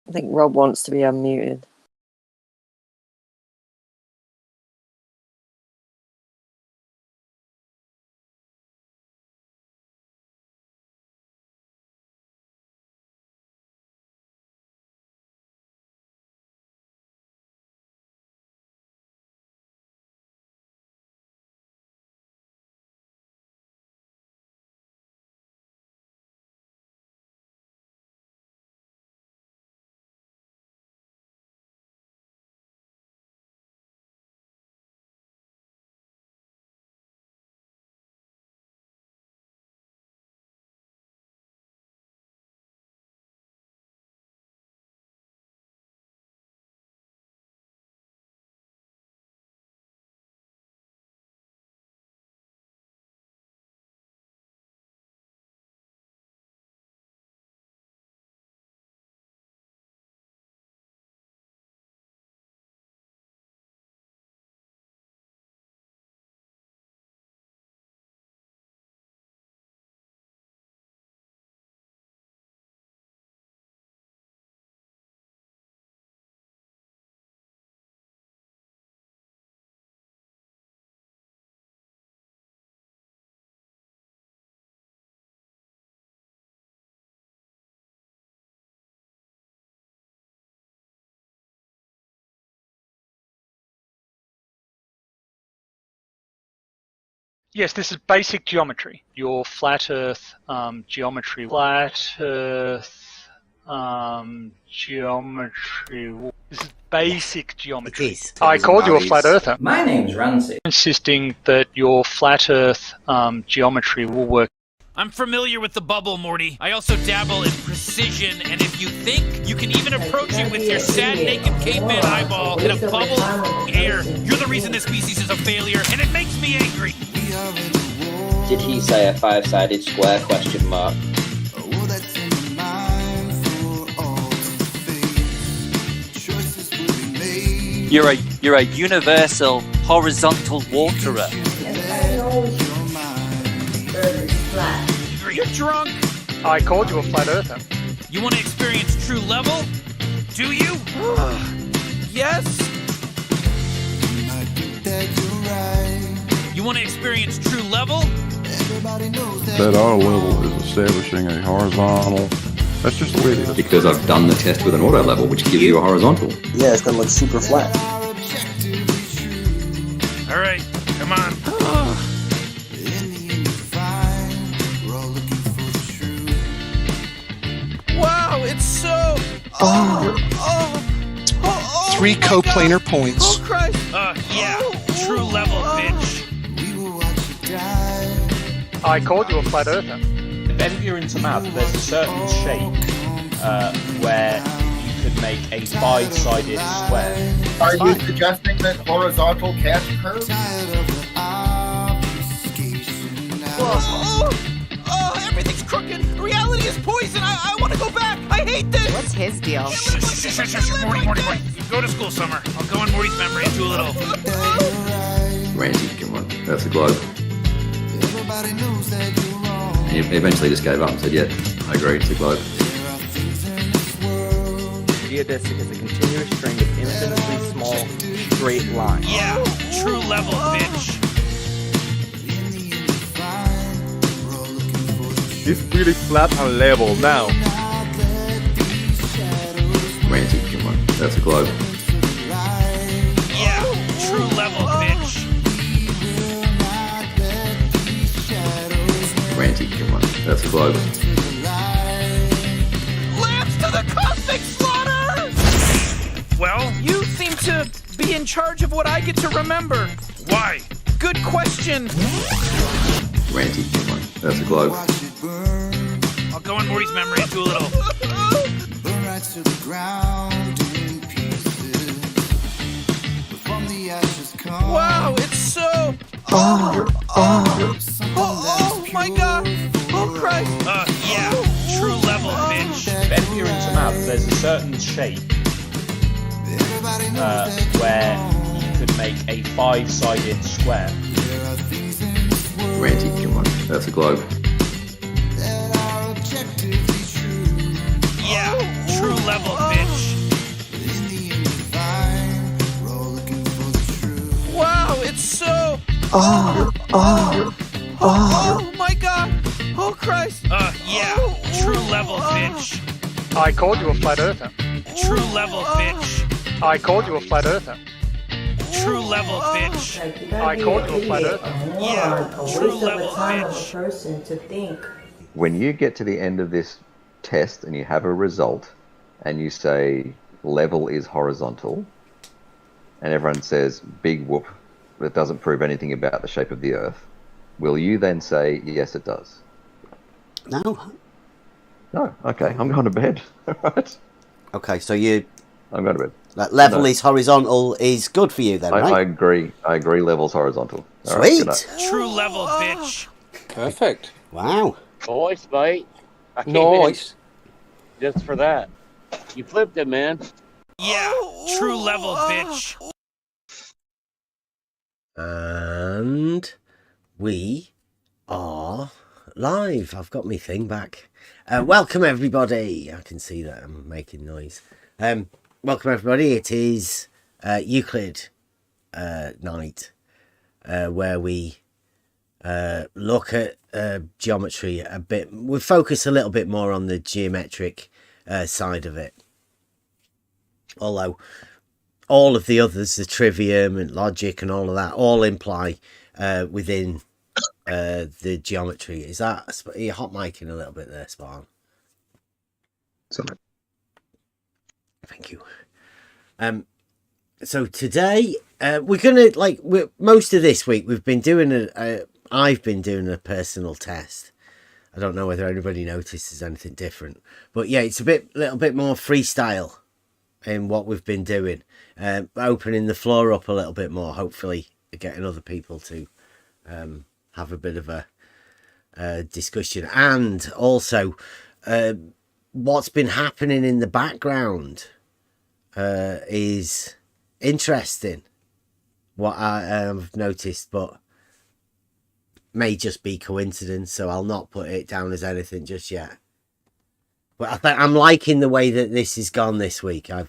I think Rob wants to be unmuted. Yes, this is basic geometry. Your flat Earth geometry. Flat Earth geometry. This is basic geometry. It is. I called you a flat earther. My name's Ramsey. Insisting that your flat Earth geometry will work. I'm familiar with the bubble, Morty. I also dabble in precision, and if you think you can even approach it with your sad naked caveman eyeball in a bubble of air, you're the reason this species is a failure, and it makes me angry. Did he say a five-sided square question mark? You're a universal horizontal waterer. You're drunk. I called you a flat earther. You want to experience true level? Do you? Yes. You want to experience true level? That auto level is establishing a horizontal. That's just the way it is. Because I've done the test with an auto level, which gives you a horizontal. Yeah, it's gonna look super flat. All right, come on. Wow, it's so... Three coplanar points. Oh, Christ. Yeah, true level, bitch. I called you a flat earther. If you're into math, there's a certain shape where you could make a five-sided square. Are you suggesting that horizontal can't curve? Oh, everything's crooked. Reality is poison. I want to go back. I hate this. What's his deal? Morty. Go to school, Summer. I'll go on Morty's memory and do a little. Randy, come on, that's a globe. And he eventually just gave up and said, yeah, I agree, it's a globe. Geodesic is a continuous string of infinitely small, straight lines. Yeah, true level, bitch. It's really flat and level now. Randy, come on, that's a globe. Yeah, true level, bitch. Randy, come on, that's a globe. Lance to the cosmic slaughter! Well? You seem to be in charge of what I get to remember. Why? Good question. Randy, come on, that's a globe. I'll go on Morty's memory and do a little. Wow, it's so... Oh my god! Oh Christ! Yeah, true level, bitch. If you're into math, there's a certain shape where you could make a five-sided square. Randy, come on, that's a globe. Yeah, true level, bitch. Oh my god! Oh Christ! Yeah, true level, bitch. I called you a flat earther. True level, bitch. I called you a flat earther. True level, bitch. I called you a flat earther. Yeah, true level, bitch. When you get to the end of this test and you have a result and you say level is horizontal and everyone says big whoop, but it doesn't prove anything about the shape of the earth, will you then say yes it does? No. No. Okay, I'm going to bed. All right. Okay, so I'm going to bed. That level is horizontal is good for you then, right? I agree. Level's horizontal. All Sweet. Right, true level, bitch. Perfect. Wow. Nice, mate. I came Nice. in just for that. You flipped it, man. Yeah, true level, bitch. And we are live. I've got my thing back. Welcome everybody. I can see that I'm making noise. Welcome everybody. It is Euclid night, where we look at geometry a bit. We focus a little bit more on the geometric side of it. Although all of the others, the trivium and logic and all of that, all imply within the geometry. Is that you're hot micing a little bit there, Sparn? Sorry. Thank you. So today we're gonna most of this week we've been doing I've been doing a personal test. I don't know whether anybody notices anything different, but yeah, it's a little bit more freestyle in what we've been doing, opening the floor up a little bit more, hopefully getting other people to have a bit of a discussion, and also what's been happening in the background is interesting, what I have noticed, but may just be coincidence, so I'll not put it down as anything just yet. But I'm liking the way that this has gone this week. I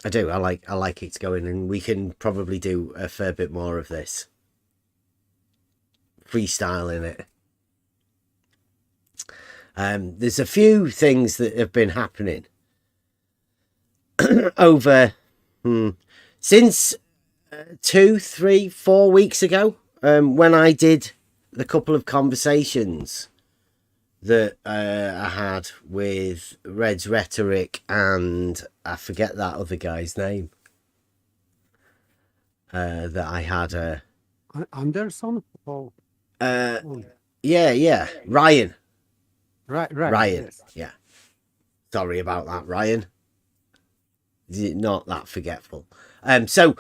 like it's going, and we can probably do a fair bit more of this. Freestyling it. There's a few things that have been happening over since 2, 3, 4 weeks ago, when I did the couple of conversations that I had with Red's Rhetoric and I forget that other guy's name that I had Anderson? Oh. Yeah, Ryan. Right. Ryan, Yes. yeah. Sorry about that, Ryan. Not that forgetful. So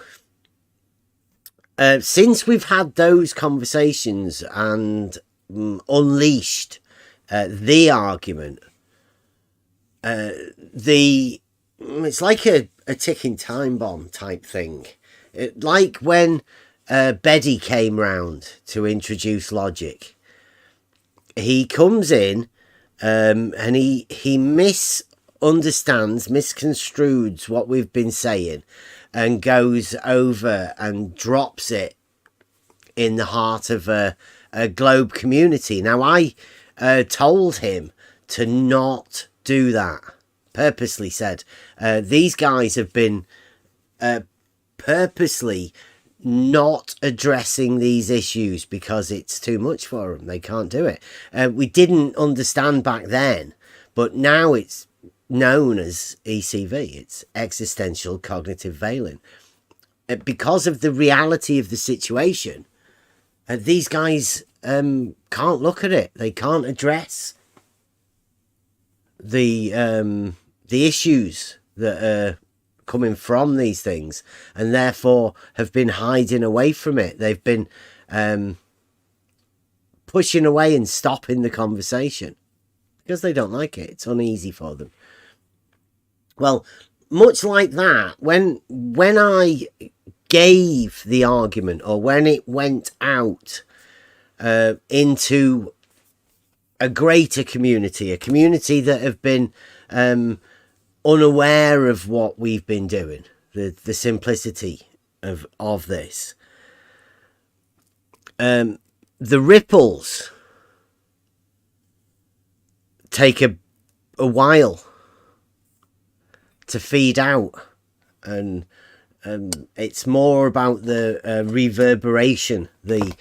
since we've had those conversations and unleashed the argument, it's like a ticking time bomb type thing. Like when Beddy came round to introduce logic, he comes in and he misunderstands, misconstrues what we've been saying, and goes over and drops it in the heart of a globe community. Now, I told him to not do that. Purposely said, these guys have been purposely not addressing these issues because it's too much for them. They can't do it. We didn't understand back then, but now it's known as ECV. It's existential cognitive veiling. Because of the reality of the situation, these guys can't look at it. They can't address the issues that are coming from these things, and therefore have been hiding away from it. They've been pushing away and stopping the conversation because they don't like it. It's uneasy for them. Well, much like that, when I gave the argument, or when it went out into a greater community, a community that have been unaware of what we've been doing, the simplicity of this, the ripples take a while to feed out, and it's more about the reverberation, the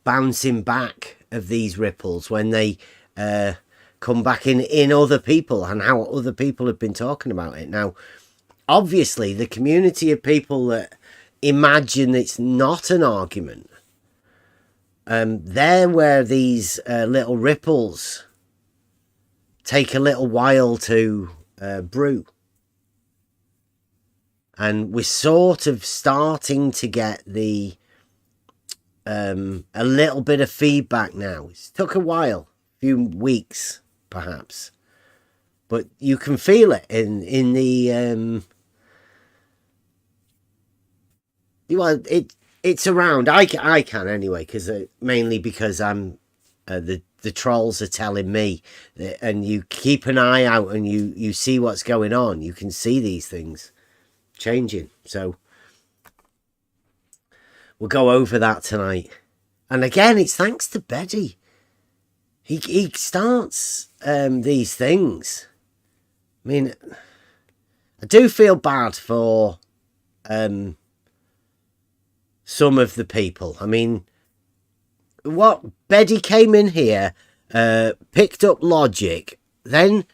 bouncing back of these ripples when they come back in other people, and how other people have been talking about it. Now, obviously, the community of people that imagine it's not an argument, they're where these little ripples take a little while to brew. And we're sort of starting to get the a little bit of feedback now. It took a while, a few weeks perhaps, but you can feel it in the well, it's around. I can anyway, because mainly because I'm the trolls are telling me that, and you keep an eye out and you see what's going on. You can see these things changing. So we'll go over that tonight. And again, it's thanks to Betty. He starts these things. I mean, I do feel bad for some of the people. I mean, what Betty came in here, picked up logic, then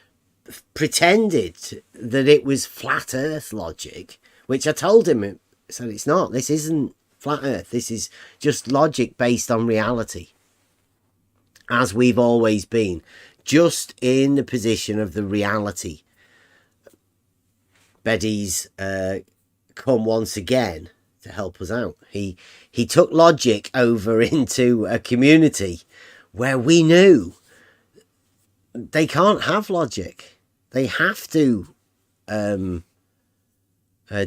pretended that it was flat earth logic, which I told him, I said, it's not. This isn't flat earth. This is just logic based on reality, as we've always been, just in the position of the reality. Betty's come once again to help us out. He took logic over into a community where we knew they can't have logic. They have to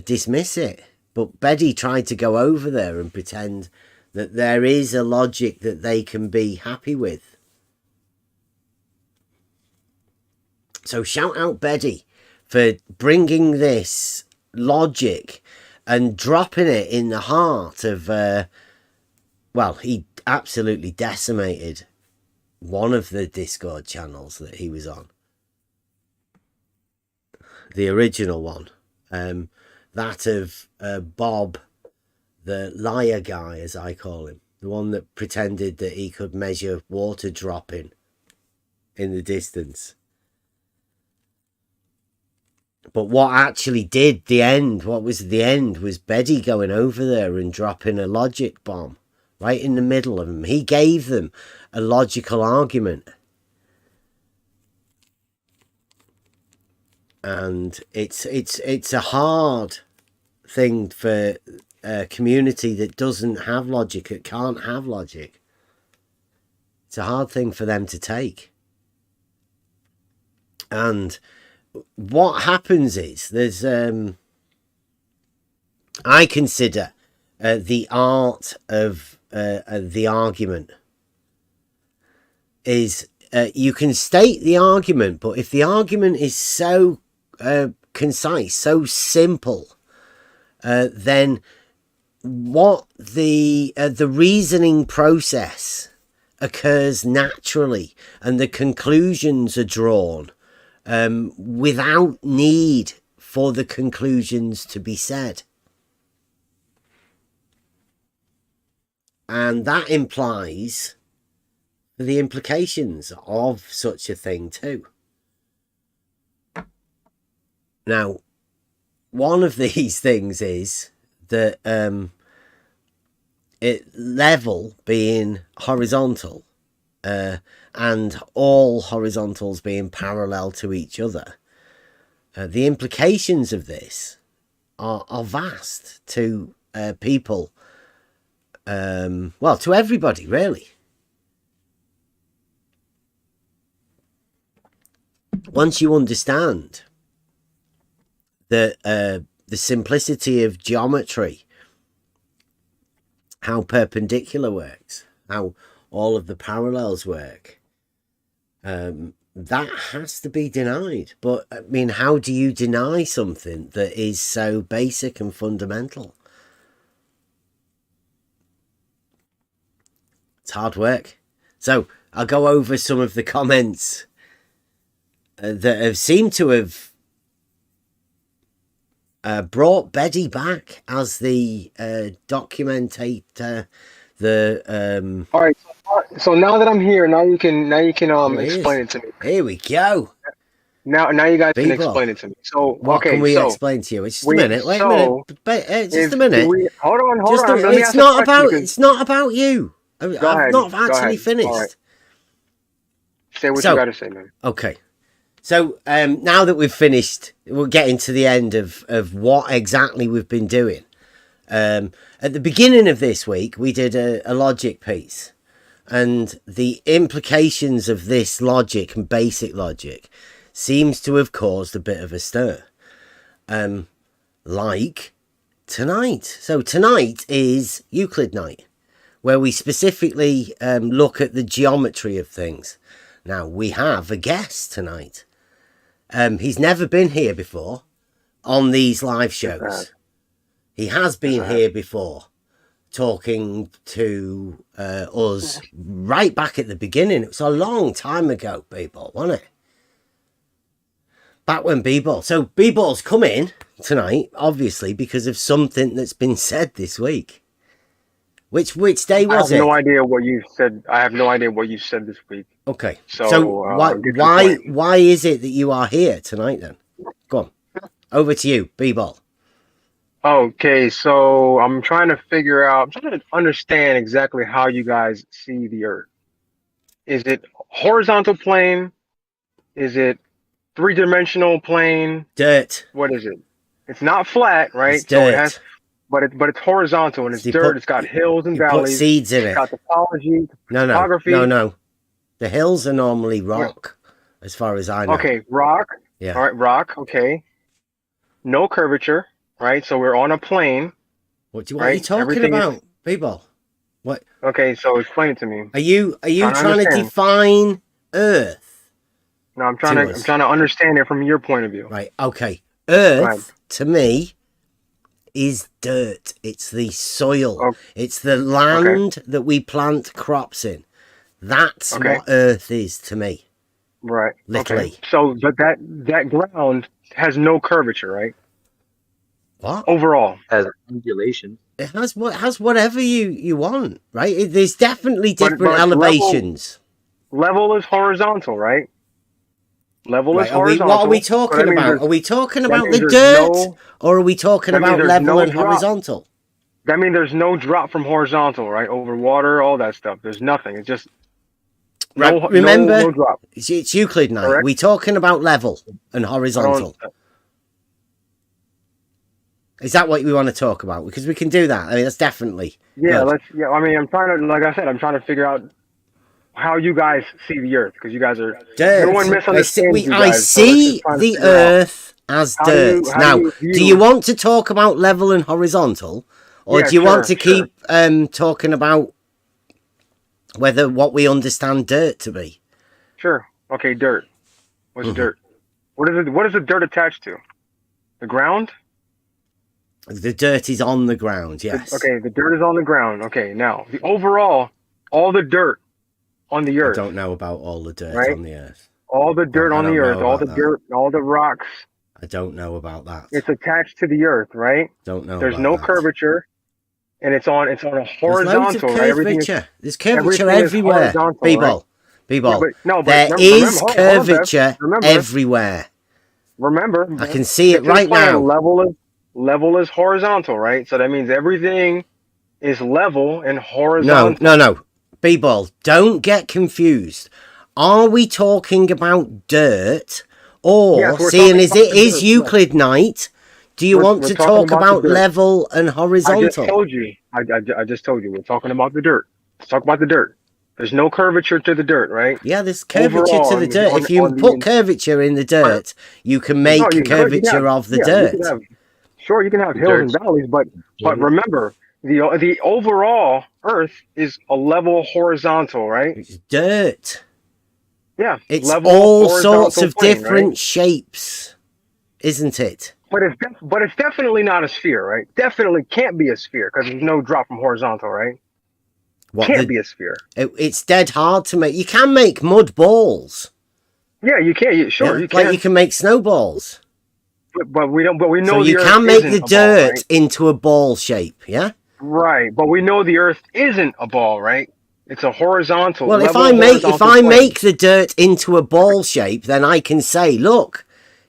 dismiss it. But Betty tried to go over there and pretend that there is a logic that they can be happy with. So shout out Betty for bringing this logic and dropping it in the heart of, well, he absolutely decimated one of the Discord channels that he was on. The original one. That of Bob, the liar guy, as I call him. The one that pretended that he could measure water dropping in the distance. But what actually did the end, what was the end, was Betty going over there and dropping a logic bomb right in the middle of them. He gave them a logical argument. And it's a hard thing for a community that doesn't have logic, that can't have logic. It's a hard thing for them to take. And what happens is there's I consider the art of the argument is you can state the argument, but if the argument is so concise, so simple, then what the reasoning process occurs naturally, and the conclusions are drawn without need for the conclusions to be said. And that implies the implications of such a thing too. Now, one of these things is that level being horizontal and all horizontals being parallel to each other. The implications of this are vast to people, well, to everybody, really. Once you understand that the simplicity of geometry, how perpendicular works, how all of the parallels work, that has to be denied. But I mean, how do you deny something that is so basic and fundamental? It's hard work. So I'll go over some of the comments that have seemed to have brought Betty back as the documentator. All right. So now that I'm here, now you can explain it to me. Here we go. Now you guys can People, explain it to me. So what okay, can we so explain to you? It's just a minute. Wait a minute. Just a if minute. hold on. Let me It's ask a not question about. because- It's not about you. I've ahead, not go actually ahead. finished. All right. Say what So- you got to say, man. Okay. So now that we've finished, we're getting to the end of what exactly we've been doing. At the beginning of this week, we did a logic piece. And the implications of this logic and basic logic seems to have caused a bit of a stir. Like tonight. So tonight is Euclid night, where we specifically look at the geometry of things. Now, we have a guest tonight. He's never been here before on these live shows. He has been here before, talking to us right back at the beginning. It was a long time ago, B-Ball, wasn't it? Back when B-Ball. So B-Ball's come in tonight, obviously, because of something that's been said this week. Which day was it? I have no idea what you said. I have no idea what you said this week. Okay. So why is it that you are here tonight then? Go on. Over to you, B-Ball. Okay, so I'm trying to understand exactly how you guys see the Earth. Is it horizontal plane? Is it three-dimensional plane? Dirt. What is it? It's not flat, right? It's dirt. So it has, but it's horizontal and it's dirt. It's got hills and valleys. Put seeds in it. It's got topology, No. topography. No. The hills are normally rock, as far as I know. Okay, rock. Yeah. All right, rock. Okay. No curvature, right? So we're on a plane. What are you talking about, B-Ball? What? Okay, so explain it to me. Are you trying to define Earth? No, I'm trying to understand it from your point of view. Right. Okay. Earth to me is dirt. It's the soil. Okay. It's the land that we plant crops in. That's what Earth is to me. Right. Literally. Okay. So, but that ground has no curvature, right? What? Overall, has undulation. It has whatever you want, right? There's definitely different but elevations. Level is horizontal, right? Level is horizontal. What are we talking about? Are we talking about the dirt, or are we talking about level and horizontal? That means there's no drop from horizontal, right? Over water, all that stuff. There's nothing. It's just remember, no drop. It's Euclid night. Correct? We're talking about level and horizontal. Is that what we want to talk about? Because we can do that. I mean, that's definitely. Yeah, good. I mean, I'm trying to figure out how you guys see the Earth, because you guys are. Dirt. Everyone misunderstands you I guys, see the Earth as dirt. Now, do you want to talk about level and horizontal, or do you want to keep talking about what we understand dirt to be? Sure. Okay, dirt. What's dirt? What is the dirt attached to? The ground? The dirt is on the ground, yes. Okay, the dirt is on the ground. Okay, now, the overall, all the dirt on the Earth. I don't know about all the dirt on the Earth. All the dirt on the Earth, all the dirt, all the rocks. I don't know about that. It's attached to the Earth, right? Don't know. There's no curvature, and it's on a horizontal, right? There's curvature everywhere. B-Ball. Yeah, there is curvature everywhere. Remember, I can see it right now. Level is horizontal, right? So that means everything is level and horizontal. No. B-Ball, don't get confused. Are we talking about dirt, or seeing as it is Euclid night, do you want to talk about level and horizontal? I just told you. I just told you. We're talking about the dirt. Let's talk about the dirt. There's no curvature to the dirt, right? Yeah, there's curvature to the dirt. If you put curvature in the dirt, you can make curvature of the dirt. Sure, you can have hills and valleys, but remember, the overall Earth is a level horizontal, right? It's dirt. Yeah, it's all sorts of different shapes, isn't it? But it's definitely not a sphere, right? Definitely can't be a sphere because there's no drop from horizontal, right? Can't be a sphere. It's dead hard to make. You can make mud balls. Yeah, you can. Sure, you can. Like you can make snowballs. But we don't. But we know So the you Earth can make isn't the a ball, dirt right? into a ball shape. Yeah. Right, but we know the Earth isn't a ball, right? It's a horizontal. Well, if level I horizontal plane. make the dirt into a ball shape, then I can say, look,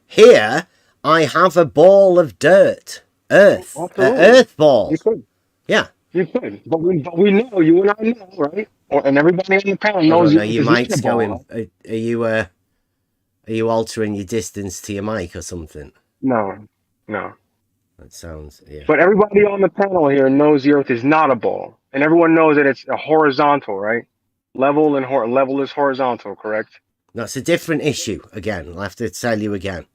here I have a ball of dirt, earth, earth ball. You could. Yeah. You could, but we know, you and I know, right? And everybody on the panel I knows. don't know, your it's mic's a ball, going. right? Are you altering your distance to your mic or something? No. That sounds, yeah. But everybody on the panel here knows the Earth is not a ball, and everyone knows that it's a horizontal, right? Level is horizontal, correct? That's a different issue. Again, I'll have to tell you again.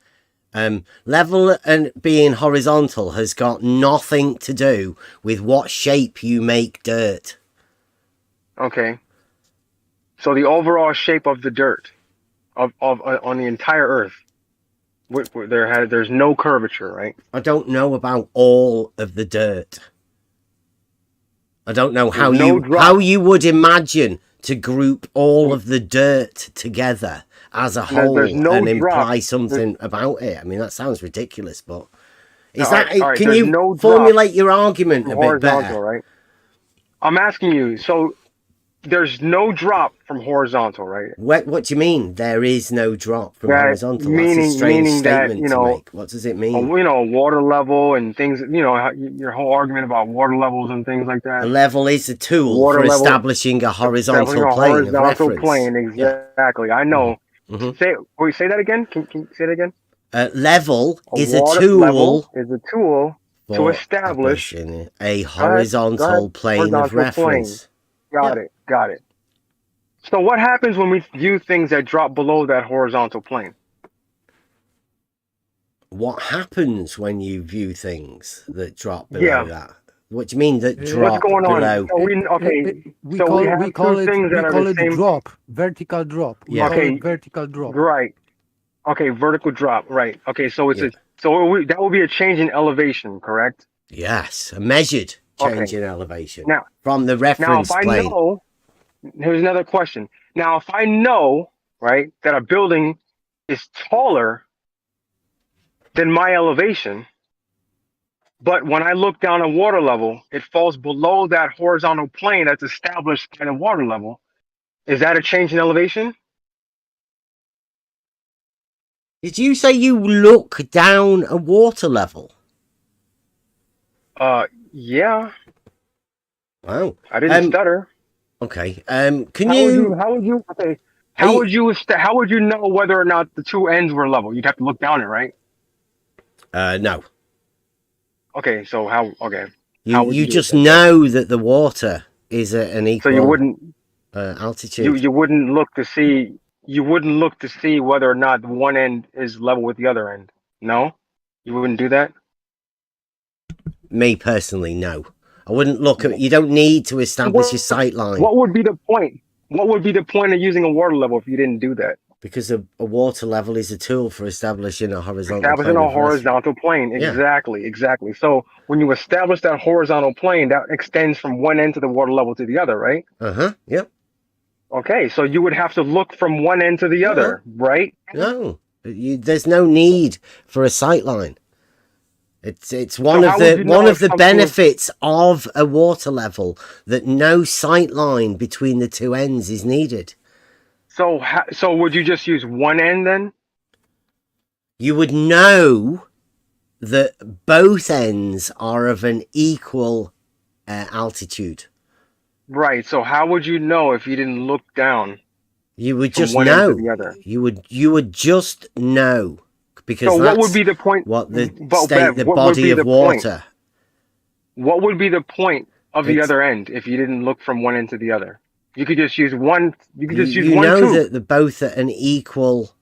Level and being horizontal has got nothing to do with what shape you make dirt. Okay. So the overall shape of the dirt, of on the entire Earth, there's no curvature, right? I don't know about all of the dirt. I don't know how you would imagine to group all of the dirt together as a whole and imply something about it. I mean, that sounds ridiculous, but can you formulate your argument a bit better? Right? I'm asking you. So there's no drop from horizontal, right? What do you mean? There is no drop from horizontal. That's a strange statement to make. What does it mean? Water level and things. Your whole argument about water levels and things like that. A level is a tool for establishing a horizontal plane of reference. Exactly. Yeah. I know. Mm-hmm. Say that again. Can you say that again? Level is a tool to establish a horizontal plane of reference. Got it. So what happens when we view things that drop below that horizontal plane? What happens when you view things that drop below that? What do you mean that drop What's going below? On? We call it drop, vertical drop. Yeah. Vertical drop. Right. Okay, vertical drop. Right. Okay, so it's that will be a change in elevation, correct? Yes, a measured change in elevation. Now, from the reference plane. Here's another question. Now, if I know, right, that a building is taller than my elevation, but when I look down at water level, it falls below that horizontal plane that's established by the water level, is that a change in elevation? Did you say you look down a water level? Yeah. Wow. I didn't stutter. Okay. How would you know whether or not the two ends were level? You'd have to look down it, right? No. Okay, so how? Okay. You just know that the water is at an equal. So you wouldn't altitude. You wouldn't look to see. You wouldn't look to see whether or not one end is level with the other end. No, you wouldn't do that. Me personally, no. I wouldn't look at. You don't need to establish your sight line. What would be the point? What would be the point of using a water level if you didn't do that? Because a water level is a tool for establishing a horizontal plane. Exactly. So when you establish that horizontal plane, that extends from one end to the water level to the other, right? Yep. Okay, so you would have to look from one end to the other, right? No, there's no need for a sight line. It's one of the benefits of a water level that no sight line between the two ends is needed. So would you just use one end then? You would know that both ends are of an equal altitude. Right. So how would you know if you didn't look down? You would just know. You would just know. Because so what would be the point? What the body of water. What would be the point of the other end if you didn't look from one end to the other? You could just use one. You could just use one. You know that they're both at an equal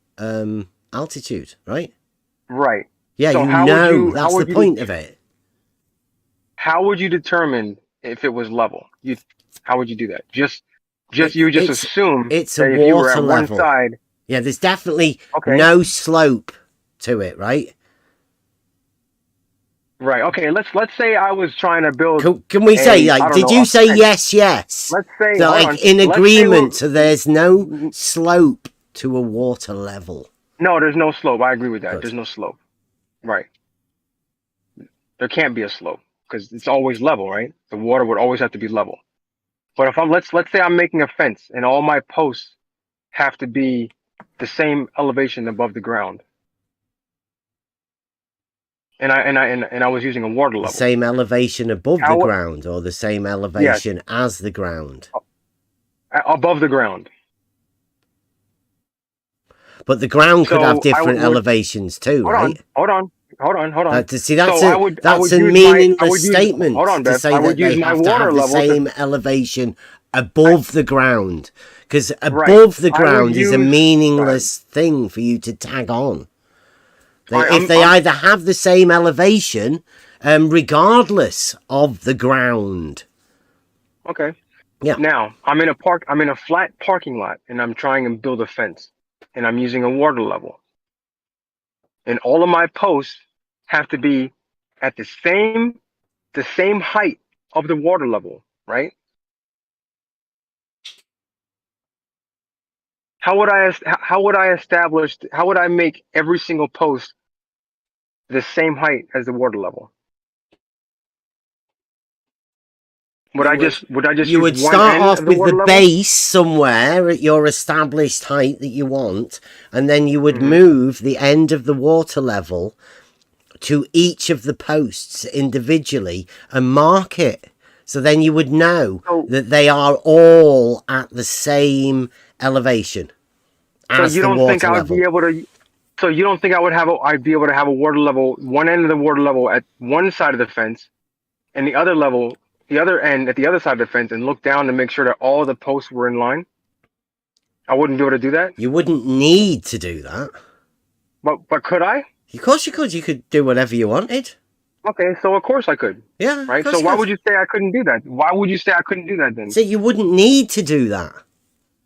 altitude, right? Right. Yeah, so that's the point of it. How would you determine if it was level? How would you do that? You just assume it's a water level. One side, yeah, there's definitely no slope to it, right? Right. Okay. Let's say I was trying to build. Can we say, I like, don't did know, you a say fence. yes, yes? Let's say, So, hold like, on. in Let's say agreement, so there's no slope to a water level. No, there's no slope. I agree with that. Good. There's no slope. Right. There can't be a slope because it's always level, right? The water would always have to be level. But if let's say I'm making a fence and all my posts have to be the same elevation above the ground. And I was using a water level. The same elevation above the ground, or the same elevation as the ground? Above the ground. But the ground could have different elevations too, right? Hold on. See, that's so that's a meaningless statement to say that they have to have the same elevation above the ground, because above the ground is a meaningless thing for you to tag on. If they either have the same elevation, regardless of the ground. Okay. Yeah. Now I'm in a flat parking lot, and I'm trying to build a fence, and I'm using a water level, and all of my posts have to be at the same height of the water level, right? How would I make every single post the same height as the water level? Would I just You would start off with the base somewhere at your established height that you want, and then you would move the end of the water level to each of the posts individually and mark it. So then you would know that they are all at the same elevation as the water level. So you don't think I'd be able to have a water level, one end of the water level at one side of the fence, and the other end at the other side of the fence, and look down to make sure that all the posts were in line? I wouldn't be able to do that. You wouldn't need to do that. But could I? Of course you could. You could do whatever you wanted. Okay, so of course I could. Yeah. Right. So why would you say I couldn't do that? Why would you say I couldn't do that then? So you wouldn't need to do that.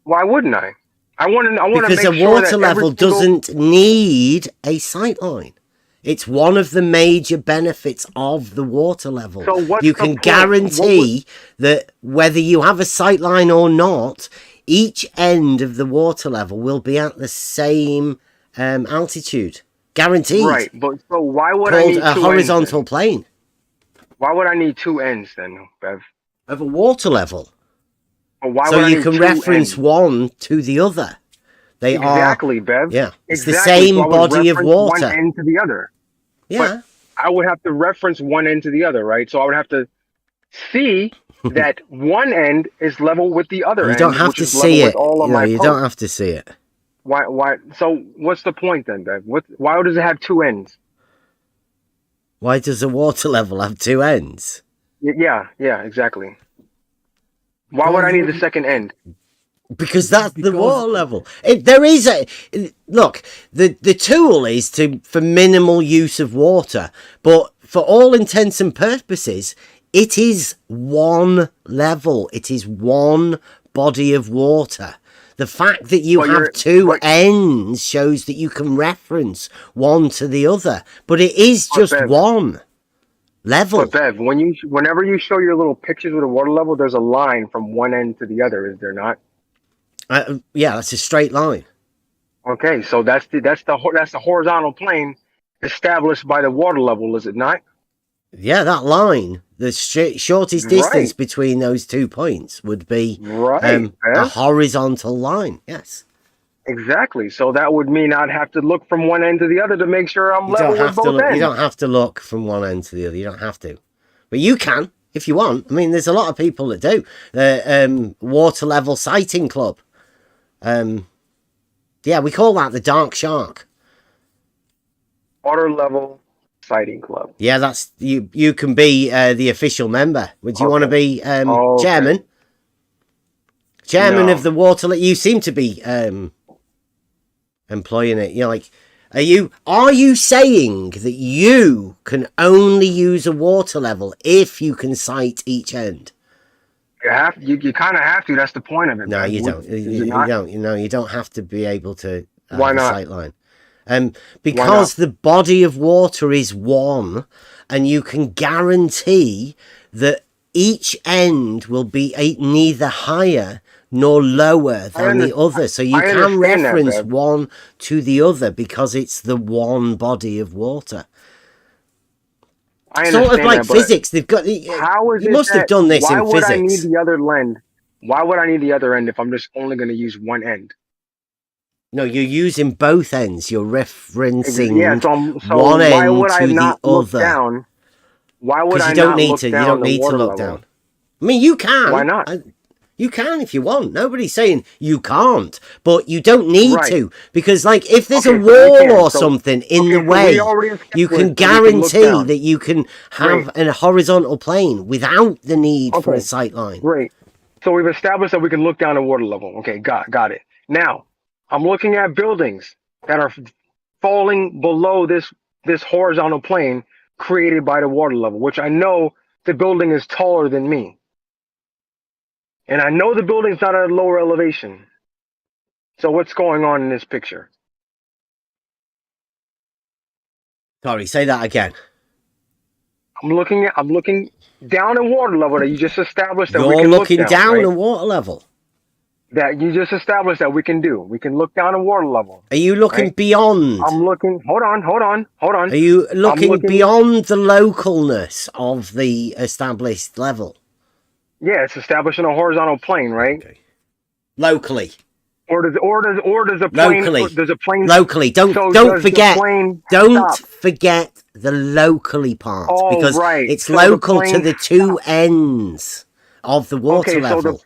Why wouldn't I? I want to because make a sure water that level doesn't need a sightline. It's one of the major benefits of the water level. So you can guarantee that whether you have a sightline or not, each end of the water level will be at the same altitude. Guaranteed. Right, but so why would I need a horizontal plane? Why would I need two ends then, Bev? Of a water level. Why so would you can reference one to the other. They exactly, Bev. Yeah, it's the exactly. same body of water. One end to the other. Yeah. But I would have to reference one end to the other, right? So I would have to see that one end is level with the other end. You don't have to see it. You don't have to see it. Why? So what's the point then, Bev? Why does it have two ends? Why does a water level have two ends? Yeah, exactly. Why would I need the second end? Because that's the water level. Look, the tool is for minimal use of water, but for all intents and purposes, it is one level. It is one body of water. The fact that you have two ends shows that you can reference one to the other, but it is just one level. But Bev, whenever you show your little pictures with a water level, there's a line from one end to the other, is there not? Yeah, that's a straight line. Okay, so that's the horizontal plane established by the water level, is it not? Yeah, that line, the shortest distance between those 2 points would be a horizontal line. Yes. Exactly. So that would mean I'd have to look from one end to the other to make sure I'm level with both ends. You don't have to look from one end to the other. You don't have to. But you can, if you want. I mean, there's a lot of people that do. The Water Level Sighting Club. Yeah, we call that the Dark Shark. Water Level Sighting Club. Yeah, that's you can be the official member. Would you want to be chairman? Chairman of the water. You seem to be employing it. You're like, are you saying that you can only use a water level if you can sight each end? You kind of have to. That's the point of it. No, you don't. You don't have to be able to have Why a not? sight line. Because the body of water is one, and you can guarantee that each end will be neither higher nor lower than the other. So you can reference one to the other because it's the one body of water. Sort of like physics. They've got. You must have done this in physics. Why would I need the other end? Why would I need the other end if I'm just only going to use one end? No, you're using both ends. You're referencing so one why end would I to the not look other. Down? Why would I you don't not need look to. down You don't the need to water look level? down. I mean, you can. Why not? You can if you want. Nobody's saying you can't, but you don't need to, because, like, if there's a wall or something in the way, you can guarantee that you can have a horizontal plane without the need for a sight line. Great. So we've established that we can look down at water level. Okay, got it. Now, I'm looking at buildings that are falling below this horizontal plane created by the water level, which I know the building is taller than me. And I know the building's not at a lower elevation. So what's going on in this picture? Sorry, say that again. I'm looking down at water level that you just established that we You're can looking look down at water level. That you just established that we can do. We can look down at water level. Are you looking beyond? I'm looking. Hold on. Are you looking beyond the localness of the established level? Yeah, it's establishing a horizontal plane, right? Okay. Locally. Or does a plane locally? Does a plane locally? Don't forget. Don't forget the locally part, because it's local to the two ends of the water level.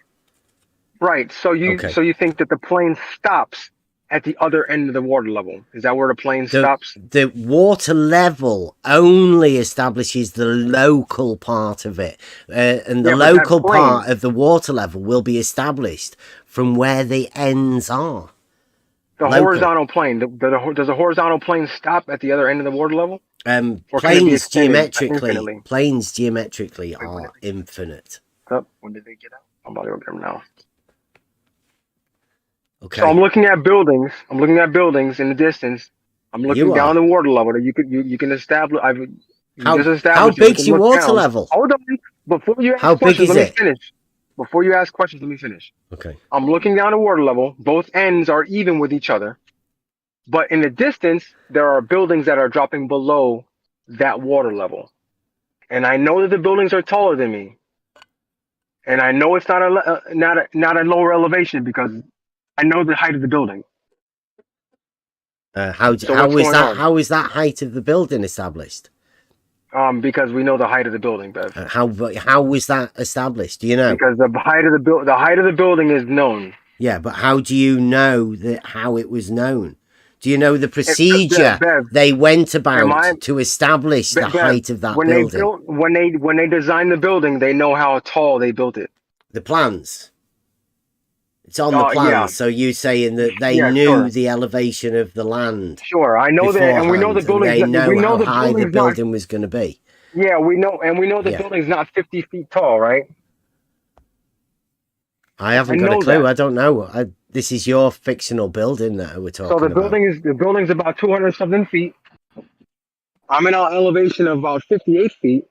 So you think that the plane stops at the other end of the water level? Is that where the plane stops? The water level only establishes the local part of it, and the local part of the water level will be established from where the ends are. The horizontal plane. Does a horizontal plane stop at the other end of the water level? Planes geometrically are infinite. When did they get out? I'm about to go get them now. Okay. So I'm looking at buildings. I'm looking at buildings in the distance. I'm looking down the water level that you can establish. How big's your water level? Hold on. Before you ask how questions, big is let me it? finish. Before you ask questions, let me finish. Okay. I'm looking down the water level. Both ends are even with each other. But in the distance, there are buildings that are dropping below that water level. And I know that the buildings are taller than me. And I know it's not a lower elevation because I know the height of the building. How is that height of the building established? Because we know the height of the building, Bev. How was that established? Do you know? Because the height of the building is known. Yeah, but how do you know how it was known? Do you know the procedure they went about to establish the height of that building? When they designed the building, they know how tall they built it. The plans. It's on the plans, yeah. So you saying that they knew the elevation of the land. Sure, I know that, and we know the building. They know how high the building was going to be. Yeah, we know the building's not 50 feet tall, right? I haven't got a clue. I don't know. This is your fictional building that we're talking about. So the building's about 200 something feet. I'm in an elevation of about 58 feet,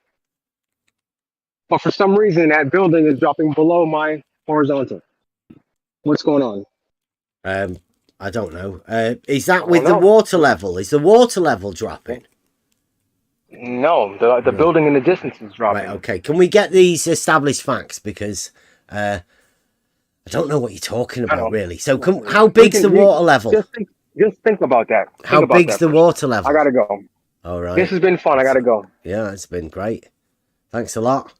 but for some reason that building is dropping below my horizontal. What's going on? I don't know. Is that with the water level? Is the water level dropping? No, the building in the distance is dropping. Right, okay. Can we get these established facts? Because I don't know what you're talking about, really. So how big's the water level? Just think about that. How big's the water level? I gotta go. All right. This has been fun. I gotta go. Yeah, it's been great. Thanks a lot.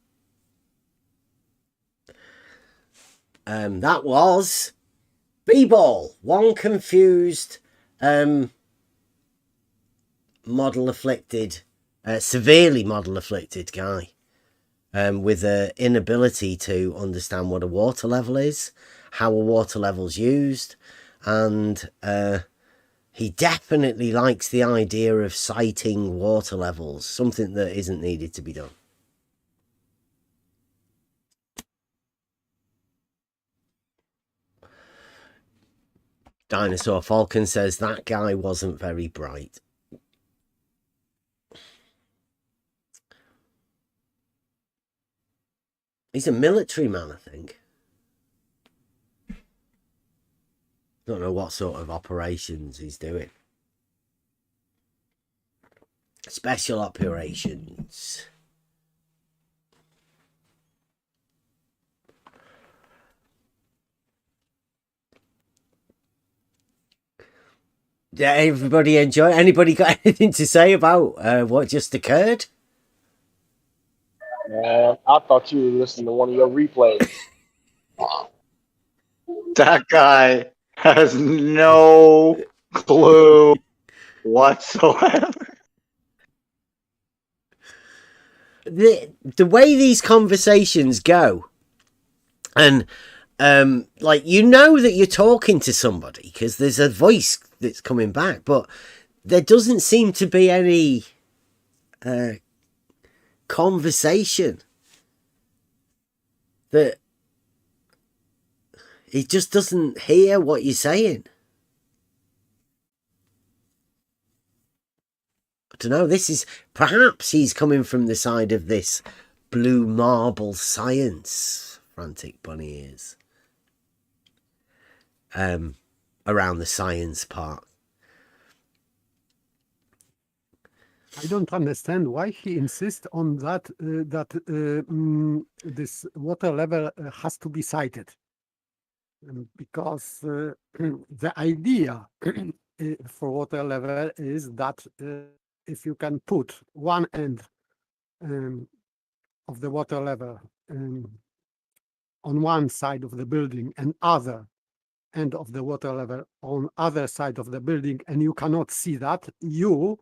That was B-Ball, one confused, model-afflicted, severely model-afflicted guy, with an inability to understand what a water level is, how a water level's used, and he definitely likes the idea of citing water levels, something that isn't needed to be done. Dinosaur Falcon says that guy wasn't very bright. He's a military man, I think. Don't know what sort of operations he's doing. Special operations. Yeah, everybody enjoy. Anybody got anything to say about what just occurred? Man, I thought you were listening to one of your replays. That guy has no clue whatsoever. The way these conversations go, and like, you know that you're talking to somebody because there's a voice that's coming back, but there doesn't seem to be any conversation. That he just doesn't hear what you're saying. I don't know. This is perhaps he's coming from the side of this blue marble science. Frantic bunny ears. Around the science part. I don't understand why he insists on that this water level has to be cited, because the idea for water level is that if you can put one end of the water level on one side of the building and other end of the water level on other side of the building, and you cannot see that, you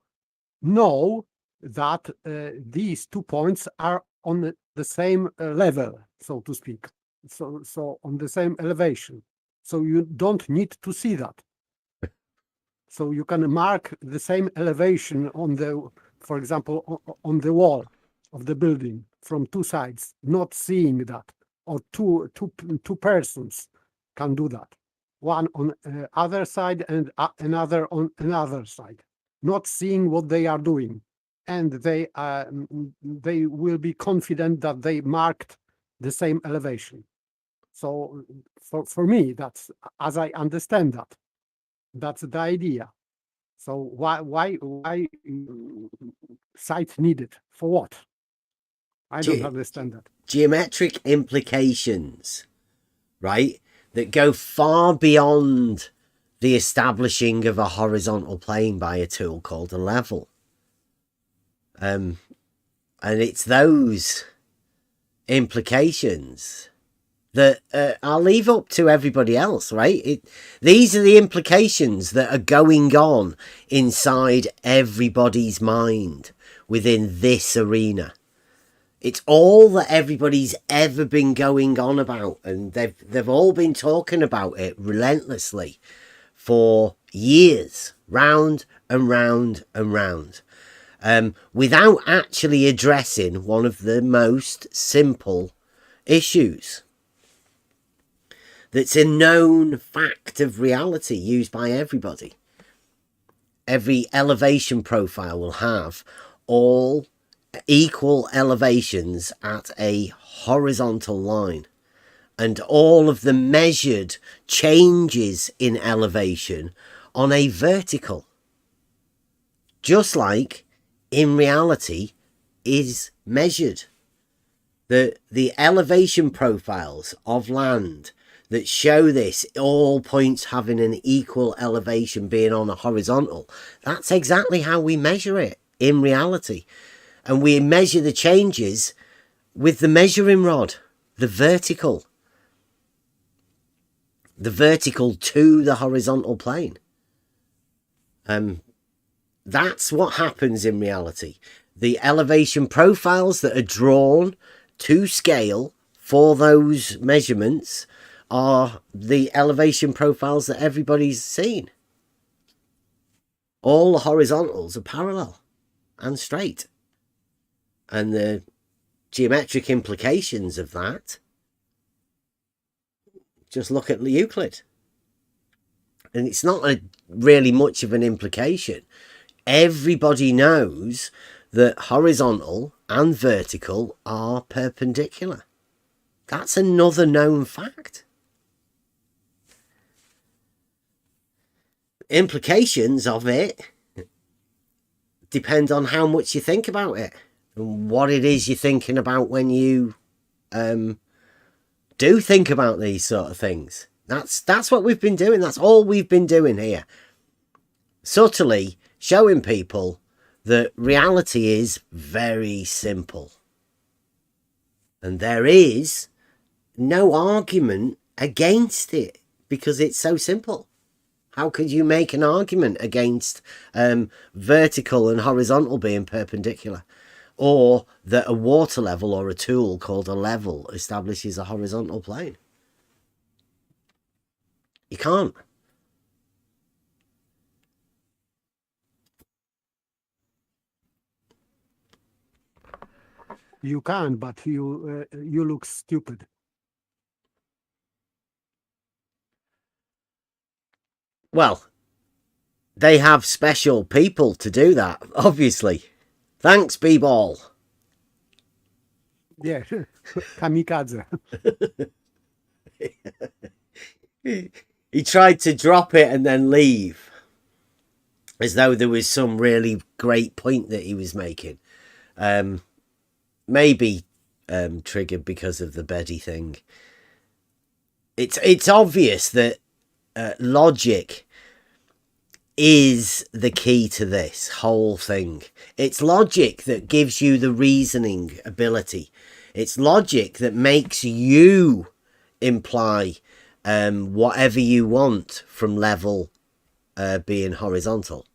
know that these 2 points are on the same level, so to speak, so on the same elevation, so you don't need to see that. So you can mark the same elevation on the, for example, on the wall of the building from two sides, not seeing that, or two persons can do that, one on other side and another on another side, not seeing what they are doing, and they will be confident that they marked the same elevation. So for me, that's, as I understand that, that's the idea. So why site needed for what? I don't understand that. Geometric implications, right, that go far beyond the establishing of a horizontal plane by a tool called a level. And it's those implications that I'll leave up to everybody else, right? These are the implications that are going on inside everybody's mind within this arena. It's all that everybody's ever been going on about, and they've all been talking about it relentlessly for years, round and round and round, without actually addressing one of the most simple issues. That's a known fact of reality used by everybody. Every elevation profile will have all equal elevations at a horizontal line, and all of the measured changes in elevation on a vertical, just like in reality is measured. The elevation profiles of land that show this, all points having an equal elevation being on a horizontal, that's exactly how we measure it in reality. And we measure the changes with the measuring rod, the vertical to the horizontal plane. That's what happens in reality. The elevation profiles that are drawn to scale for those measurements are the elevation profiles that everybody's seen. All the horizontals are parallel and straight. And the geometric implications of that, just look at Euclid. and it's not really much of an implication. Everybody knows that horizontal and vertical are perpendicular. That's another known fact. Implications of it depend on how much you think about it and what it is you're thinking about when you do think about these sort of things. That's what we've been doing. That's all we've been doing here. Subtly showing people that reality is very simple. And there is no argument against it because it's so simple. How could you make an argument against vertical and horizontal being perpendicular? Or that a water level or a tool called a level establishes a horizontal plane? You can't. You can, but you look stupid. Well, they have special people to do that, obviously. Thanks, B-Ball. Yeah, kamikaze. He tried to drop it and then leave, as though there was some really great point that he was making. Maybe triggered because of the Betty thing. It's obvious that logic is the key to this whole thing. It's logic that gives you the reasoning ability. It's logic that makes you imply whatever you want from level being horizontal.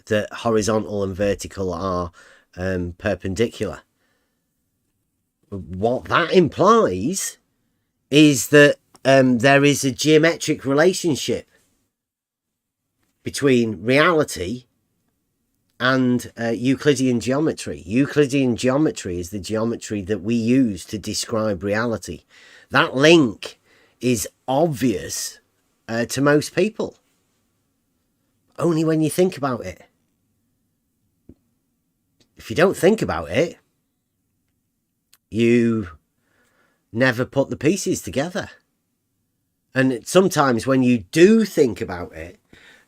That horizontal and vertical are perpendicular. What that implies is that there is a geometric relationship between reality and Euclidean geometry. Euclidean geometry is the geometry that we use to describe reality. That link is obvious to most people. Only when you think about it. If you don't think about it, you never put the pieces together. And sometimes when you do think about it,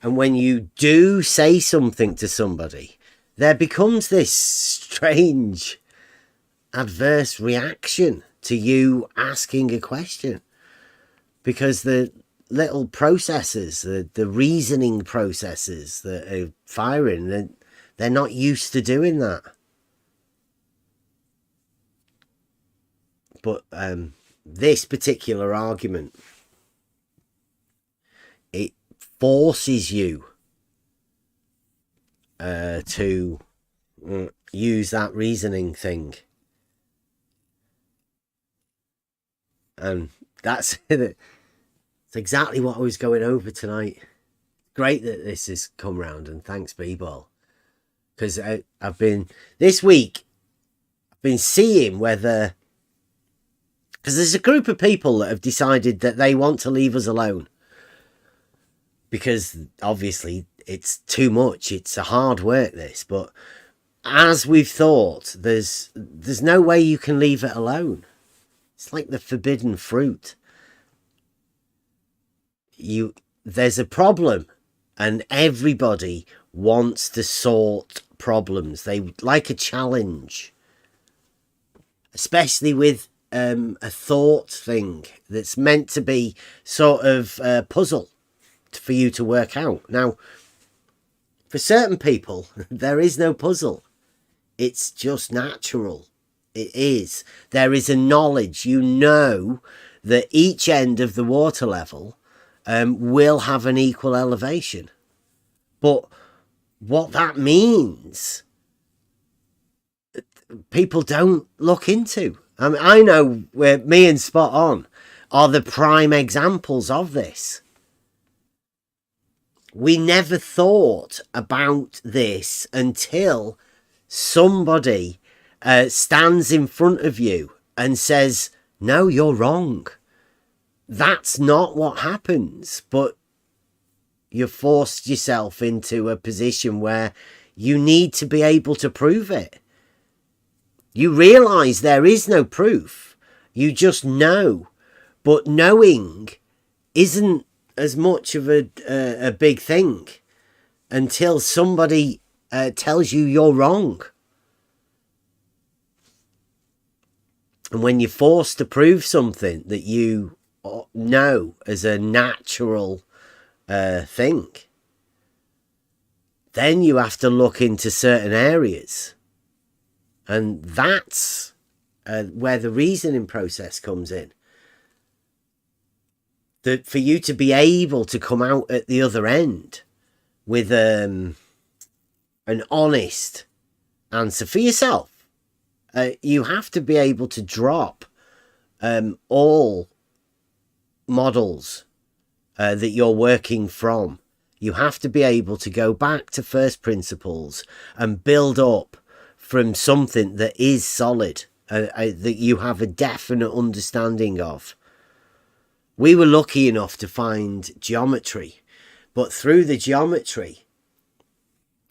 and when you do say something to somebody, there becomes this strange adverse reaction to you asking a question. Because the little processes, the reasoning processes that are firing, they're not used to doing that. But this particular argument, it forces you to use that reasoning thing. And that's it. It's exactly what I was going over tonight. Great that this has come round, and thanks, B-Ball. Because I've been, this week, I've been seeing whether, because there's a group of people that have decided that they want to leave us alone. Because obviously it's too much. It's a hard work, this. But as we've thought, there's no way you can leave it alone. It's like the forbidden fruit. There's a problem, and everybody wants to sort problems. They like a challenge, especially with a thought thing that's meant to be sort of a puzzle for you to work out. Now, for certain people, there is no puzzle. It's just natural. It is. There is a knowledge. You know that each end of the water level will have an equal elevation. But what that means, people don't look into. I mean, I know where me and Spot On are the prime examples of this. We never thought about this until somebody stands in front of you and says, no, you're wrong. That's not what happens. But You've forced yourself into a position where you need to be able to prove it. You realize there is no proof. You just know. But knowing isn't as much of a big thing until somebody tells you you're wrong. And when you're forced to prove something that you know as a natural thing, then you have to look into certain areas. And that's where the reasoning process comes in. That for you to be able to come out at the other end with an honest answer for yourself, you have to be able to drop all models that you're working from. You have to be able to go back to first principles and build up from something that is solid, that you have a definite understanding of. We were lucky enough to find geometry, but through the geometry,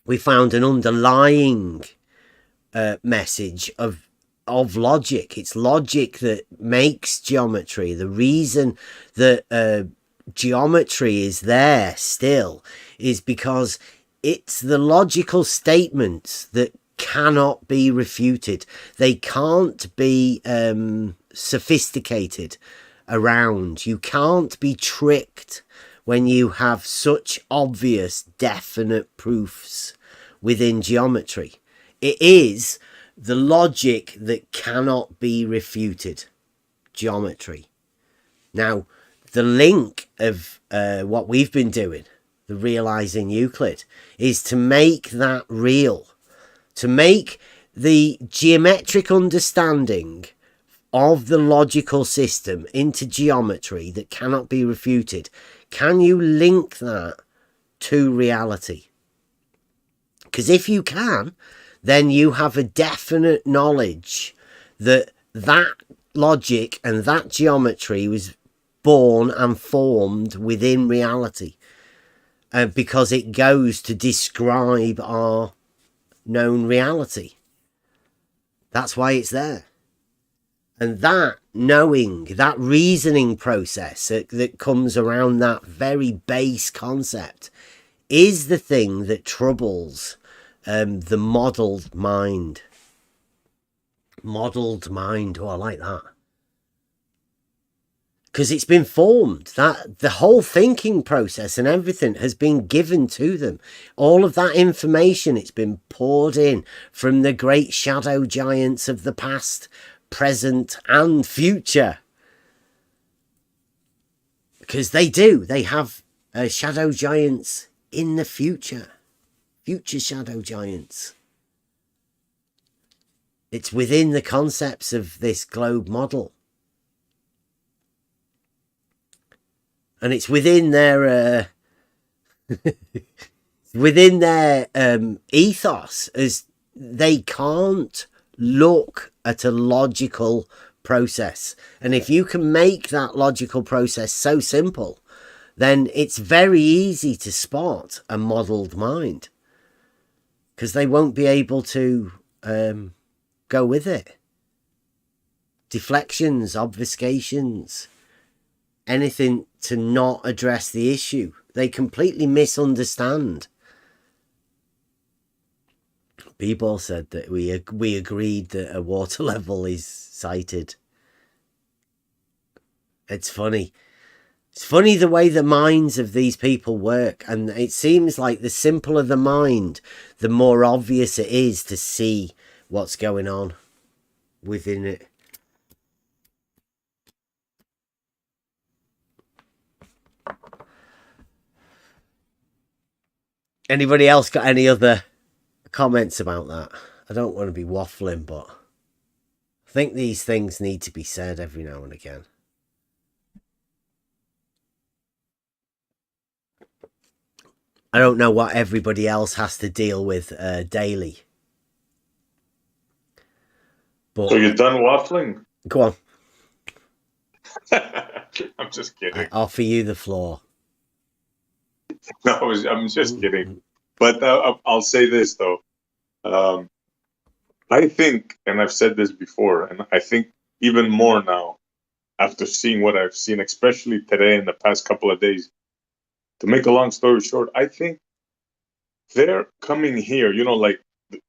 we found an underlying message of logic. It's logic that makes geometry. The reason that geometry is there still is because it's the logical statements that cannot be refuted. They can't be sophisticated around. You can't be tricked when you have such obvious, definite proofs within geometry. It is the logic that cannot be refuted. Geometry. Now, the link of what we've been doing, the Realising Euclid, is to make that real. To make the geometric understanding of the logical system into geometry that cannot be refuted. Can you link that to reality? Because if you can, then you have a definite knowledge that that logic and that geometry was born and formed within reality, because it goes to describe our known reality. That's why it's there. And that knowing, that reasoning process that comes around that very base concept is the thing that troubles the modelled mind. Modelled mind. Oh, I like that. Because it's been formed. That the whole thinking process and everything has been given to them. All of that information, it's been poured in from the great shadow giants of the past, present and future. Because they do. They have shadow giants in the future. Future shadow giants. It's within the concepts of this globe model. And it's within their ethos, as they can't look at a logical process. And if you can make that logical process so simple, then it's very easy to spot a modelled mind, because they won't be able to go with it. Deflections, obfuscations, anything to not address the issue. They completely misunderstand. B-Ball said that we agreed that a water level is sighted. It's funny. It's funny the way the minds of these people work, and it seems like the simpler the mind, the more obvious it is to see what's going on within it. Anybody else got any other comments about that? I don't want to be waffling, but I think these things need to be said every now and again. I don't know what everybody else has to deal with daily. But so you're done waffling? Go on. I'm just kidding. I offer you the floor. No, I'm just kidding. But I'll say this though. I think, and I've said this before, and I think even more now after seeing what I've seen, especially today in the past couple of days. To make a long story short, I think they're coming here. You know, like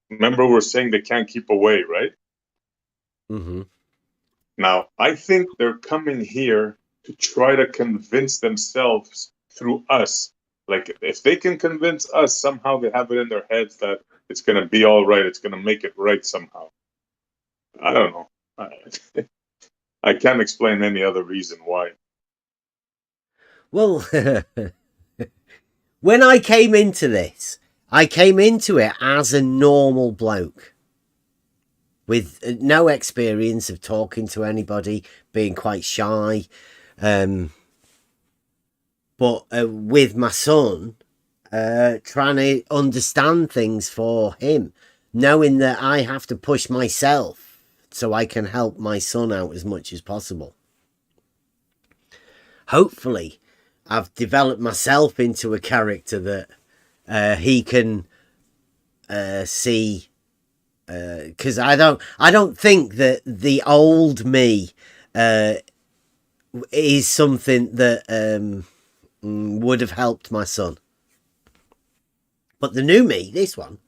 remember we're saying they can't keep away, right? Mm-hmm. Now, I think they're coming here to try to convince themselves through us. Like, if they can convince us, somehow they have it in their heads that it's going to be all right. It's going to make it right somehow. I don't know. I can't explain any other reason why. Well, when I came into this, I came into it as a normal bloke with no experience of talking to anybody, being quite shy. But with my son, trying to understand things for him, knowing that I have to push myself so I can help my son out as much as possible. Hopefully, I've developed myself into a character that he can see. Because I don't think that the old me is something that would have helped my son. But the new me, this one,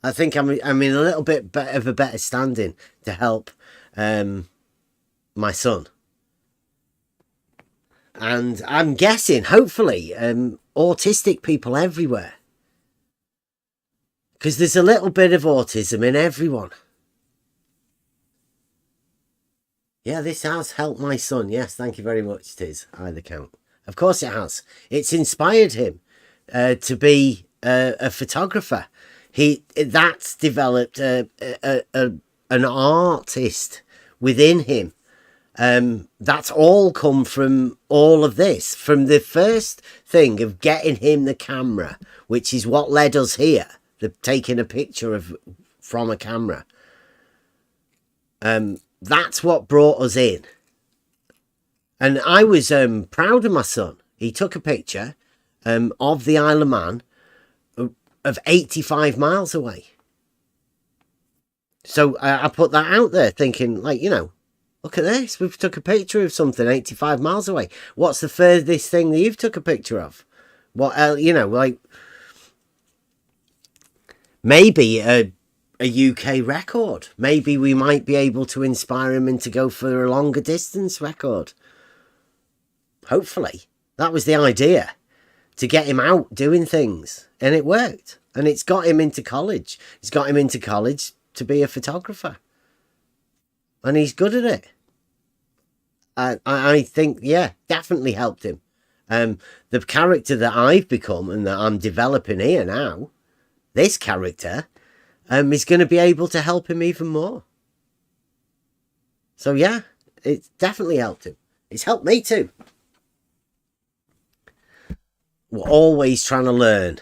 I think I'm in a little bit of a better standing to help my son. And I'm guessing, hopefully, autistic people everywhere. Because there's a little bit of autism in everyone. Yeah, this has helped my son. Yes, thank you very much, Tiz. Either count. Of course it has. It's inspired him to be a photographer. That's developed an artist within him. That's all come from all of this. From the first thing of getting him the camera, which is what led us here. Taking a picture from a camera. That's what brought us in. And I was proud of my son. He took a picture of the Isle of Man of 85 miles away. So I put that out there thinking, like, you know, look at this. We've took a picture of something 85 miles away. What's the furthest thing that you've took a picture of? What, you know, like, maybe a UK record. Maybe we might be able to inspire him and to go for a longer distance record. Hopefully. That was the idea. To get him out doing things. And it worked. And it's got him into college. It's got him into college to be a photographer. And he's good at it. I think, yeah, definitely helped him. The character that I've become and that I'm developing here now, this character, is going to be able to help him even more. So yeah, it's definitely helped him. It's helped me too. We're always trying to learn.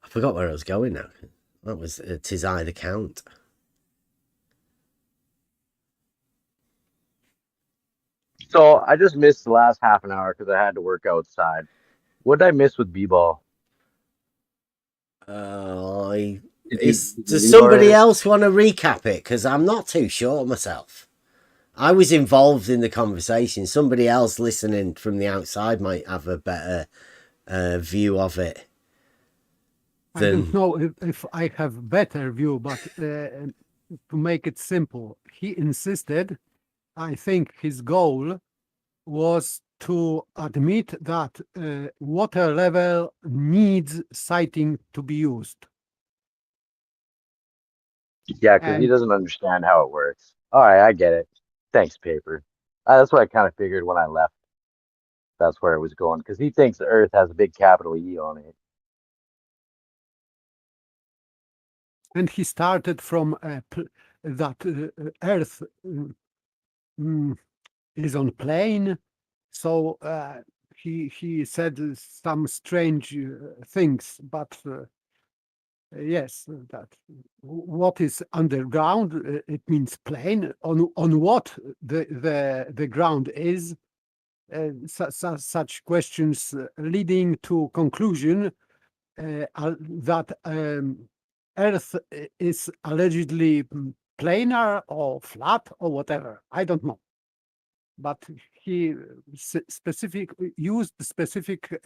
I forgot where I was going now. That was Tis I the Count. So I just missed the last half an hour because I had to work outside. What did I miss with B-ball? Does somebody else want to recap it? Because I'm not too sure myself. I was involved in the conversation. Somebody else listening from the outside might have a better view of it. I don't know if I have better view, but to make it simple, he insisted, I think his goal was to admit that water level needs sighting to be used. Yeah, because he doesn't understand how it works. All right, I get it. Thanks, Paper. That's what I kind of figured when I left. That's where it was going, because he thinks the Earth has a big capital E on it. And he started from that Earth is on plane, so he said some strange things, but yes, that what is underground, it means plane. On what the ground is, such questions leading to conclusion that Earth is allegedly planar or flat or whatever. I don't know. But he used specific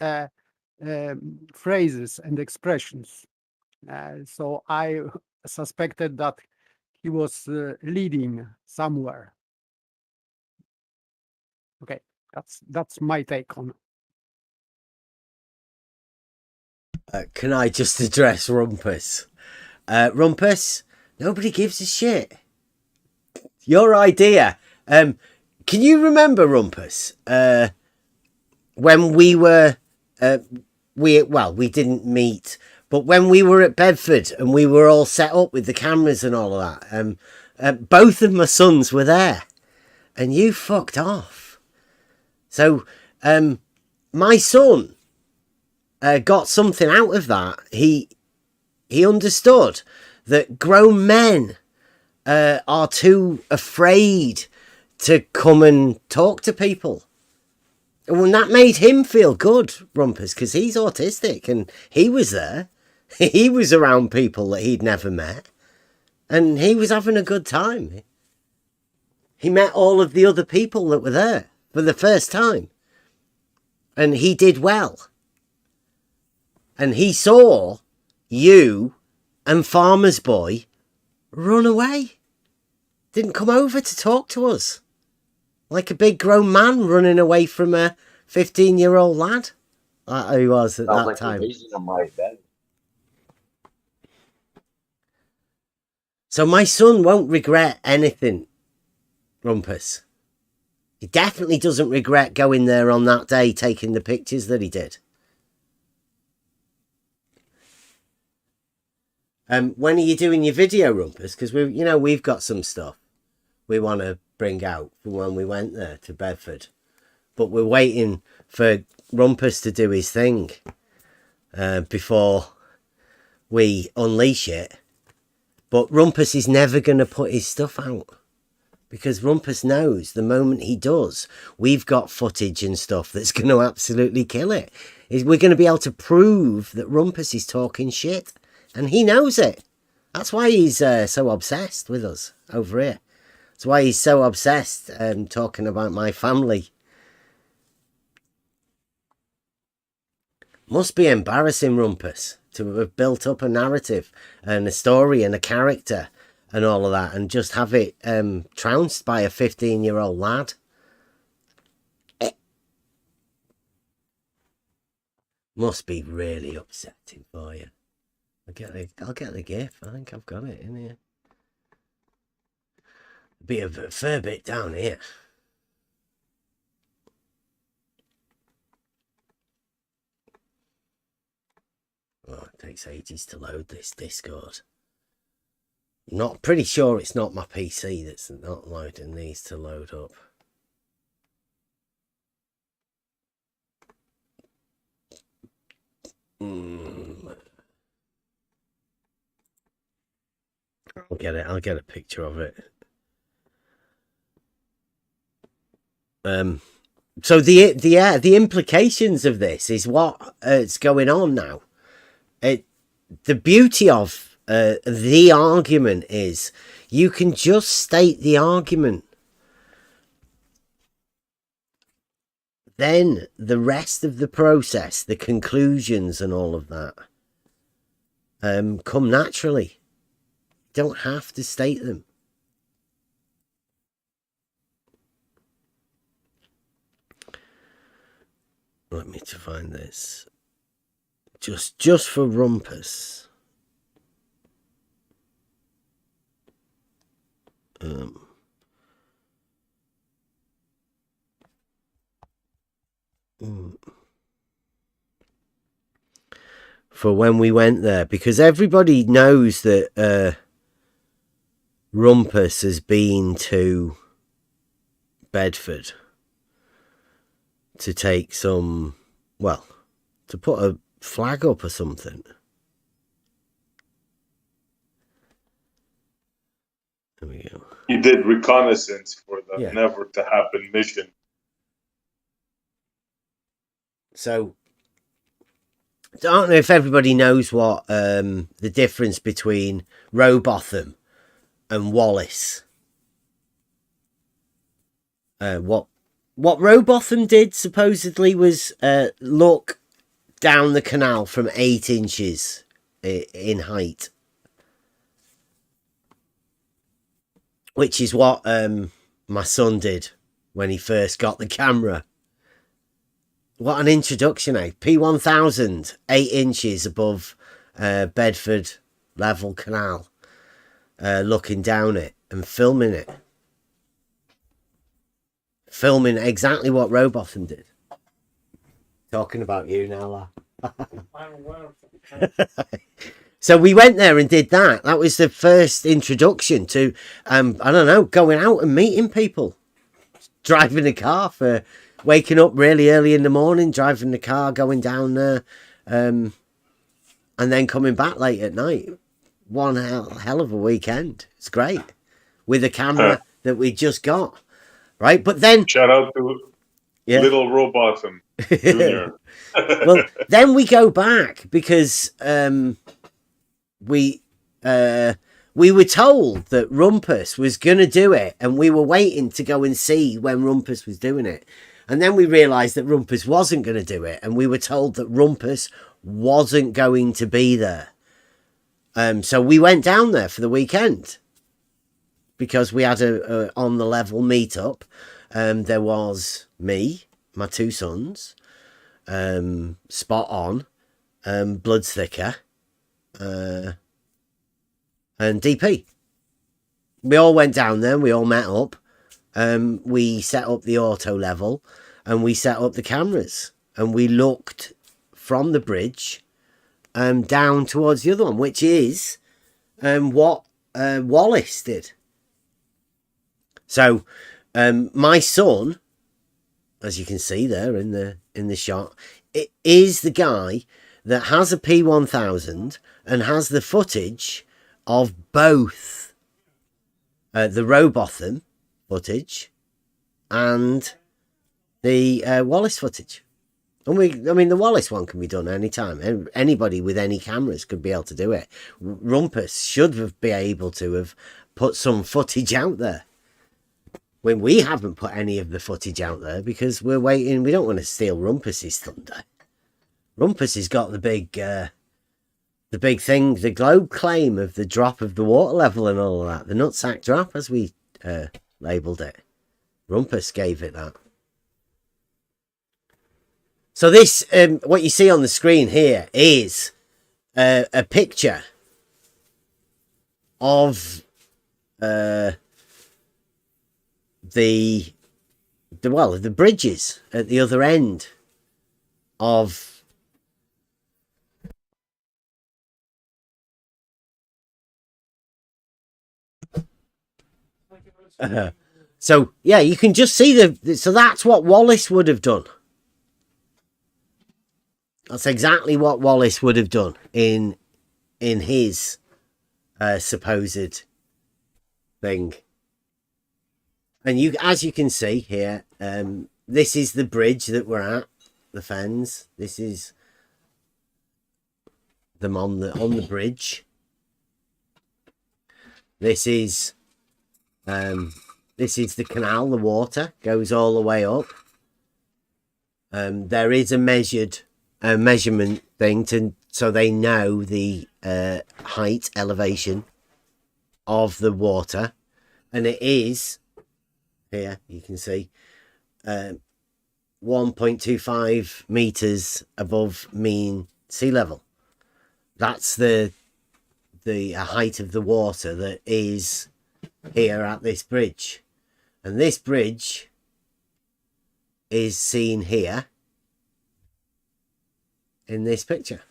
phrases and expressions. So I suspected that he was leading somewhere. Okay, that's my take on it. Can I just address Rumpus? Rumpus, nobody gives a shit. Your idea. Can you remember, Rumpus, when we were, we didn't meet, but when we were at Bedford and we were all set up with the cameras and all of that, both of my sons were there and you fucked off. So, my son got something out of that. He understood that grown men are too afraid to come and talk to people. And that made him feel good, Rumpus, because he's autistic and he was there. He was around people that he'd never met. And he was having a good time. He met all of the other people that were there for the first time. And he did well. And he saw you and Farmer's Boy run away. Didn't come over to talk to us. Like a big grown man running away from a 15-year-old lad. He was at that time. So my son won't regret anything, Rumpus. He definitely doesn't regret going there on that day, taking the pictures that he did. When are you doing your video, Rumpus? Because we've got some stuff we want to bring out from when we went there to Bedford, but we're waiting for Rumpus to do his thing before we unleash it. But Rumpus is never going to put his stuff out because Rumpus knows the moment he does, we've got footage and stuff that's going to absolutely kill it. We're going to be able to prove that Rumpus is talking shit, and he knows it. That's why he's so obsessed with us over here. That's why he's so obsessed talking about my family. Must be embarrassing, Rumpus, to have built up a narrative and a story and a character and all of that and just have it trounced by a 15-year-old lad. Must be really upsetting for you. I'll get the GIF. I think I've got it in here. Be a fair bit down here. Oh, it takes ages to load this Discord. Not pretty sure it's not my PC that's not loading these to load up. I'll get a picture of it. So the implications of this is what is going on now. The beauty of the argument is you can just state the argument. Then the rest of the process, the conclusions and all of that, come naturally. You don't have to state them. Let me to find this. Just for Rumpus. For when we went there, because everybody knows that Rumpus has been to Bedford to take some, well, to put a flag up or something. There we go. He did reconnaissance for the never to happen mission. So I don't know if everybody knows what the difference between Rowbotham and Wallace. What Rowbotham did supposedly was look down the canal from 8 inches in height, which is what my son did when he first got the camera. What an introduction, eh? P1000, 8 inches above Bedford level canal, looking down it and filming it. Filming exactly what Rowbotham did. Talking about you now, So we went there and did that. That was the first introduction to, I don't know, going out and meeting people. Driving a car for... Waking up really early in the morning, driving the car, going down there, and then coming back late at night. One hell of a weekend. It's great. With a camera that we just got. Right? But then... Shout out to Little Rowbotham Jr. Well, then we go back because we were told that Rumpus was going to do it, and we were waiting to go and see when Rumpus was doing it. And then we realised that Rumpus wasn't going to do it. And we were told that Rumpus wasn't going to be there. So we went down there for the weekend. Because we had a on the level meetup. There was me, my 2 sons, Spot On, Blood's Thicker, and DP. We all went down there. We all met up. We set up the auto level and we set up the cameras and we looked from the bridge down towards the other one, which is what Wallace did. So my son, as you can see there in the shot, it is the guy that has a P1000 and has the footage of both the Rowbotham footage and the Wallace footage. And the Wallace one can be done anytime. Anybody with any cameras could be able to do it. Rumpus should be able to have put some footage out there. When we haven't put any of the footage out there because we're waiting. We don't want to steal Rumpus's thunder. Rumpus has got the big thing, the globe claim of the drop of the water level and all of that. The nutsack drop, as we labelled it. Rumpus gave it that. So this, what you see on the screen here is a picture of the bridges at the other end of so yeah, you can just see so that's what Wallace would have done. That's exactly what Wallace would have done in his supposed thing. And as you can see here, this is the bridge that we're at, the Fens. This is them on the bridge. This is the canal. The water goes all the way up. There is a measurement thing so they know the height, elevation of the water, and it is here. You can see 1.25 meters above mean sea level. That's the height of the water that is here at this bridge, and this bridge is seen here in this picture,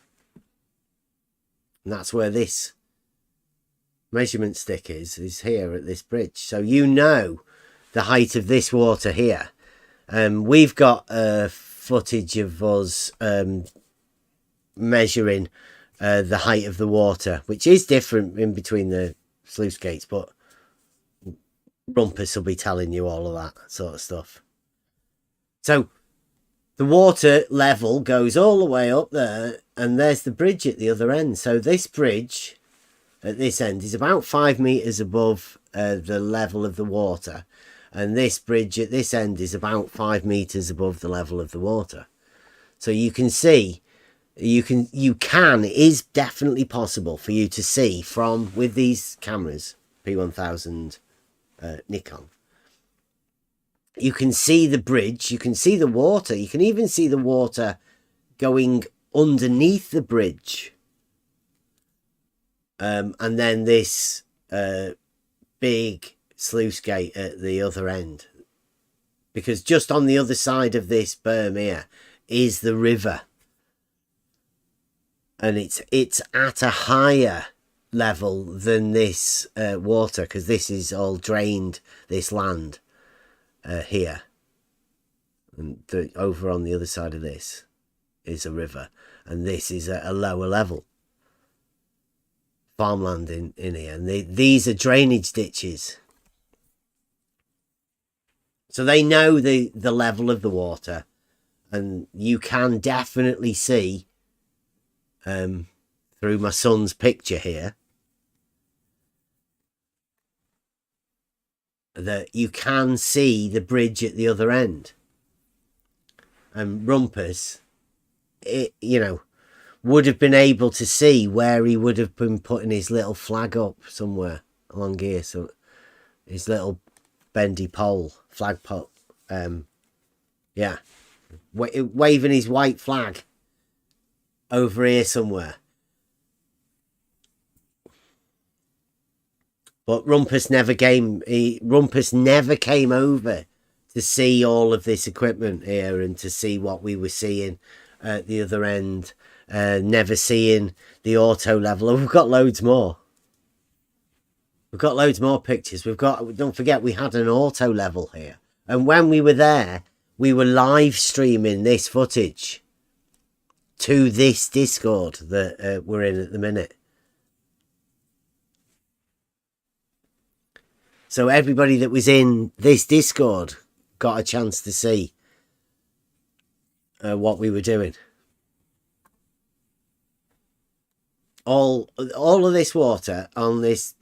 and that's where this measurement stick is here at this bridge. So you know the height of this water here. We've got footage of us measuring the height of the water, which is different in between the sluice gates, but Rumpus will be telling you all of that sort of stuff. So the water level goes all the way up there, and there's the bridge at the other end. So this bridge at this end is about 5 meters above the level of the water, and this bridge at this end is about 5 meters above the level of the water. So you can see, it is definitely possible for you to see from, with these cameras, P1000 Nikon, you can see the bridge, you can see the water, you can even see the water going underneath the bridge. And then this big sluice gate at the other end. Because just on the other side of this berm here is the river. And it's at a higher level than this water, because this is all drained, this land here. And over on the other side of this is a river. And this is at a lower level. Farmland in here. And these are drainage ditches. So they know the level of the water. And you can definitely see through my son's picture here that you can see the bridge at the other end. And Rumpus, would have been able to see where he would have been putting his little flag up somewhere along here. So his little bendy pole, flag pole, yeah, waving his white flag over here somewhere. But Rumpus never came over to see all of this equipment here and to see what we were seeing at the other end. Never seeing the auto level. And we've got loads more. We've got loads more pictures. Don't forget, we had an auto level here. And when we were there, we were live streaming this footage to this Discord that we're in at the minute. So everybody that was in this Discord got a chance to see what we were doing. All of this water on this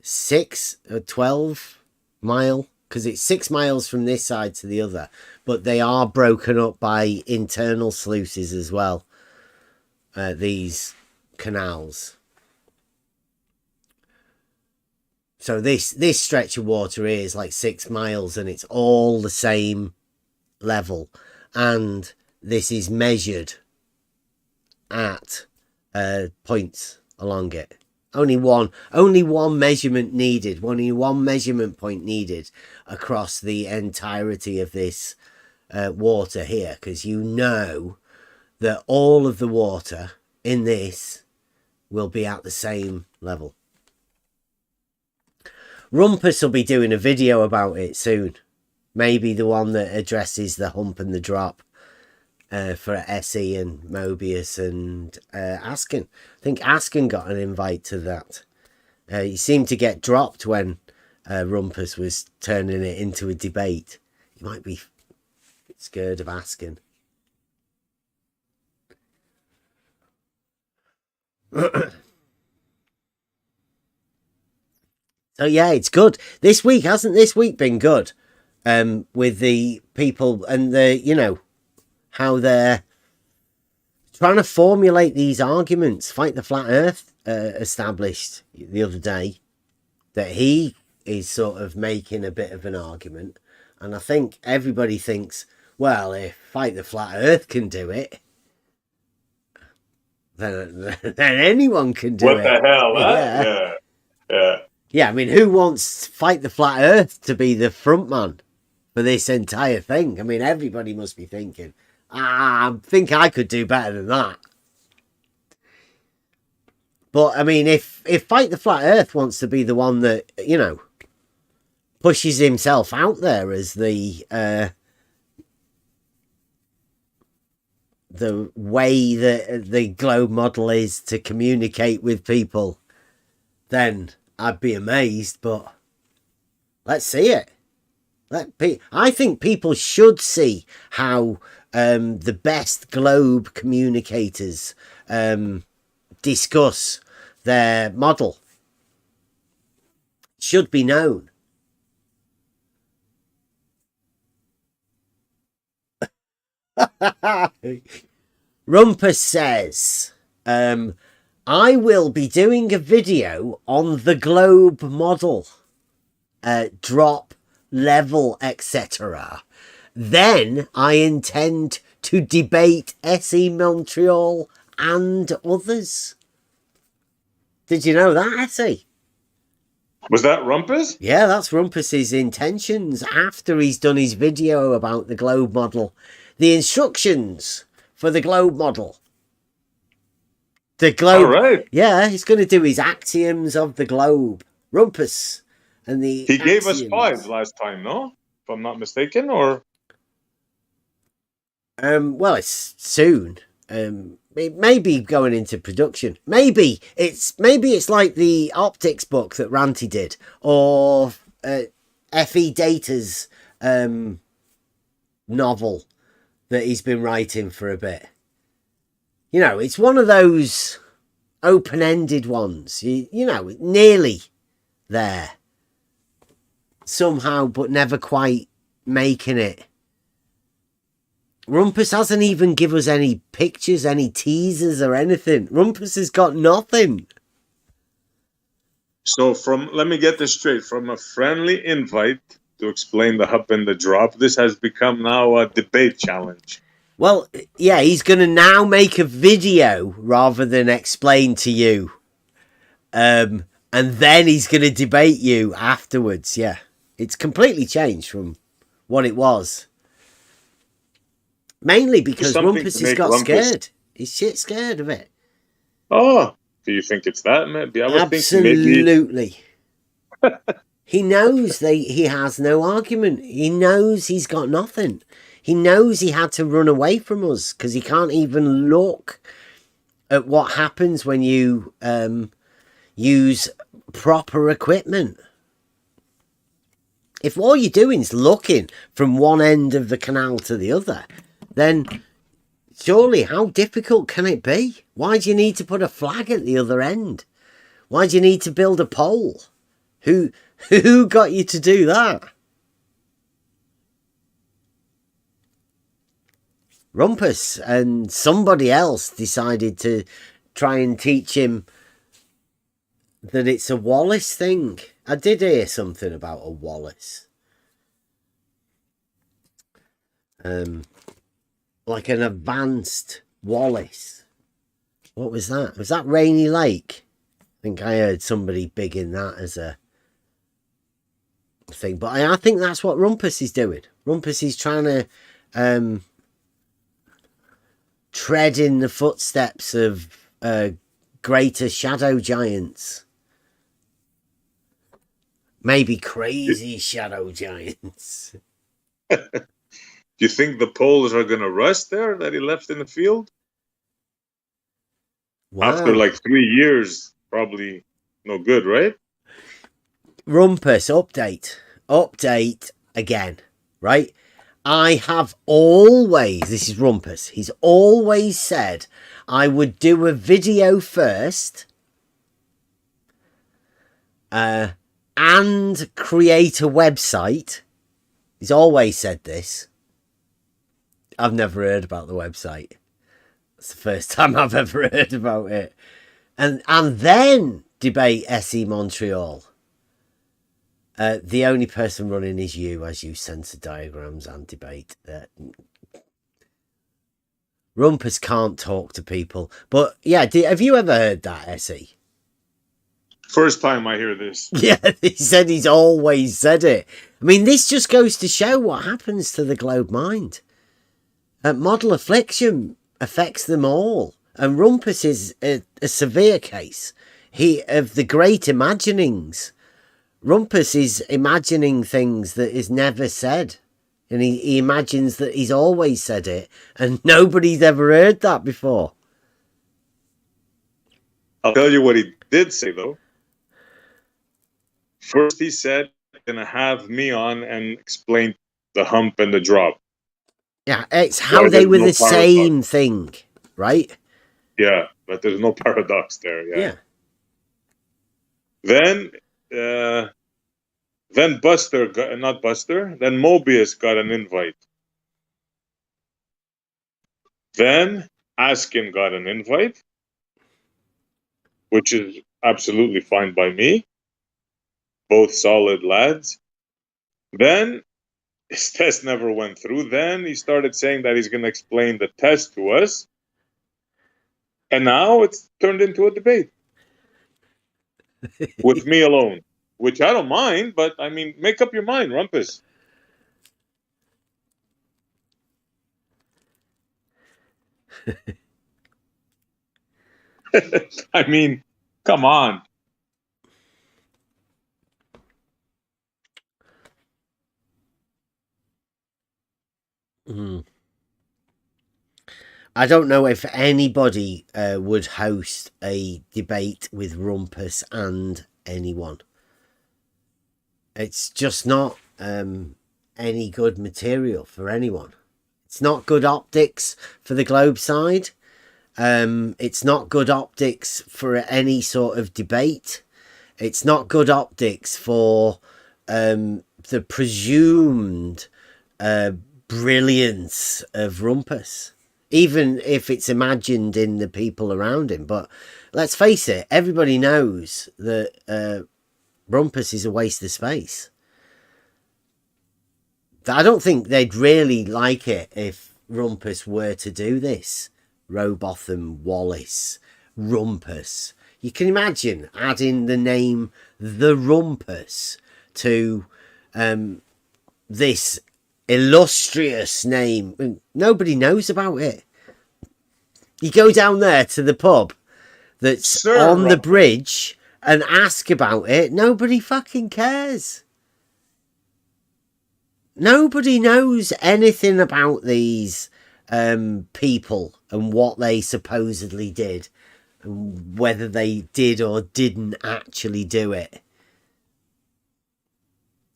6 or 12 mile, because it's 6 miles from this side to the other, but they are broken up by internal sluices as well, these canals. So this stretch of water here is like 6 miles, and it's all the same level, and this is measured at points along it. Only one measurement needed, only one measurement point needed across the entirety of this water here, because you know that all of the water in this will be at the same level. Rumpus will be doing a video about it soon, maybe the one that addresses the hump and the drop. For Essie and Mobius and Askin. I think Askin got an invite to that. He seemed to get dropped when Rumpus was turning it into a debate. He might be scared of Askin. So yeah, it's good. This week, hasn't this week been good? With the people and the, how they're trying to formulate these arguments. Fight the Flat Earth established the other day that he is sort of making a bit of an argument. And I think everybody thinks, well, if Fight the Flat Earth can do it, then anyone can do it. What the hell? Huh? Yeah. Yeah, I mean, who wants Fight the Flat Earth to be the front man for this entire thing? I mean, everybody must be thinking, I think I could do better than that. But, I mean, if Fight the Flat Earth wants to be the one that, pushes himself out there as the way that the globe model is to communicate with people, then I'd be amazed. But let's see it. I think people should see how the best globe communicators discuss their model. Should be known. Rumpus says, I will be doing a video on the globe model, drop, level, etc. Then I intend to debate SE Montreal and others. Did you know that, SE? Was that Rumpus? Yeah, that's Rumpus's intentions after he's done his video about the globe model. The instructions for the globe model. The globe. All right. Yeah, he's going to do his axioms of the globe. Rumpus. And the He gave us axioms. 5 last time, no? If I'm not mistaken, or? Well, it's soon. It may be going into production. Maybe it's like the optics book that Ranty did, or F.E. Data's novel that he's been writing for a bit. You know, it's one of those open-ended ones. You know, nearly there somehow, but never quite making it. Rumpus hasn't even given us any pictures, any teasers or anything. Rumpus has got nothing. So let me get this straight. From a friendly invite to explain the hop and the drop, this has become now a debate challenge. Well, yeah, he's going to now make a video rather than explain to you. And then he's going to debate you afterwards, yeah. It's completely changed from what it was. Mainly because Rumpus has got scared. He's shit scared of it. Oh, do you think it's that? Maybe I would Absolutely. Think maybe... He knows he has no argument. He knows he's got nothing. He knows he had to run away from us because he can't even look at what happens when you use proper equipment. If all you're doing is looking from one end of the canal to the other, then surely how difficult can it be? Why do you need to put a flag at the other end? Why do you need to build a pole? Who got you to do that? Rumpus and somebody else decided to try and teach him that it's a Wallace thing. I did hear something about a Wallace. Like an advanced Wallace. What was that? Was that Rainy Lake? I think I heard somebody big in that as a thing. But I think that's what Rumpus is doing. Rumpus is trying to tread in the footsteps of greater shadow giants. Maybe crazy shadow giants. Do you think the poles are going to rust there that he left in the field? Wow. After like 3 years, probably no good, right? Rumpus, update again, right? I have always, this is Rumpus, he's always said I would do a video first and create a website. He's always said this. I've never heard about the website. It's the first time I've ever heard about it. And then debate SE Montreal. The only person running is you as you censor diagrams and debate. Rumpus can't talk to people. But yeah, have you ever heard that, SE? First time I hear this. Yeah, he said he's always said it. I mean, this just goes to show what happens to the globe mind. Model affliction affects them all. And Rumpus is a severe case. Of the great imaginings. Rumpus is imagining things that is never said. And he imagines that he's always said it. And nobody's ever heard that before. I'll tell you what he did say, though. First, he said, going to have me on and explain the hump and the drop. Yeah, it's how they were the same thing, right? Yeah, but there's no paradox there. Yeah. Then Buster got, not Buster. Then Mobius got an invite. Then Askin got an invite, which is absolutely fine by me. Both solid lads. Then his test never went through. Then he started saying that he's going to explain the test to us. And now it's turned into a debate with me alone, which I don't mind, but I mean, make up your mind, Rumpus. I mean, come on. I don't know if anybody would host a debate with Rumpus and anyone. It's just not any good material for anyone. It's not good optics for the Globe side. It's not good optics for any sort of debate. It's not good optics for the presumed brilliance of Rumpus, even if it's imagined in the people around him. But let's face it, everybody knows that Rumpus is a waste of space. I don't think they'd really like it if Rumpus were to do this. Robotham, Wallace, Rumpus. You can imagine adding the name The Rumpus to this illustrious name. Nobody knows about it. You go down there to the pub that's on the bridge and ask about it. Nobody fucking cares. Nobody knows anything about these people and what they supposedly did, and whether they did or didn't actually do it.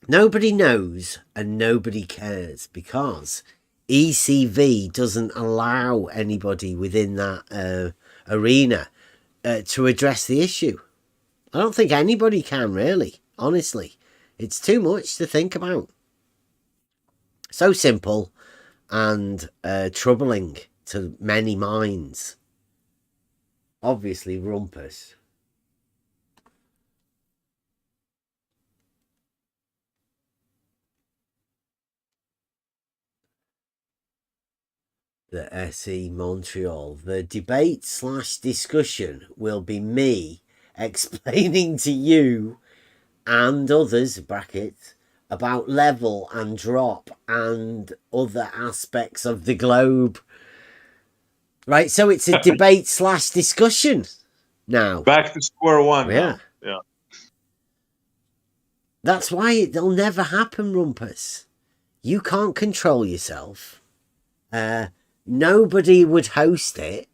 Nobody knows and nobody cares because ECV doesn't allow anybody within that arena to address the issue. I don't think anybody can, really, honestly. It's too much to think about. So simple and troubling to many minds. Obviously, Rumpus. The SE Montreal. The debate / discussion will be me explaining to you and others, brackets, about level and drop and other aspects of the globe. Right, so it's a debate / discussion now. Back to square one. Yeah. Yeah. That's why it'll never happen, Rumpus. You can't control yourself. Nobody would host it.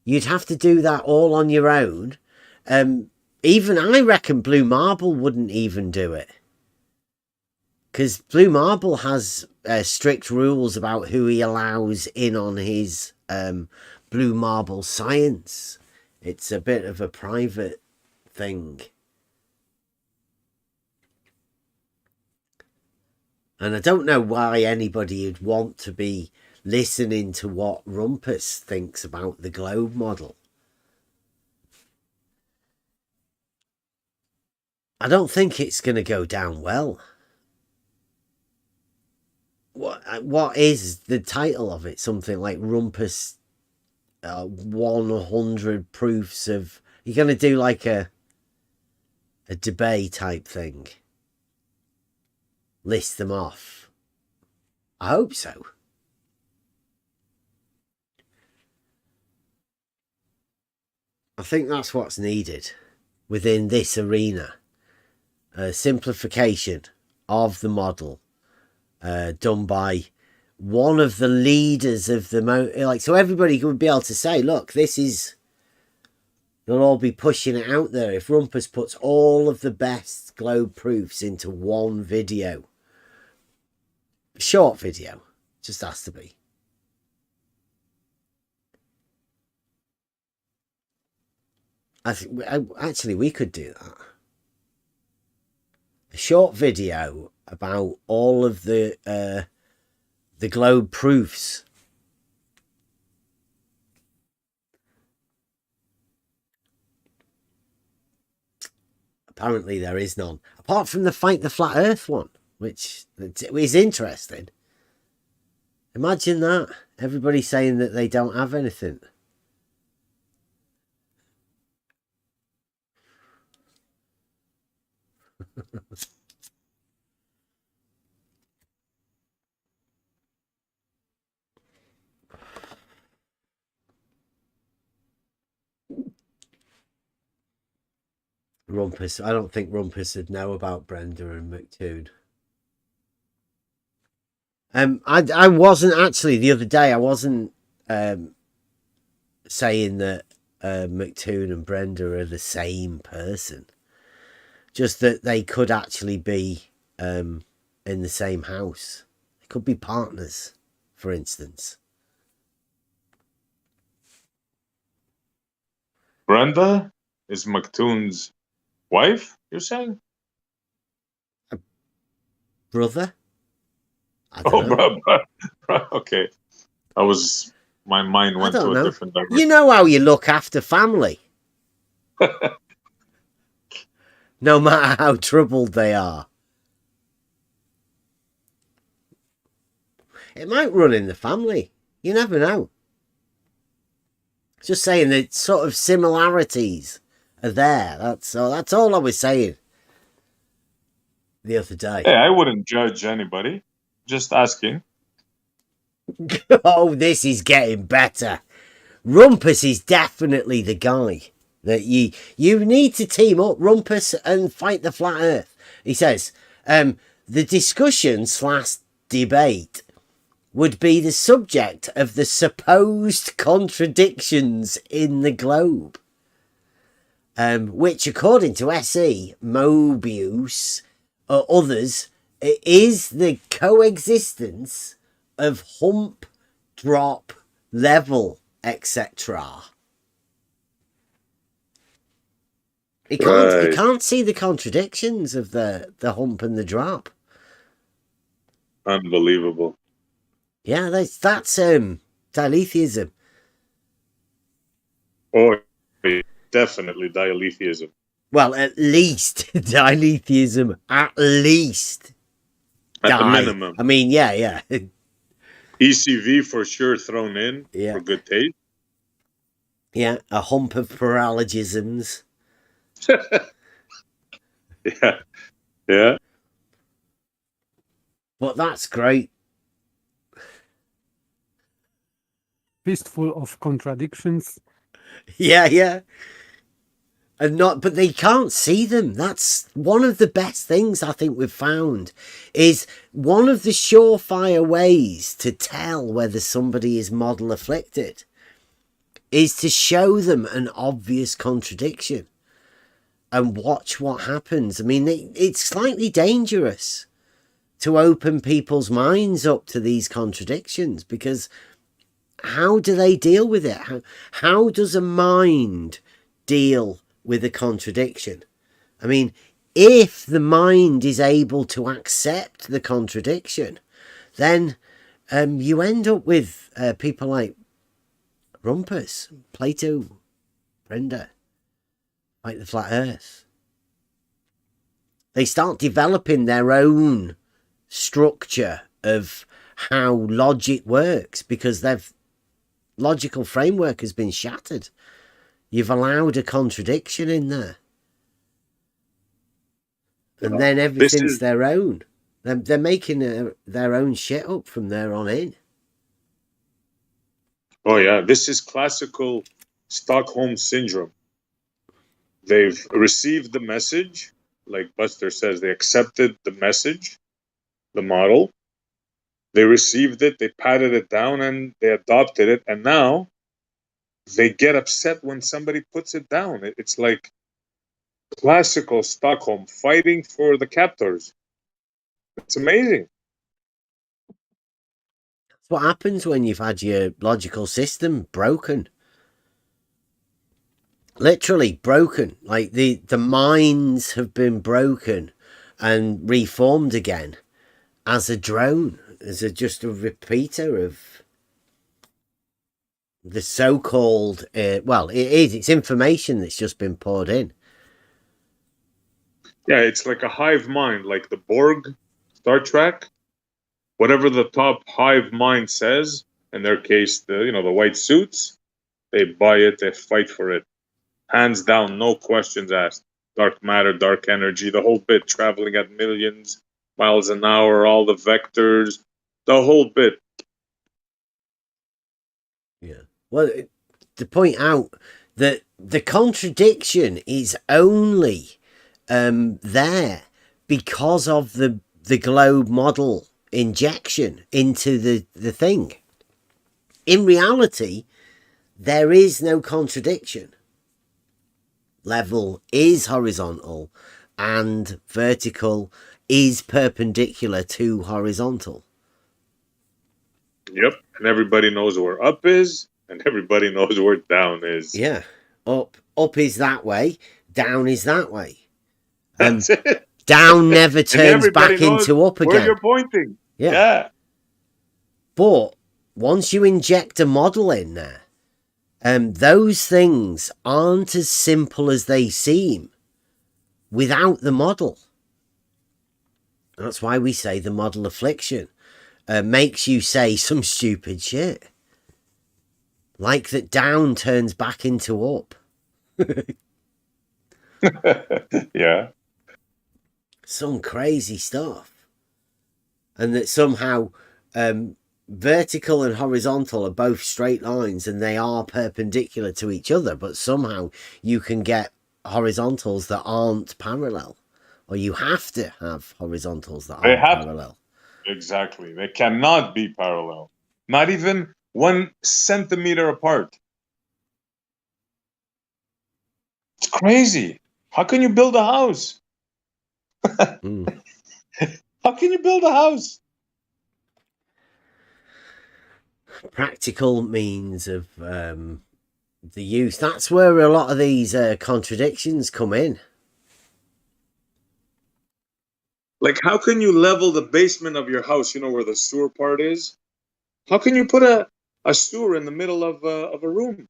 You'd have to do that all on your own. Even I reckon Blue Marble wouldn't even do it. Because Blue Marble has strict rules about who he allows in on his Blue Marble science. It's a bit of a private thing. And I don't know why anybody would want to be listening to what Rumpus thinks about the globe model. I don't think it's going to go down well. What is the title of it? Something like Rumpus 100 proofs of... You're going to do like a debate type thing. List them off. I hope so. I think that's what's needed within this arena. A simplification of the model done by one of the leaders of the so everybody would be able to say, look, this is... They'll all be pushing it out there. If Rumpus puts all of the best globe proofs into one video, short video, Just has to be. Actually, we could do that. A short video about all of the globe proofs. Apparently there is none. Apart from the Fight the Flat Earth one, which is interesting. Imagine that. Everybody saying that they don't have anything. Rumpus. I don't think Rumpus would know about Brenda and McToon. I wasn't actually the other day. I wasn't saying that McToon and Brenda are the same person. Just that they could actually be in the same house. They could be partners, for instance. Brenda is McToon's wife, you're saying? Brother? Bro. Okay. My mind went to a different direction. You know how you look after family. No matter how troubled they are. It might run in the family. You never know. Just saying that sort of similarities are there. That's all I was saying the other day. Hey, I wouldn't judge anybody. Just asking. Oh, this is getting better. Rumpus is definitely the guy that you need to team up, Rumpus and Fight the Flat Earth. He says, the discussion / debate would be the subject of the supposed contradictions in the globe, which, according to S.E., Mobius, or others, is the coexistence of hump, drop, level, etc. He can't see the contradictions of the hump and the drop. Unbelievable. Yeah, that's dialetheism. Oh, definitely dialetheism. Well, at least dialetheism. At least. At the minimum. I mean, yeah. ECV for sure thrown in for good taste. Yeah, a hump of paralogisms. Yeah. But that's great. Fistful of contradictions. Yeah. But they can't see them. That's one of the best things I think we've found, is one of the surefire ways to tell whether somebody is model afflicted is to show them an obvious contradiction and watch what happens. I mean, it's slightly dangerous to open people's minds up to these contradictions, because how do they deal with it? How does a mind deal with a contradiction? I mean, if the mind is able to accept the contradiction, then you end up with people like Rumpus, Plato, Brenda, like the Flat Earth. They start developing their own structure of how logic works, because their logical framework has been shattered. You've allowed a contradiction in there. And then everything's their own. They're making their own shit up from there on in. Oh, yeah. This is classical Stockholm syndrome. They've received the message. Like Buster says, they accepted the message, the model. They received it, they patted it down, and they adopted it. And now they get upset when somebody puts it down. It's like classical Stockholm fighting for the captors. It's amazing. That's what happens when you've had your logical system broken. Literally broken. Like the minds have been broken and reformed again as a drone, as just a repeater of the so-called well, it's information that's just been poured in. Yeah, it's like a hive mind, like the Borg, Star Trek. Whatever the top hive mind says, in their case, the white suits, they buy it, they fight for it, hands down, no questions asked. Dark matter, dark energy, the whole bit, traveling at millions miles an hour, all the vectors, the whole bit. Yeah. Well, to point out that the contradiction is only there because of the globe model injection into the thing. In reality, there is no contradiction. Level is horizontal and vertical is perpendicular to horizontal. Yep, and everybody knows where up is, and everybody knows where down is. Yeah, up is that way, down is that way. That's it. Down never turns back into up again. Where you're pointing. Yeah. But once you inject a model in there, those things aren't as simple as they seem without the model. That's why we say the model affliction makes you say some stupid shit. Like that down turns back into up. Yeah. Some crazy stuff. And that somehow vertical and horizontal are both straight lines and they are perpendicular to each other, but somehow you can get horizontals that aren't parallel, or you have to have horizontals that aren't parallel. Exactly. They cannot be parallel. Not even 1 centimeter apart. It's crazy. How can you build a house? How can you build a house? Practical means of the use. That's where a lot of these contradictions come in. Like, how can you level the basement of your house? You know where the sewer part is? How can you put a sewer in the middle of a room?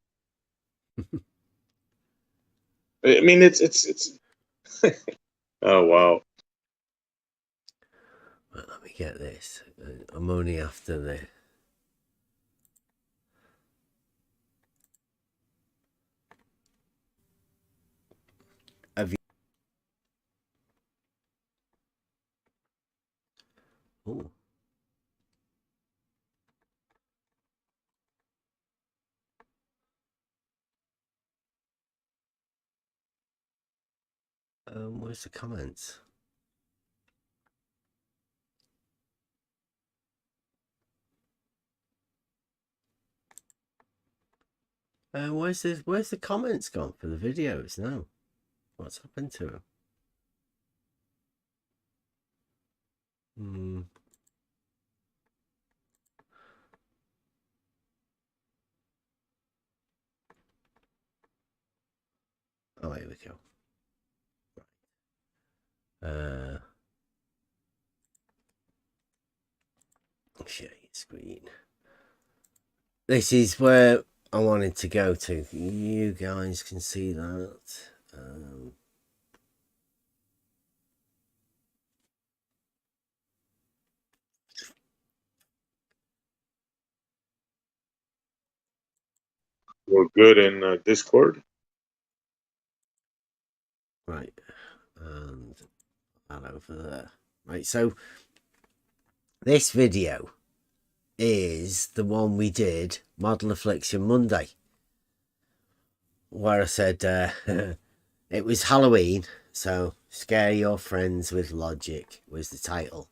I mean, it's. Oh wow! Well, let me get this. I'm only after the. Ooh. Where's the comments? Where's the comments gone for the videos now? What's happened to them? Oh, here we go. Share screen. This is where I wanted to go to. You guys can see that. We're good in Discord. Right, and that over there. Right, so this video is the one we did, Model Affliction Monday, where I said it was Halloween, so scare your friends with logic was the title,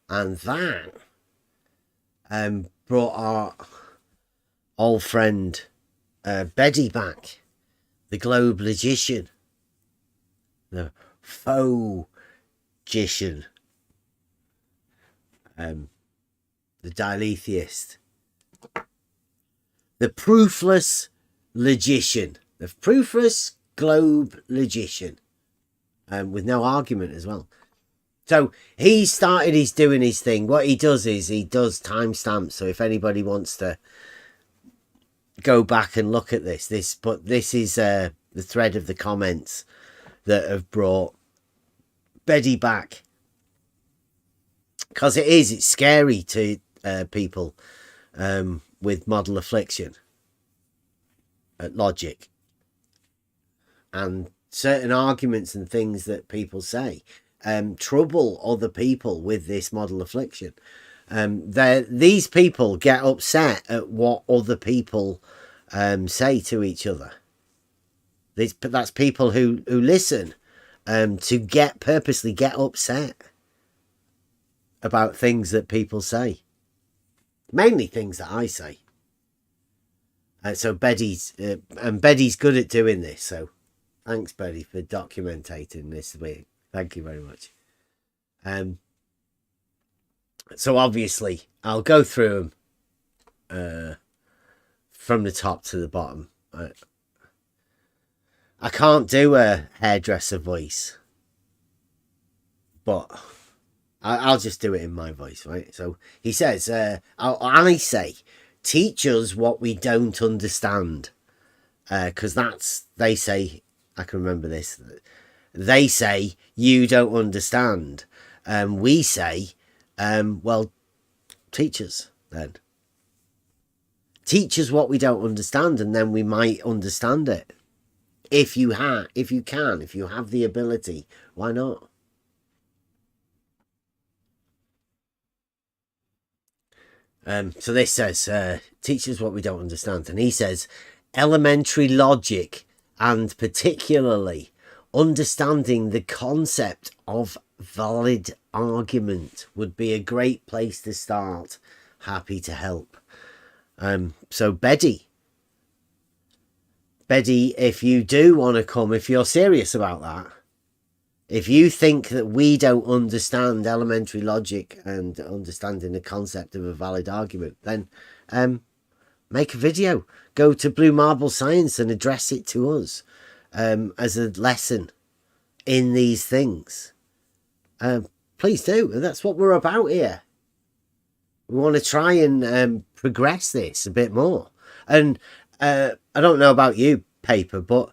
and that brought our old friend Betty back, the globe logician, the faux magician, the diletheist, The proofless logician. The proofless globe logician. With no argument as well. So he's doing his thing. What he does is he does timestamps. So if anybody wants to go back and look at this is the thread of the comments that have brought Betty back. Because it's scary to people with model affliction at logic. And certain arguments and things that people say trouble other people with this model affliction. These people get upset at what other people say to each other. That's people who listen to purposely get upset about things that people say, mainly things that I say. So Betty's good at doing this. So thanks, Betty, for documenting this week. Thank you very much. So obviously I'll go through them from the top to the bottom. I can't do a hairdresser voice, but I'll just do it in my voice, right? So he says, I say, teach us what we don't understand. Because they say, I can remember this, they say, you don't understand. We say, well, teach us then. Teach us what we don't understand, and then we might understand it. If you have the ability, why not? So this says, teach us what we don't understand. And he says, elementary logic, and particularly understanding the concept of valid argument would be a great place to start. Happy to help. So Betty, if you do want to come, if you're serious about that, if you think that we don't understand elementary logic and understanding the concept of a valid argument, then make a video. Go to Blue Marble Science and address it to us as a lesson in these things. Please do. That's what we're about here. We want to try and progress this a bit more. And I don't know about you, Paper, but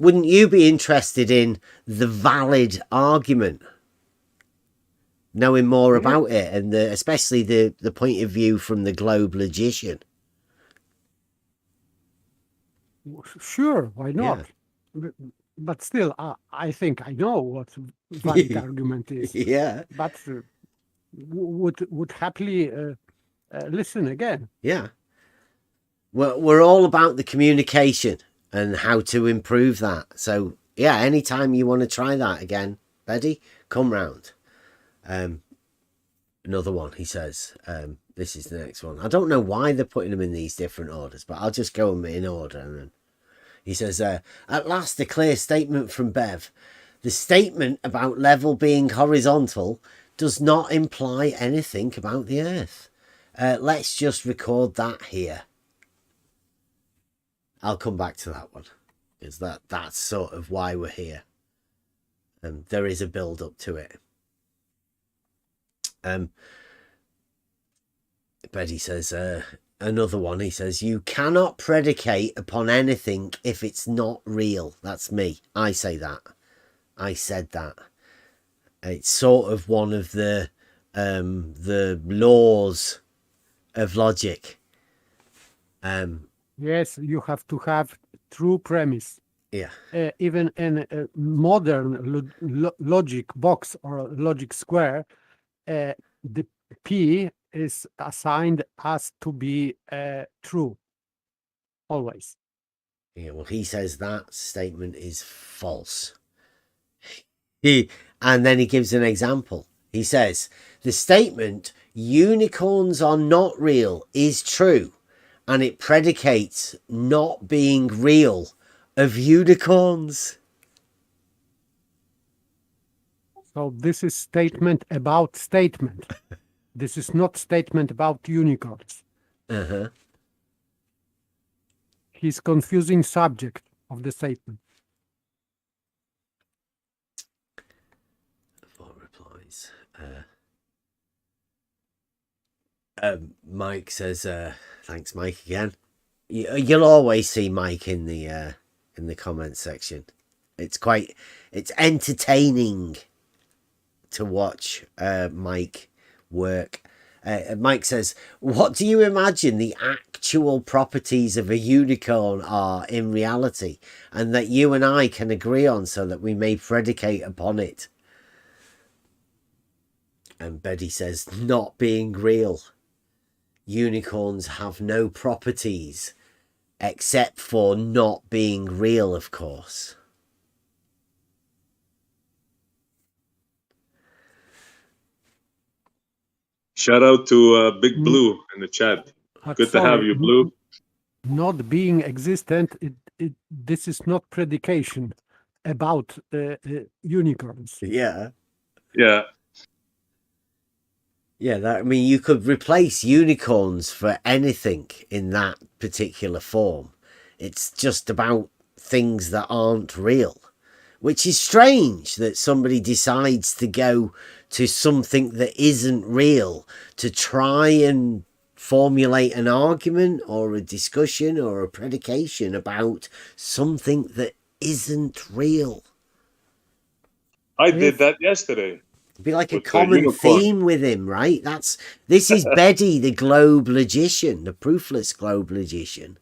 wouldn't you be interested in the valid argument? Knowing more about it, and especially the point of view from the globe logician? Sure, why not? Yeah. But still, I think I know what valid argument is. Yeah. But would happily listen again. Yeah. We're all about the communication and how to improve that. So yeah, anytime you want to try that again, Betty, come round. Another one, he says. This is the next one. I don't know why they're putting them in these different orders, but I'll just go in order. And then he says, at last a clear statement from Bev. The statement about level being horizontal does not imply anything about the Earth. Let's just record that here. I'll come back to that one, because that's sort of why we're here. There is a build up to it. Betty says, another one, he says, you cannot predicate upon anything if it's not real. That's me. I say that. I said that. It's sort of one of the laws of logic. Yes, you have to have true premise. Yeah. Even in a modern logic box or logic square, the P is assigned as to be true. Always. Yeah, well, he says that statement is false. And then he gives an example. He says, the statement, unicorns are not real, is true. And it predicates not being real of unicorns. So this is statement about statement. This is not statement about unicorns. Uh-huh. He's confusing subject of the statement. Four replies. Mike says, thanks, Mike, again. You'll always see Mike in the comments section. It's entertaining to watch Mike work. Mike says, what do you imagine the actual properties of a unicorn are in reality, and that you and I can agree on so that we may predicate upon it? And Betty says, not being real. Unicorns have no properties except for not being real, of course. Shout out to Big Blue in the chat. Good to have you, Blue. Not being existent, this is not predication about unicorns. Yeah. Yeah. Yeah, I mean, you could replace unicorns for anything in that particular form. It's just about things that aren't real, which is strange that somebody decides to go to something that isn't real to try and formulate an argument or a discussion or a predication about something that isn't real. I did that yesterday. It'd be like a common theme with him, right? This is Beddy, the globe logician, the proofless globe logician.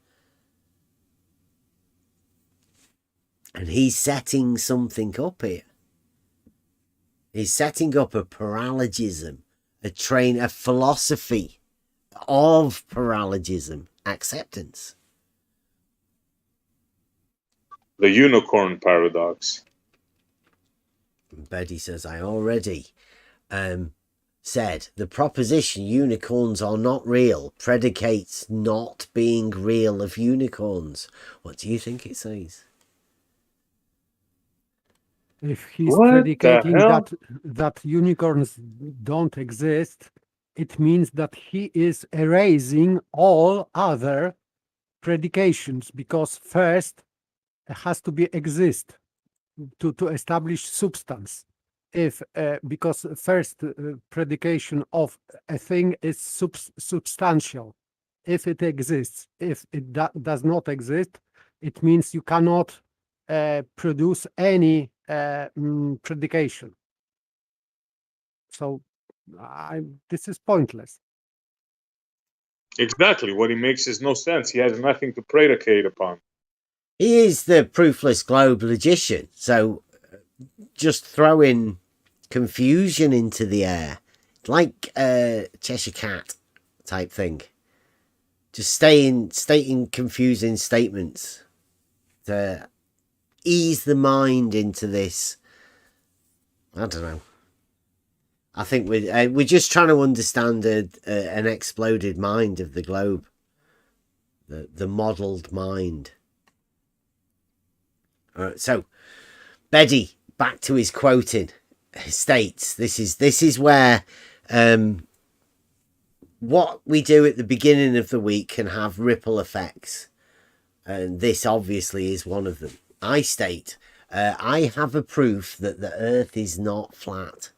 And he's setting something up here. He's setting up a paralogism, a philosophy of paralogism, acceptance. The unicorn paradox. Betty says, I already said the proposition unicorns are not real predicates not being real of unicorns. What do you think it says? If he's predicating that unicorns don't exist, it means that he is erasing all other predications, because first it has to be exist to establish substance. If because first predication of a thing is substantial, if it exists. If it does not exist, it means you cannot produce any predication. So this is pointless. Exactly. What he makes is no sense. He has nothing to predicate upon. He is the proofless globe logician, so just throwing confusion into the air, like Cheshire Cat type thing. Just stating confusing statements to ease the mind into this. I don't know. I think we're just trying to understand an exploded mind of the globe, the modelled mind. All right, so Beddy, back to his quoting, states this is where what we do at the beginning of the week can have ripple effects, and this obviously is one of them. I state, I have a proof that the earth is not flat,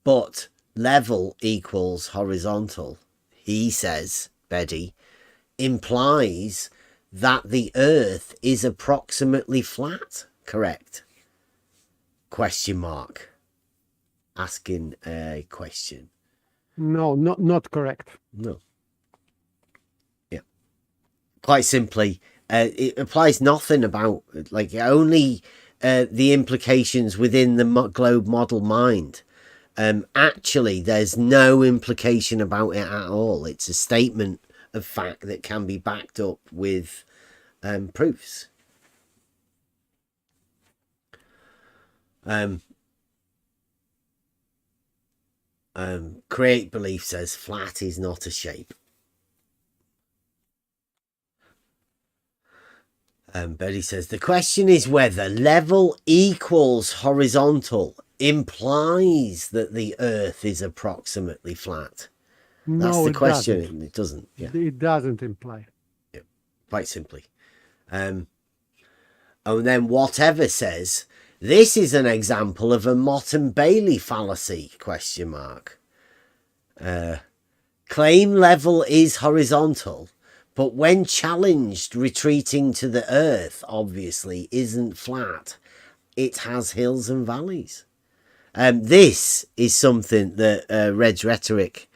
but level equals horizontal. He says, Beddy, implies that the earth is approximately flat, correct? Question mark. Asking a question. No, not correct. No. Yeah. Quite simply, it applies nothing about, like, only the implications within the globe model mind. Actually, there's no implication about it at all. It's a statement of fact that can be backed up with proofs. Create Belief says flat is not a shape. Betty says the question is whether level equals horizontal implies that the earth is approximately flat. That's No, the it question. doesn't. It doesn't. Yeah, It doesn't imply. quite simply. And then whatever says, this is an example of a Motte-Bailey fallacy, question mark. Claim level is horizontal, but when challenged, retreating to the earth obviously isn't flat. It has hills and valleys. This is something that Red's Rhetoric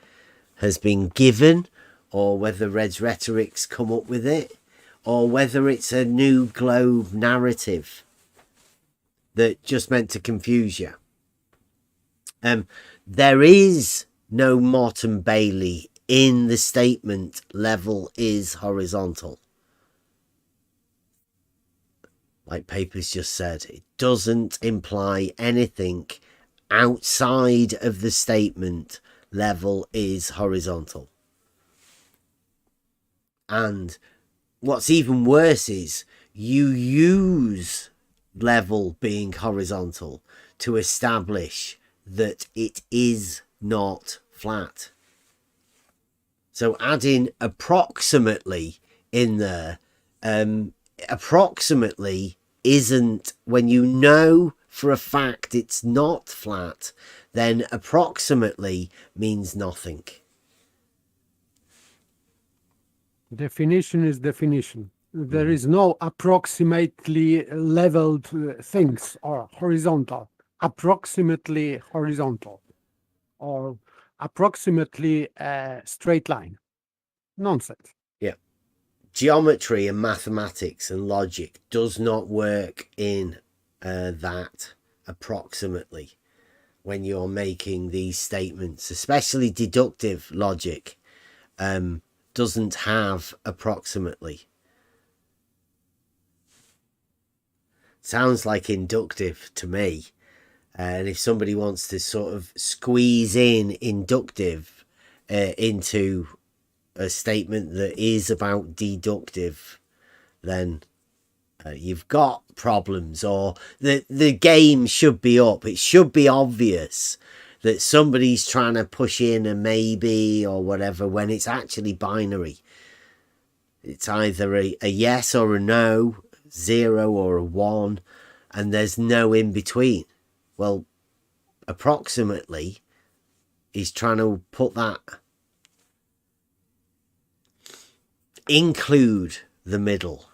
has been given, or whether Red's Rhetoric's come up with it, or whether it's a new globe narrative that just meant to confuse you. There is no Motte-Bailey in the statement level is horizontal. Like Papers just said, it doesn't imply anything outside of the statement level is horizontal. And what's even worse is you use level being horizontal to establish that it is not flat. So adding approximately in there, approximately isn't, when you know for a fact it's not flat, then approximately means nothing. Definition is definition. There is no approximately leveled things or horizontal, approximately horizontal, or approximately straight line. Nonsense. Yeah. Geometry and mathematics and logic does not work in that approximately when you're making these statements, especially deductive logic. Doesn't have approximately. Sounds like inductive to me. And if somebody wants to sort of squeeze in inductive into a statement that is about deductive, then you've got problems, or the game should be up. It should be obvious that somebody's trying to push in a maybe or whatever when it's actually binary. It's either a yes or a no, 0 or a 1, and there's no in between. Well, approximately, he's trying to put that, include the middle.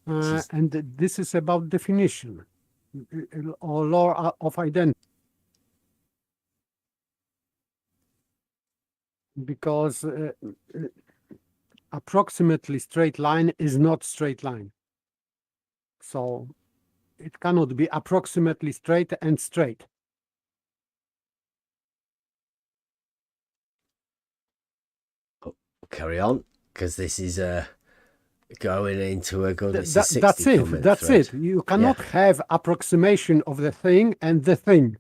And this is about definition or law of identity. Because approximately straight line is not straight line. So it cannot be approximately straight and straight. Carry on, because this is going into a good. That's it. That's it. You cannot have approximation of the thing and the thing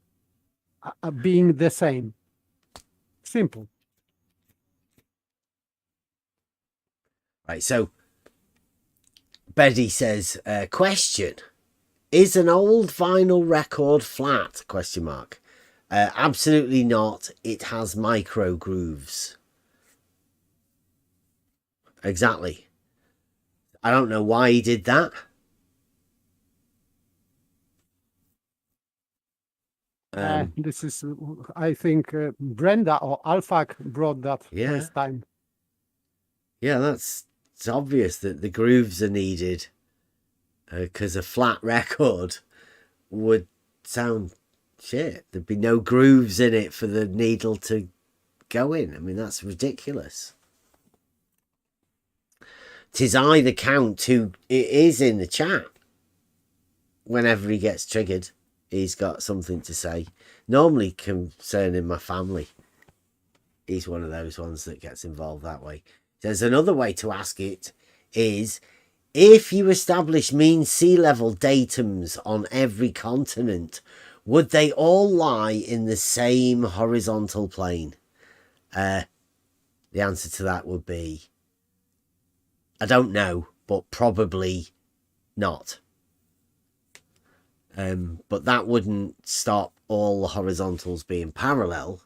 being the same. Simple. Right, so Betty says, question, is an old vinyl record flat, question mark? Absolutely not. It has micro grooves. Exactly. I don't know why he did that. This is, I think, Brenda or Alphak brought that first time. Yeah, it's obvious that the grooves are needed, because a flat record would sound shit. There'd be no grooves in it for the needle to go in. I mean, that's ridiculous. 'Tis I, the Count, who is in the chat. Whenever he gets triggered, he's got something to say. Normally concerning my family. He's one of those ones that gets involved that way. There's another way to ask it is, if you establish mean sea level datums on every continent, would they all lie in the same horizontal plane? The answer to that would be, I don't know, but probably not. But that wouldn't stop all the horizontals being parallel.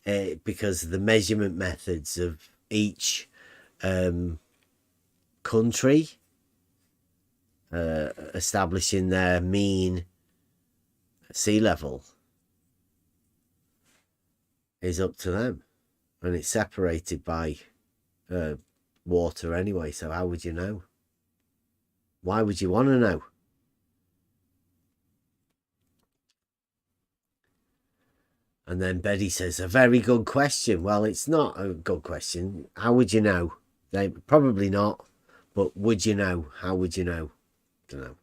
because the measurement methods of each country establishing their mean sea level is up to them, and it's separated by water anyway, so how would you know? Why would you want to know? And then Betty says, a very good question. Well, it's not a good question. How would you know? They probably not, but would you know? How would you know? Don't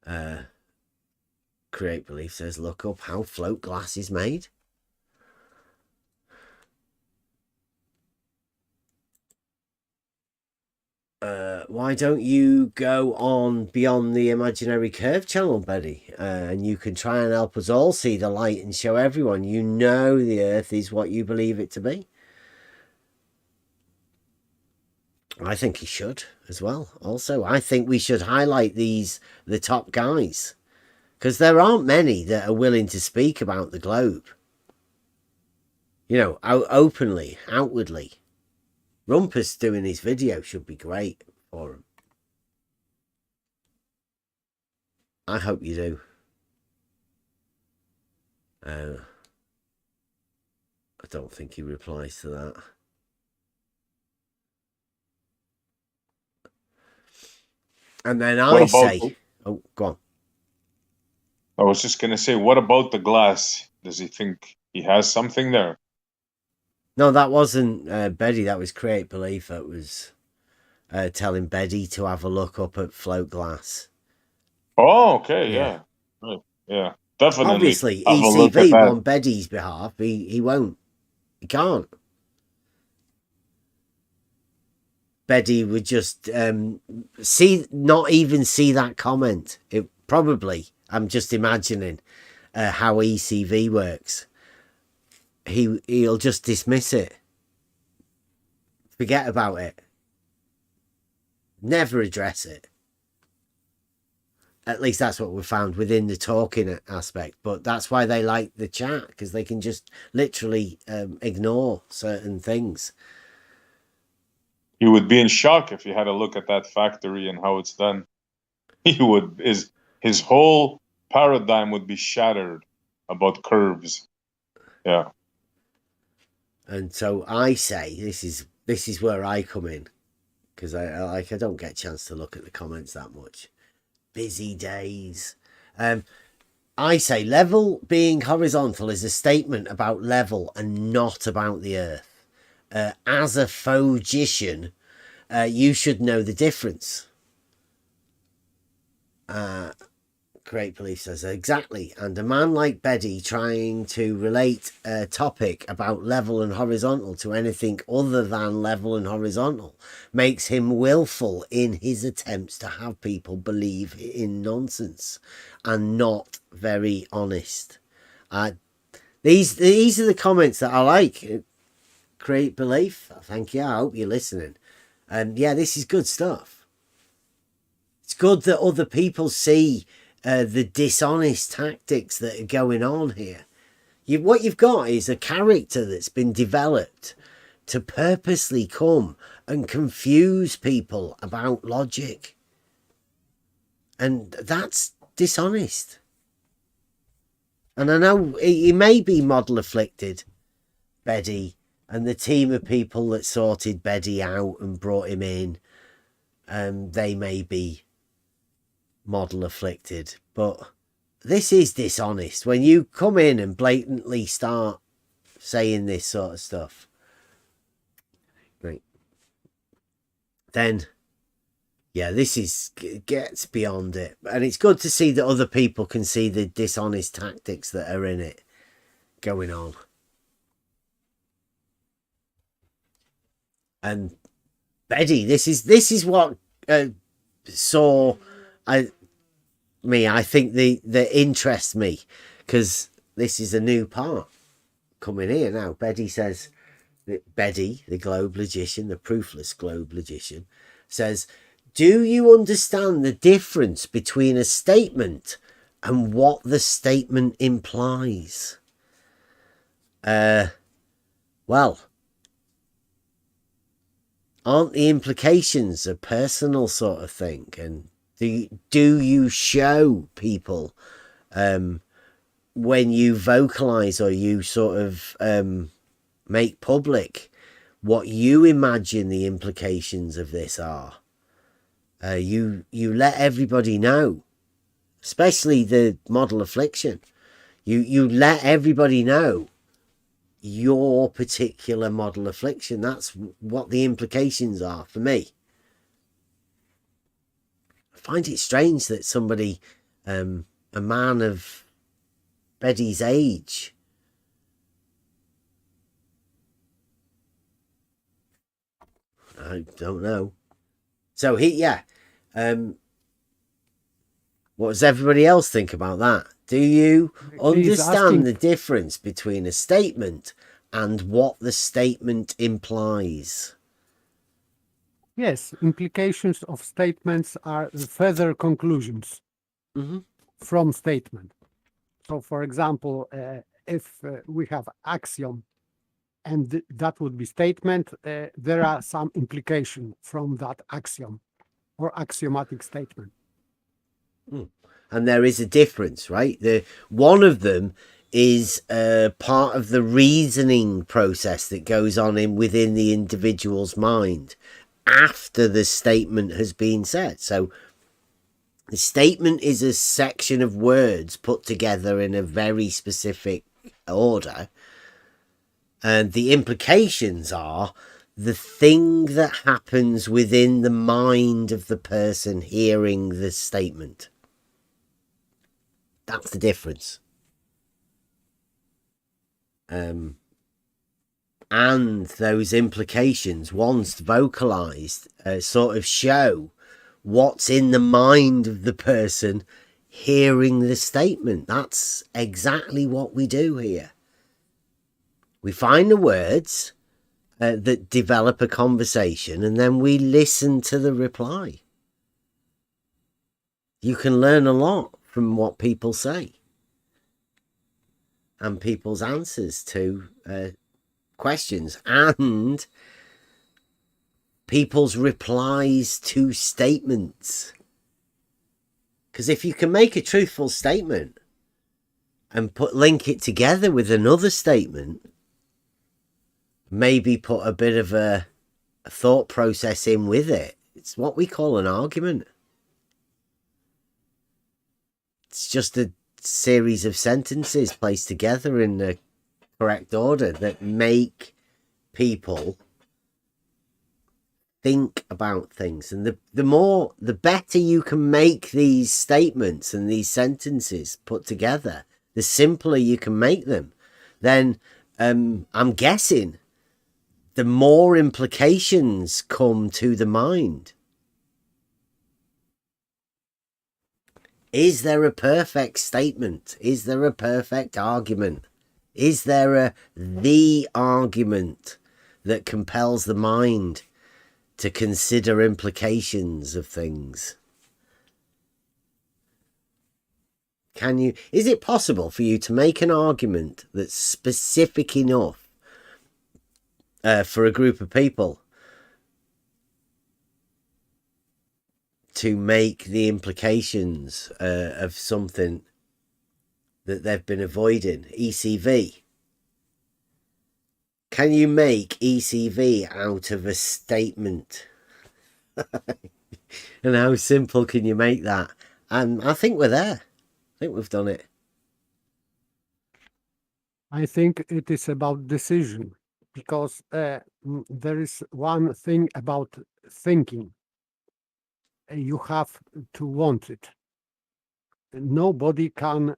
know. Create Belief says, look up how float glass is made. Why don't you go on Beyond the Imaginary Curve channel, Betty? And you can try and help us all see the light and show everyone you know the Earth is what you believe it to be. I think he should as well. Also, I think we should highlight the top guys, because there aren't many that are willing to speak about the globe. You know, openly, outwardly. Rumpus doing his video should be great for him. I hope you do. I don't think he replies to that. And then I say, oh, go on. I was just going to say, what about the glass? Does he think he has something there? No, that wasn't Betty. That was Create Belief. That was telling Betty to have a look up at float glass. Oh, okay, yeah. Right. Yeah, definitely. Obviously, ECV on Betty's behalf. He won't. He can't. Betty would just not even see that comment. It probably, I'm just imagining how ECV works. He'll just dismiss it. Forget about it. Never address it. At least that's what we found within the talking aspect. But that's why they like the chat, because they can just literally ignore certain things. He would be in shock if he had a look at that factory and how it's done. He would, his whole paradigm would be shattered about curves. Yeah. And so I say this is where I come in, because I don't get a chance to look at the comments that much. Busy days. I say level being horizontal is a statement about level and not about the Earth. As a phogician, you should know the difference. Create Belief says, exactly. And a man like Betty trying to relate a topic about level and horizontal to anything other than level and horizontal makes him willful in his attempts to have people believe in nonsense and not very honest. These are the comments that I like. Create Belief. Thank you. I hope you're listening. And yeah, this is good stuff. It's good that other people see the dishonest tactics that are going on here. What you've got is a character that's been developed to purposely come and confuse people about logic. And that's dishonest. And I know he may be model-afflicted, Betty, and the team of people that sorted Betty out and brought him in, they may be model-afflicted, but this is dishonest when you come in and blatantly start saying this sort of stuff. Right. Then, yeah, this gets beyond it, and it's good to see that other people can see the dishonest tactics that are in it going on. And Betty, this is what saw I think the interests me, because this is a new part coming here now. Betty says that Betty, the globe logician, the proofless globe logician, says, do you understand the difference between a statement and what the statement implies? well, aren't the implications a personal sort of thing? And do you show people when you vocalize or you sort of make public what you imagine the implications of this are? You let everybody know, especially the model affliction. You let everybody know your particular model affliction. That's what the implications are for me. I find it strange that somebody, a man of Betty's age, I don't know. So what does everybody else think about that? Do you understand the difference between a statement and what the statement implies? Yes, implications of statements are further conclusions from statement. So, for example, if we have axiom and that would be statement, there are some implication from that axiom or axiomatic statement. And there is a difference, right? One of them is part of the reasoning process that goes on within the individual's mind after the statement has been said. So the statement is a section of words put together in a very specific order, and the implications are the thing that happens within the mind of the person hearing the statement. That's the difference. And those implications, once vocalized, sort of show what's in the mind of the person hearing the statement. That's exactly what we do here. We find the words that develop a conversation, and then we listen to the reply. You can learn a lot from what people say and people's answers to questions and people's replies to statements. Because if you can make a truthful statement and link it together with another statement, maybe put a bit of a thought process in with it, it's what we call an argument. It's just a series of sentences placed together in the correct order that make people think about things. And the better you can make these statements and these sentences put together, the simpler you can make them. Then I'm guessing the more implications come to the mind. Is there a perfect statement? Is there a perfect argument? Is there the argument that compels the mind to consider implications of things? Is it possible for you to make an argument that's specific enough for a group of people to make the implications of something that they've been avoiding? ECV. Can you make ECV out of a statement? And how simple can you make that? And I think we're there. I think we've done it. I think it is about decision, because there is one thing about thinking. You have to want it. Nobody can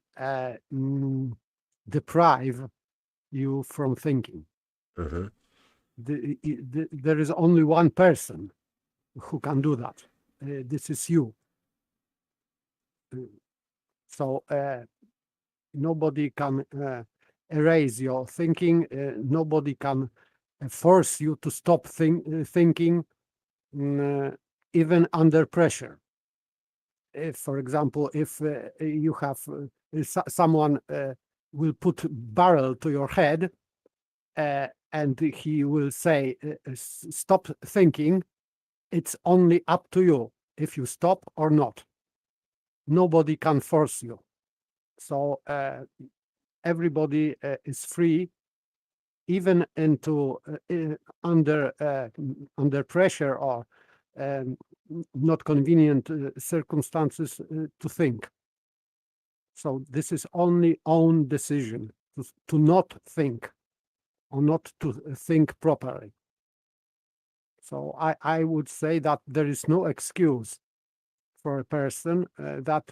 deprive you from thinking. There is only one person who can do that. This is you. So nobody can erase your thinking. Nobody can force you to stop thinking, even under pressure. If, for example, if you have someone will put barrel to your head and he will say, stop thinking, it's only up to you if you stop or not. Nobody can force you. So everybody is free, even into under pressure or not convenient circumstances to think. So this is only own decision to not think or not to think properly. So I would say that there is no excuse for a person that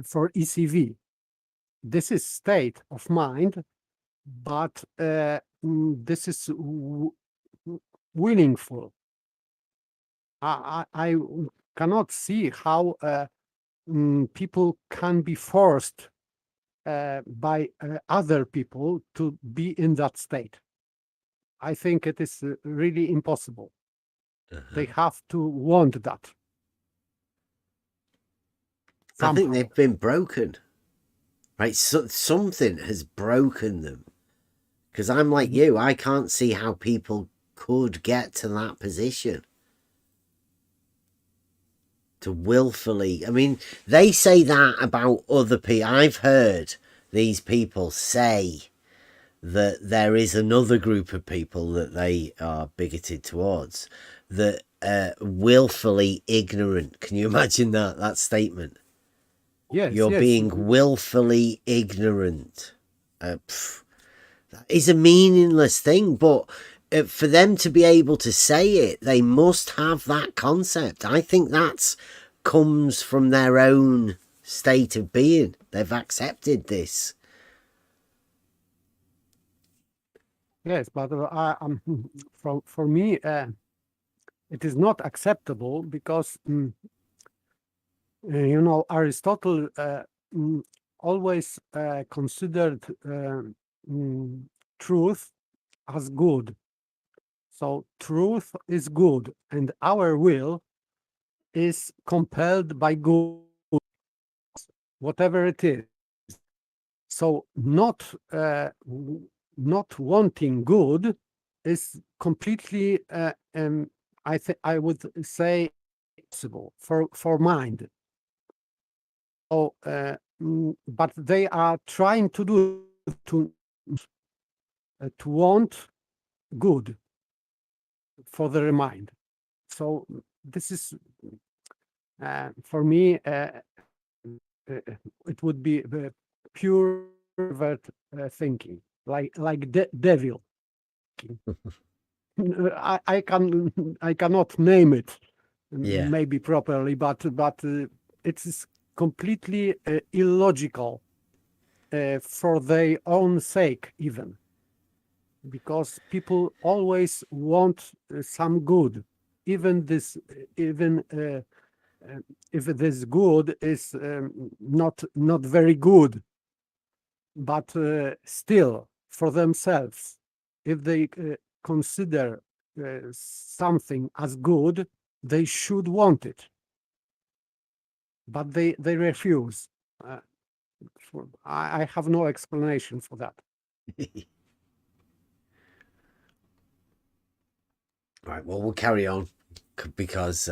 for ECV. This is state of mind, but this is willingful. I cannot see how people can be forced by other people to be in that state. I think it is really impossible. They have to want that. I think they've been broken, right? So, something has broken them. Because I'm like you, I can't see how people could get to that position. To willfully, I mean, they say that about other people. I've heard these people say that there is another group of people that they are bigoted towards, that willfully ignorant. Can you imagine that statement? Yes, you're being willfully ignorant. That is a meaningless thing, but for them to be able to say it, they must have that concept. I think that comes from their own state of being. They've accepted this. Yes, but for me, it is not acceptable because, you know, Aristotle always considered truth as good. So truth is good, and our will is compelled by good, whatever it is. So not wanting good is completely, I would say, possible for mind. So, but they are trying to do to want good for their mind. So this is for me. It would be pure thinking, like devil. I cannot name it, maybe properly, but it is completely illogical for their own sake, even, because people always want some good, even if this good is not very good, but still for themselves, if they consider something as good, they should want it, but they refuse. I have no explanation for that. Right, well, we'll carry on because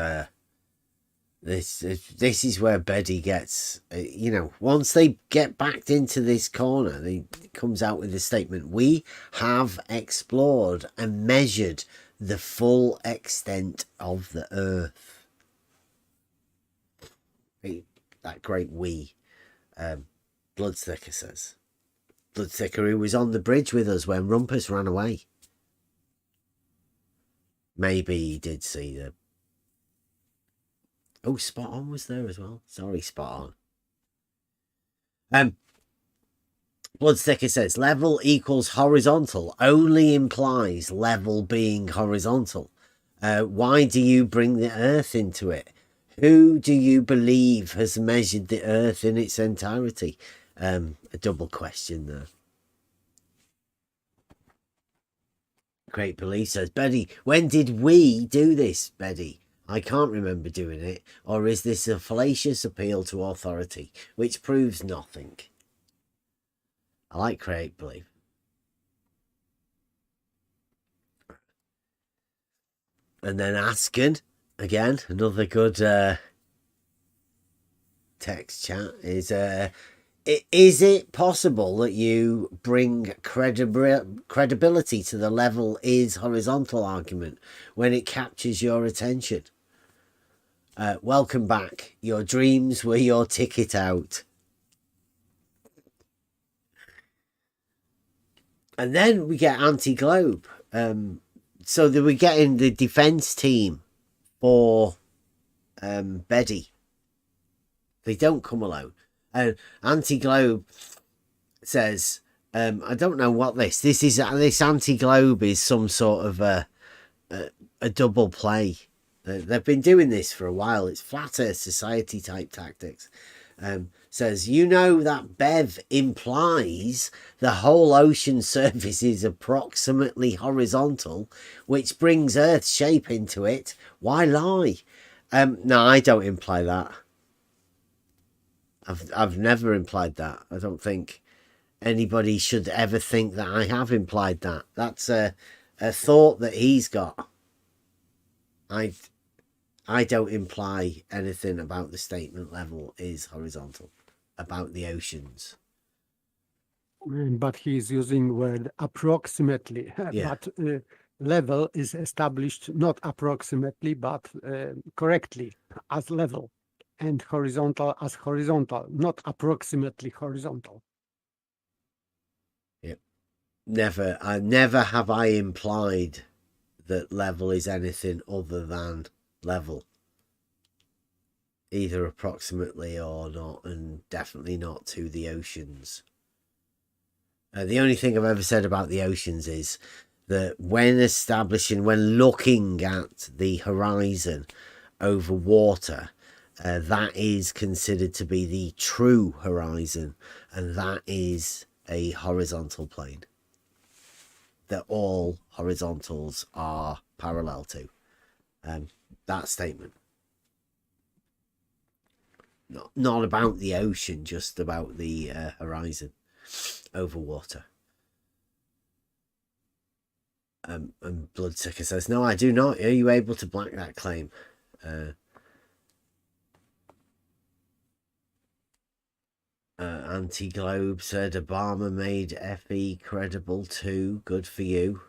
this is where Betty gets, you know, once they get backed into this corner, he comes out with a statement: we have explored and measured the full extent of the earth. That great we. Bloodsticker says. Bloodsticker, who was on the bridge with us when Rumpus ran away. Maybe he did see the... Oh, Spot On was there as well. Sorry, Spot On. Bloodsticker says, level equals horizontal only implies level being horizontal. Why do you bring the earth into it? Who do you believe has measured the earth in its entirety? A double question there. Great Police says, Betty, when did we do this, Betty? I can't remember doing it. Or is this a fallacious appeal to authority, which proves nothing? I like Create Believe. And then asking, again, another good text chat is it possible that you bring credibility to the level is horizontal argument when it captures your attention? Welcome back. Your dreams were your ticket out. And then we get anti-globe. So that we're getting the defense team for Betty. They don't come alone. And anti-globe says, I don't know what this is. This anti-globe is some sort of a double play. They've been doing this for a while. It's flat earth society type tactics. Says, you know that Bev implies the whole ocean surface is approximately horizontal, which brings Earth's shape into it. Why lie? No, I don't imply that. I've never implied that. I don't think anybody should ever think that I have implied that. That's a thought that he's got. I don't imply anything about the statement level is horizontal, about the oceans. But he's using word approximately. Yeah. But level is established not approximately, but correctly as level, and horizontal as horizontal, not approximately horizontal. Yep. Never have I implied that level is anything other than level, either approximately or not, and definitely not to the oceans. The only thing I've ever said about the oceans is that when looking at the horizon over water, that is considered to be the true horizon, and that is a horizontal plane that all horizontals are parallel to. That statement. Not about the ocean, just about the horizon over water. And Bloodsucker says, no, I do not. Are you able to black that claim? Anti-Globe said Obama made FE credible too. Good for you.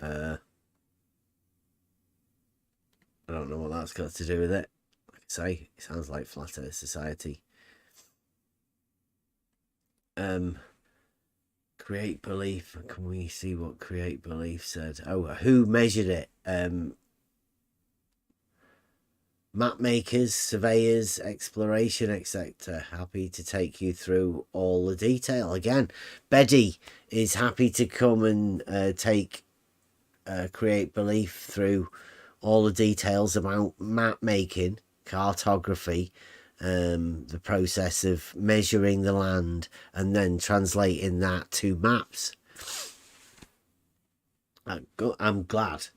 I don't know what that's got to do with it. Like I say, it sounds like Flat Earth Society. Create Belief. Can we see what Create Belief said? Oh, who measured it? Map makers, surveyors, exploration, etc. Happy to take you through all the detail. Again, Betty is happy to come and take Create Belief through all the details about map making, cartography, the process of measuring the land and then translating that to maps. I'm glad.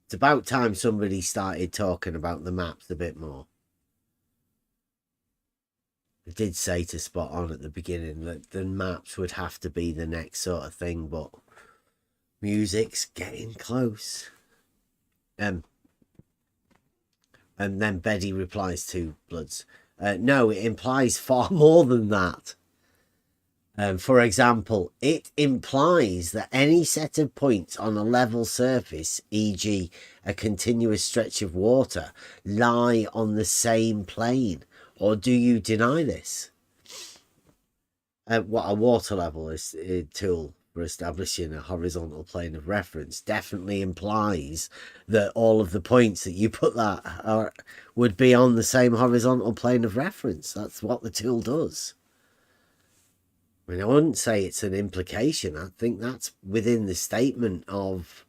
It's about time somebody started talking about the maps a bit more. I did say to Spot On at the beginning that the maps would have to be the next sort of thing, but music's getting close. And then Betty replies to Bloods, no, it implies far more than that. For example, it implies that any set of points on a level surface, e.g. a continuous stretch of water, lie on the same plane. Or do you deny this? What a water level is a tool for establishing a horizontal plane of reference definitely implies that all of the points that you put that would be on the same horizontal plane of reference. That's what the tool does. I mean, I wouldn't say it's an implication. I think that's within the statement of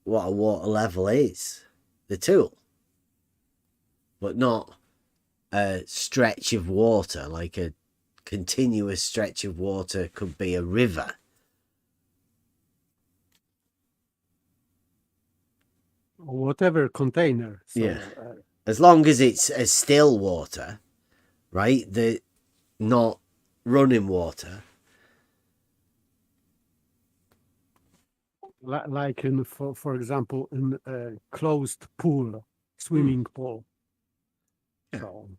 what a water level is, the tool. But not a stretch of water, like a continuous stretch of water could be a river. Or whatever container. So, yeah. As long as it's a still water, right? Not running water. Like in, for example, in a closed pool, swimming pool. So,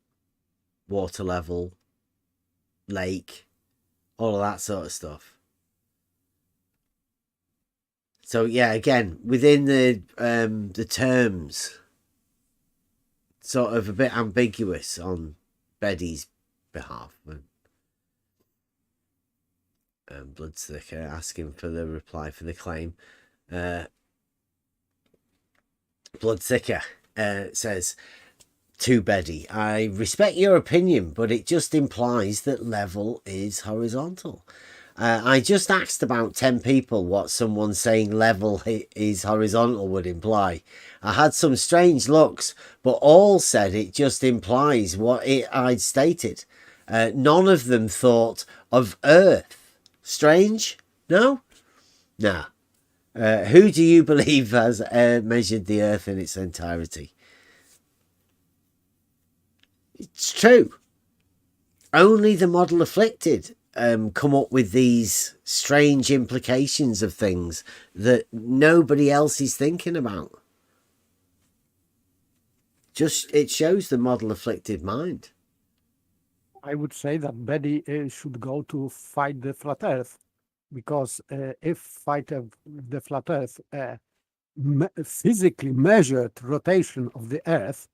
Water level, lake, all of that sort of stuff. So yeah, again, within the terms, sort of a bit ambiguous on Betty's behalf. Bloodsticker asking for the reply for the claim. Bloodsticker says to Betty, I respect your opinion, but it just implies that level is horizontal. I just asked about 10 people what someone saying level is horizontal would imply. I had some strange looks, but all said it just implies what I'd stated. None of them thought of Earth. Strange? No? Nah. Who do you believe has measured the Earth in its entirety? It's true. Only the model-afflicted come up with these strange implications of things that nobody else is thinking about. Just, it shows the model-afflicted mind. I would say that Betty should go to fight the flat Earth, because if fight the flat Earth physically measured rotation of the Earth,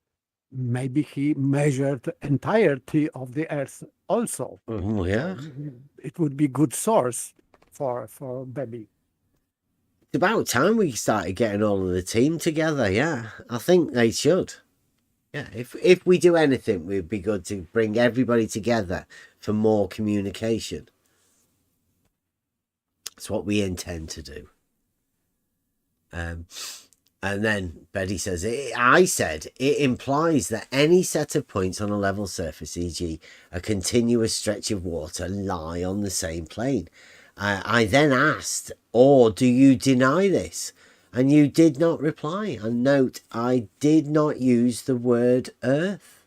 maybe he measured the entirety of the Earth also. Oh, yeah. So it would be good source for Betty. It's about time we started getting all of the team together. Yeah, I think they should. Yeah, if we do anything, it would be good to bring everybody together for more communication. That's what we intend to do. And then Betty says, I said, it implies that any set of points on a level surface, e.g. a continuous stretch of water, lie on the same plane. I then asked, or do you deny this? And you did not reply. And note, I did not use the word Earth.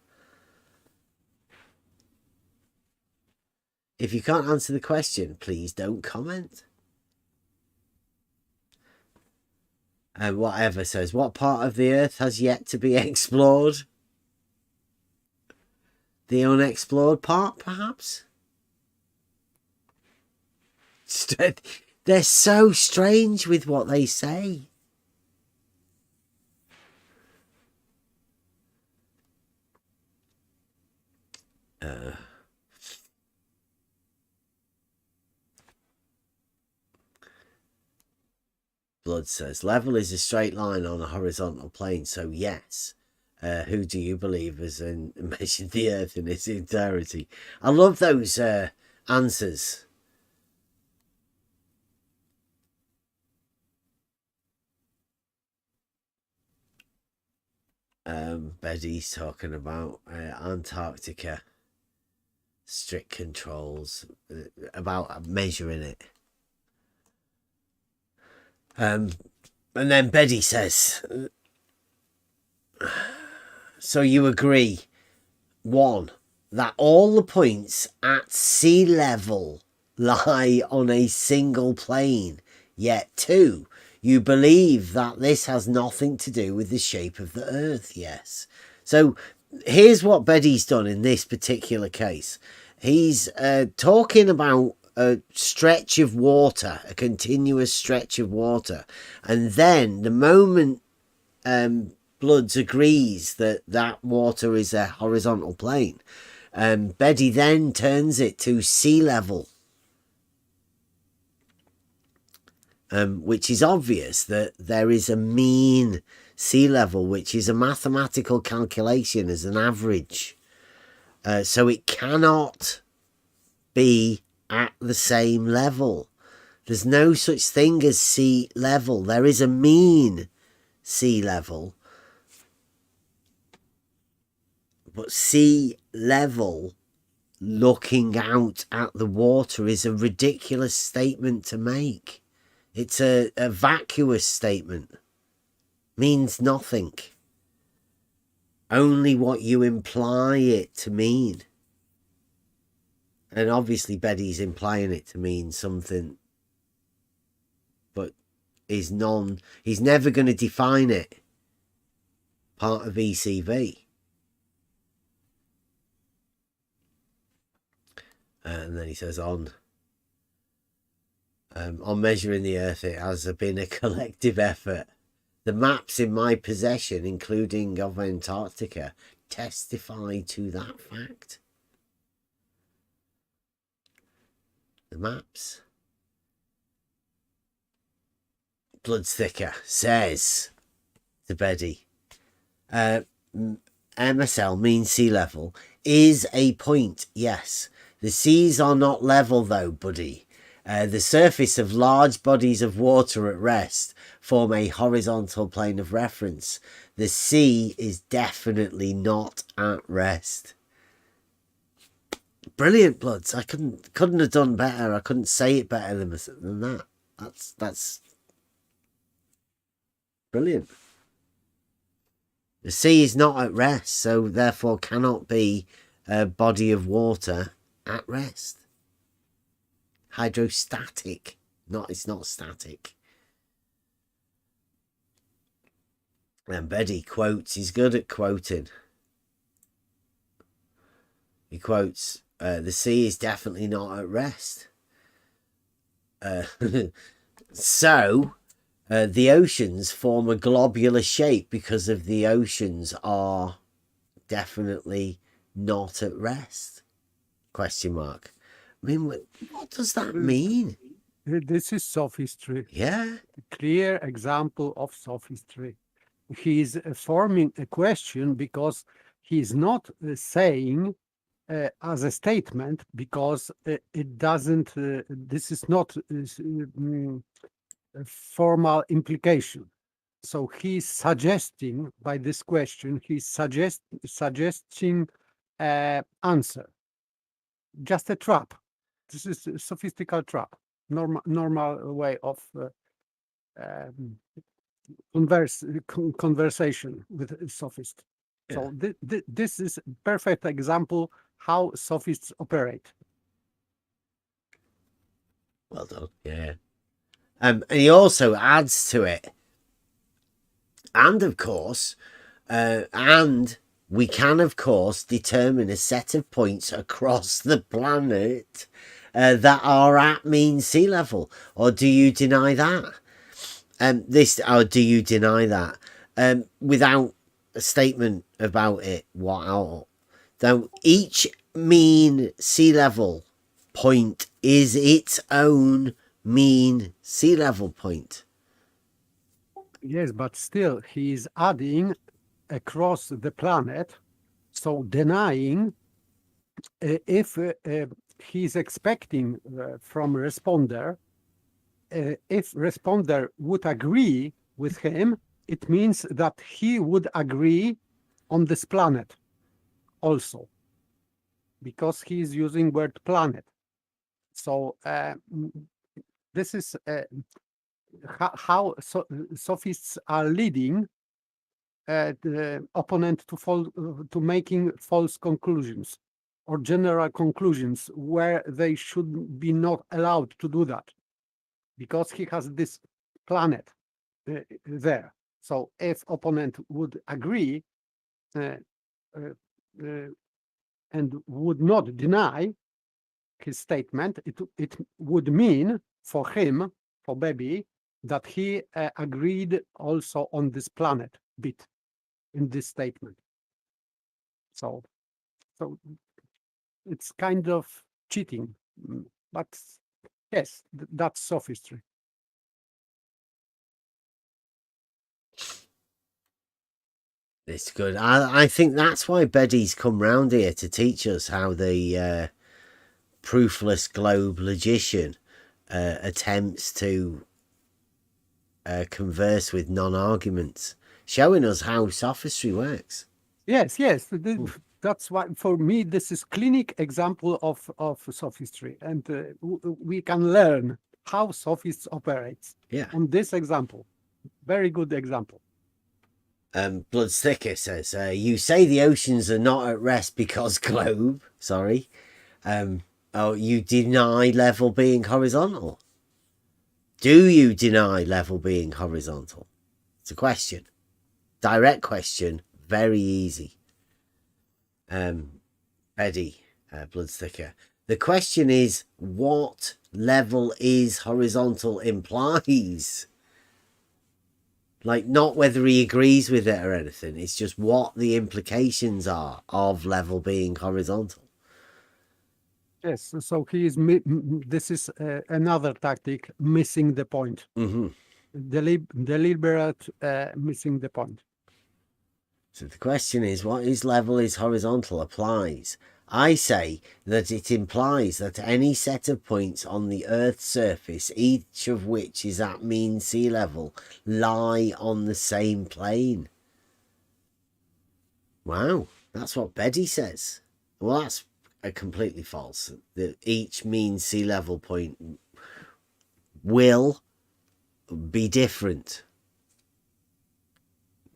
If you can't answer the question, please don't comment. And whatever says, what part of the Earth has yet to be explored? The unexplored part, perhaps? They're so strange with what they say. Blood says, level is a straight line on a horizontal plane, so yes. Who do you believe has measured the Earth in its entirety? I love those answers. Betty's talking about Antarctica, strict controls, about measuring it. And then Betty says, so you agree, 1, that all the points at sea level lie on a single plane, yet 2, you believe that this has nothing to do with the shape of the Earth. Yes. So here's what Betty's done in this particular case. He's talking about a stretch of water, a continuous stretch of water. And then the moment Bloods agrees that that water is a horizontal plane, Betty then turns it to sea level. Which is obvious that there is a mean sea level, which is a mathematical calculation as an average. So it cannot be at the same level. There's no such thing as sea level. There is a mean sea level. But sea level, looking out at the water, is a ridiculous statement to make. It's a vacuous statement. Means nothing. Only what you imply it to mean. And obviously Betty's implying it to mean something. But is he's never going to define it part of ECV. And then he says on measuring the Earth, it has been a collective effort. The maps in my possession, including of Antarctica, testify to that fact. The maps. Bloodsticker says to Betty, MSL, mean sea level, is a point, yes. The seas are not level though, buddy. The surface of large bodies of water at rest form a horizontal plane of reference. The sea is definitely not at rest. Brilliant, Bloods. I couldn't have done better. I couldn't say it better than that. That's brilliant. The sea is not at rest, so therefore cannot be a body of water at rest. Hydrostatic. It's not static. And Betty quotes. He's good at quoting. He quotes, the sea is definitely not at rest. So, the oceans form a globular shape because of the oceans are definitely not at rest. Question mark. I mean, what does that mean? This is sophistry. Yeah. A clear example of sophistry. He is forming a question because he is not saying as a statement, because it doesn't, this is not a formal implication. So he's suggesting, by this question, he's suggesting answer. Just a trap. This is a sophistical trap. Normal way of conversation with a sophist. Yeah. So this is a perfect example how sophists operate. Well done. Yeah. And he also adds to it. And of course, and we can of course determine a set of points across the planet that are at mean sea level. Or do you deny that? Or do you deny that? Without a statement about it. Wow. Though each mean sea level point is its own mean sea level point. Yes, but still he is adding across the planet, so denying if he's expecting from responder, if responder would agree with him, it means that he would agree on this planet also, because he is using word planet. So this is how sophists are leading the opponent to making false conclusions or general conclusions where they should be not allowed to do that, because he has this planet there. So if opponent would agree and would not deny his statement, it would mean for him, for Baby, that he agreed also on this planet bit in this statement. So it's kind of cheating, but yes, that's sophistry. It's good. I think that's why Beddy's come round here to teach us how the proofless globe logician attempts to converse with non-arguments, showing us how sophistry works. Yes. That's why, for me, this is clinic example of sophistry, and we can learn how sophists operate. Yeah. On this example, very good example. Bloodsticker says, you say the oceans are not at rest because globe, sorry. You deny level being horizontal. Do you deny level being horizontal? It's a question. Direct question. Very easy. Eddie, Bloodsticker. The question is, what level is horizontal implies? Like, not whether he agrees with it or anything. It's just what the implications are of level being horizontal. Yes, so he is. This is another tactic, missing the point. Deliberate missing the point. So the question is, what is level is horizontal applies? I say that it implies that any set of points on the Earth's surface, each of which is at mean sea level, lie on the same plane. Wow, that's what Betty says. Well, that's completely false. That each mean sea level point will be different.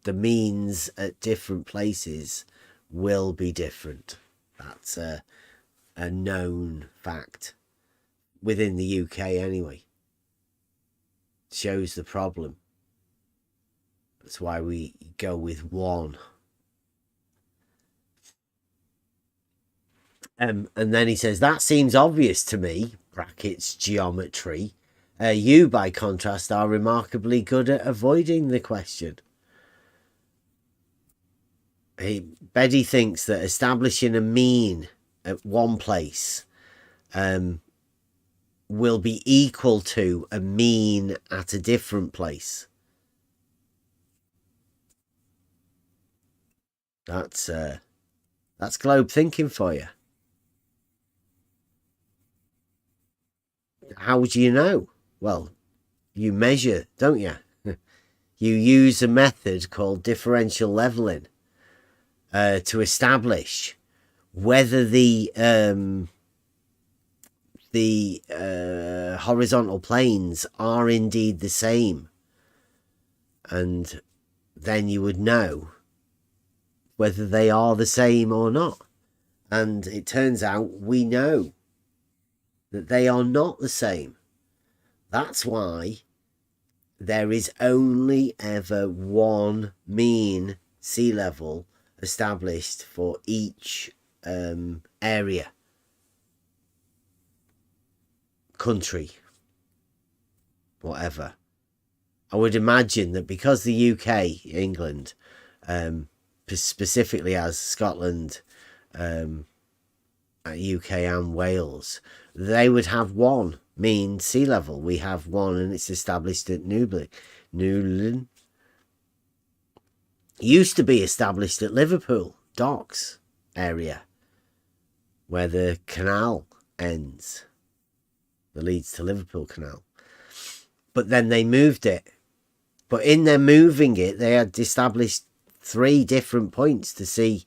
The means at different places will be different. That's a known fact within the UK anyway. Shows the problem. That's why we go with one. And then he says, that seems obvious to me, brackets geometry. You, by contrast, are remarkably good at avoiding the question. Betty thinks that establishing a mean at one place will be equal to a mean at a different place. That's globe thinking for you. How would you know? Well, you measure, don't you? You use a method called differential leveling to establish whether the horizontal planes are indeed the same, and then you would know whether they are the same or not. And it turns out we know that they are not the same. That's why there is only ever one mean sea level established for each area, country, whatever. I would imagine that because the UK, England, specifically as Scotland, UK and Wales, they would have one mean sea level. We have one, and it's established at Newlyn. Used to be established at Liverpool docks area, where the canal ends, the Leeds to Liverpool canal. But then they moved it. But in their moving it, they had established 3 different points to see,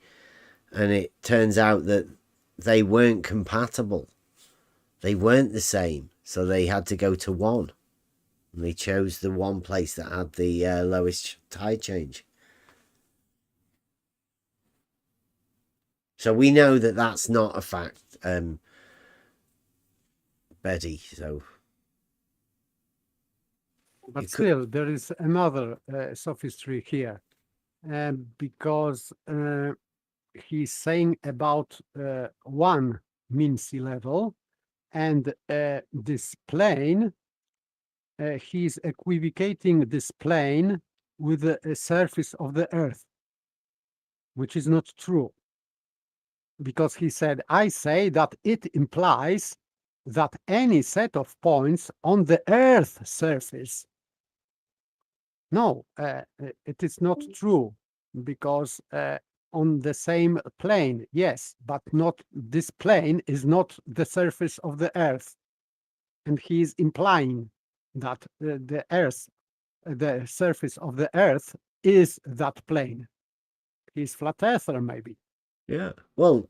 and it turns out that they weren't compatible. They weren't the same, so they had to go to one. And they chose the one place that had the lowest tide change. So we know that that's not a fact, Betty. So, but still, there is another sophistry here, because he's saying about one mean sea level, and this plane, he's equivocating this plane with the surface of the Earth, which is not true. Because he said, I say that it implies that any set of points on the Earth's surface. No, it is not true, because on the same plane, yes, but not this plane is not the surface of the Earth. And he is implying that the surface of the Earth is that plane. He's flat earther, maybe. Yeah. Well,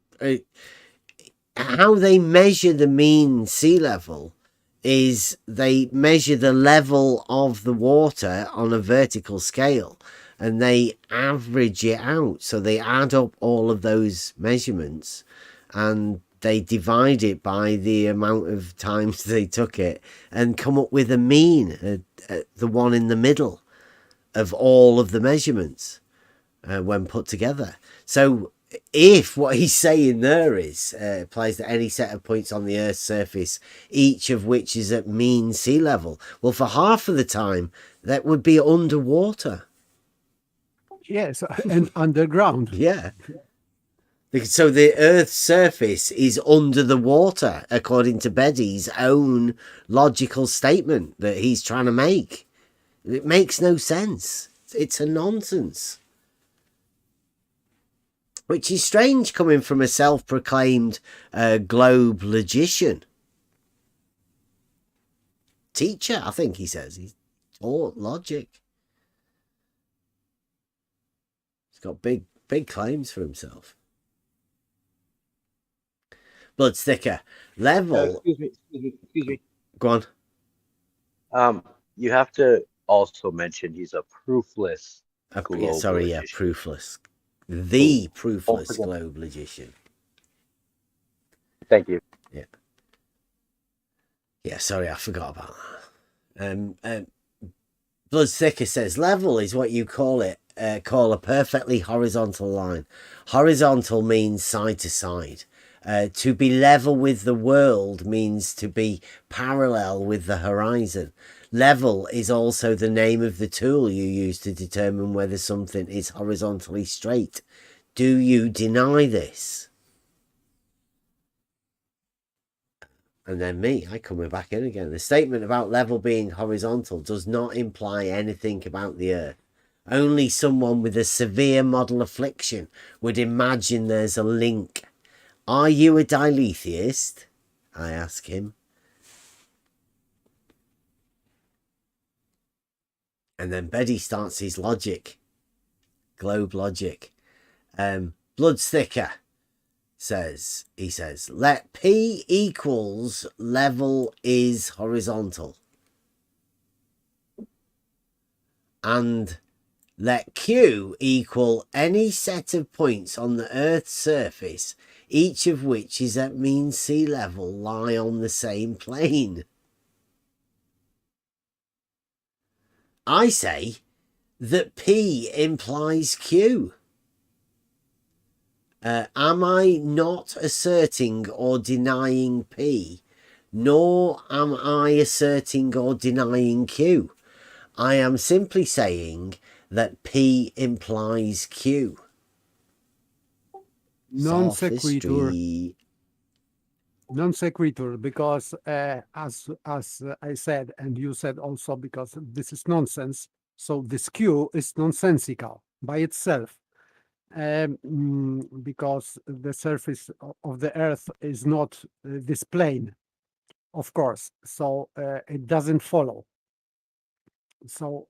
how they measure the mean sea level is they measure the level of the water on a vertical scale, and they average it out. So they add up all of those measurements, and they divide it by the amount of times they took it and come up with a mean, the one in the middle of all of the measurements when put together. So if what he's saying there is applies to any set of points on the Earth's surface, each of which is at mean sea level, well, for half of the time, that would be underwater. Yes, and underground. Yeah. So the Earth's surface is under the water, according to Beddy's own logical statement that he's trying to make. It makes no sense. It's a nonsense. Which is strange coming from a self-proclaimed globe logician. Teacher, I think he says. He's taught logic. He's got big claims for himself. Bloodsticker. Level. Excuse me. Go on. You have to also mention he's a proofless globe sorry, logician. Proofless. The proofless globe logician. Thank you. Yeah, sorry, I forgot about that. Bloodsticker says, level is what you call a perfectly horizontal line. Horizontal means side to side. To be level with the world means to be parallel with the horizon. Level is also the name of the tool you use to determine whether something is horizontally straight. Do you deny this? And then I coming back in again. The statement about level being horizontal does not imply anything about the Earth. Only someone with a severe model affliction would imagine there's a link. Are you a diletheist? I ask him. And then Beddy starts his logic. Globe logic. Bloodsticker says, let P equals level is horizontal. And let Q equal any set of points on the Earth's surface, each of which is at mean sea level, lie on the same plane. I say that P implies Q. Am I not asserting or denying P, nor am I asserting or denying Q? I am simply saying that P implies Q. Non sequitur. Non sequitur, because as I said, and you said also, because this is nonsense. So this Q is nonsensical by itself, because the surface of the Earth is not this plane, of course. So it doesn't follow. So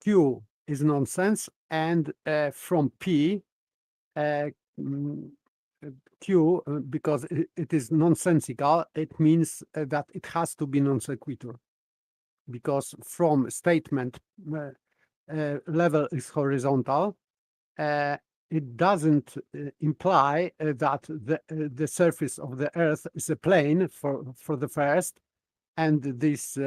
Q is nonsense, and from P, Q, because it is nonsensical, it means that it has to be non sequitur, because from statement level is horizontal, it doesn't imply that the surface of the Earth is a plane for the first, and this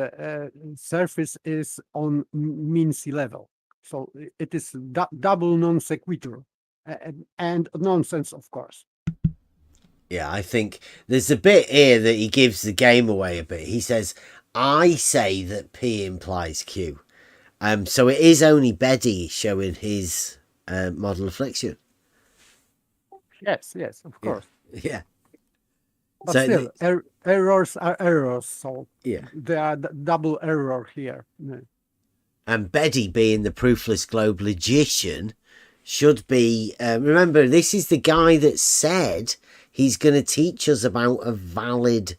surface is on mean sea level. So it is double non sequitur and nonsense, of course. Yeah, I think there's a bit here that he gives the game away a bit. He says, I say that P implies Q. So it is only Beddy showing his model affliction. Yes, of course. Yeah. But So still, errors are errors, so yeah, there are double error here. And Beddy, being the proofless globe logician, should be... remember, this is the guy that said he's going to teach us about a valid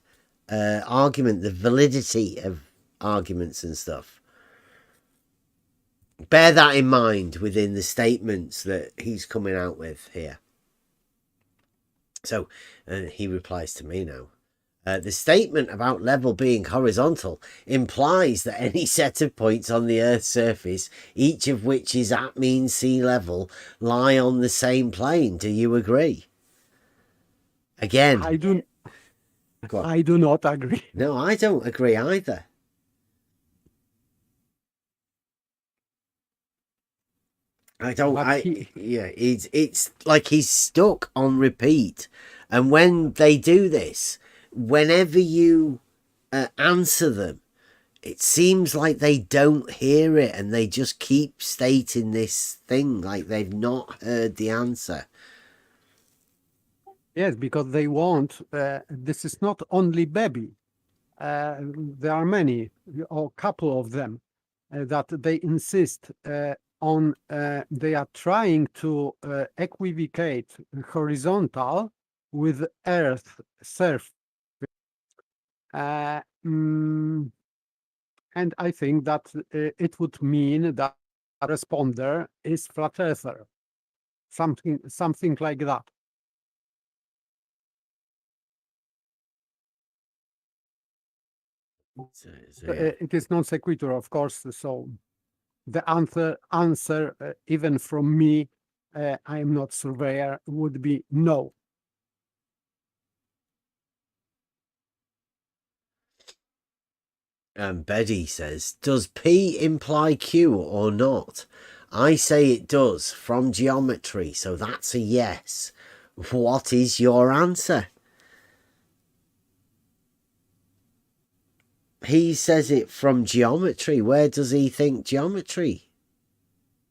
argument, the validity of arguments and stuff. Bear that in mind within the statements that he's coming out with here. So he replies to me now. The statement about level being horizontal implies that any set of points on the Earth's surface, each of which is at mean sea level, lie on the same plane. Do you agree? Again, I do not agree. No, I don't agree either. It's like he's stuck on repeat. And when they do this, whenever you answer them, it seems like they don't hear it and they just keep stating this thing like they've not heard the answer. Yes, because they want, this is not only baby. There are many, or couple of them, that they insist on, they are trying to equivocate horizontal with earth surface. And I think that it would mean that a responder is flat earther, something like that. It is non sequitur, of course. So the answer, even from me, I am not surveyor, would be no. Betty says, does P imply Q or not? I say it does from geometry, so that's a yes. What is your answer? He says it from geometry. Where does he think geometry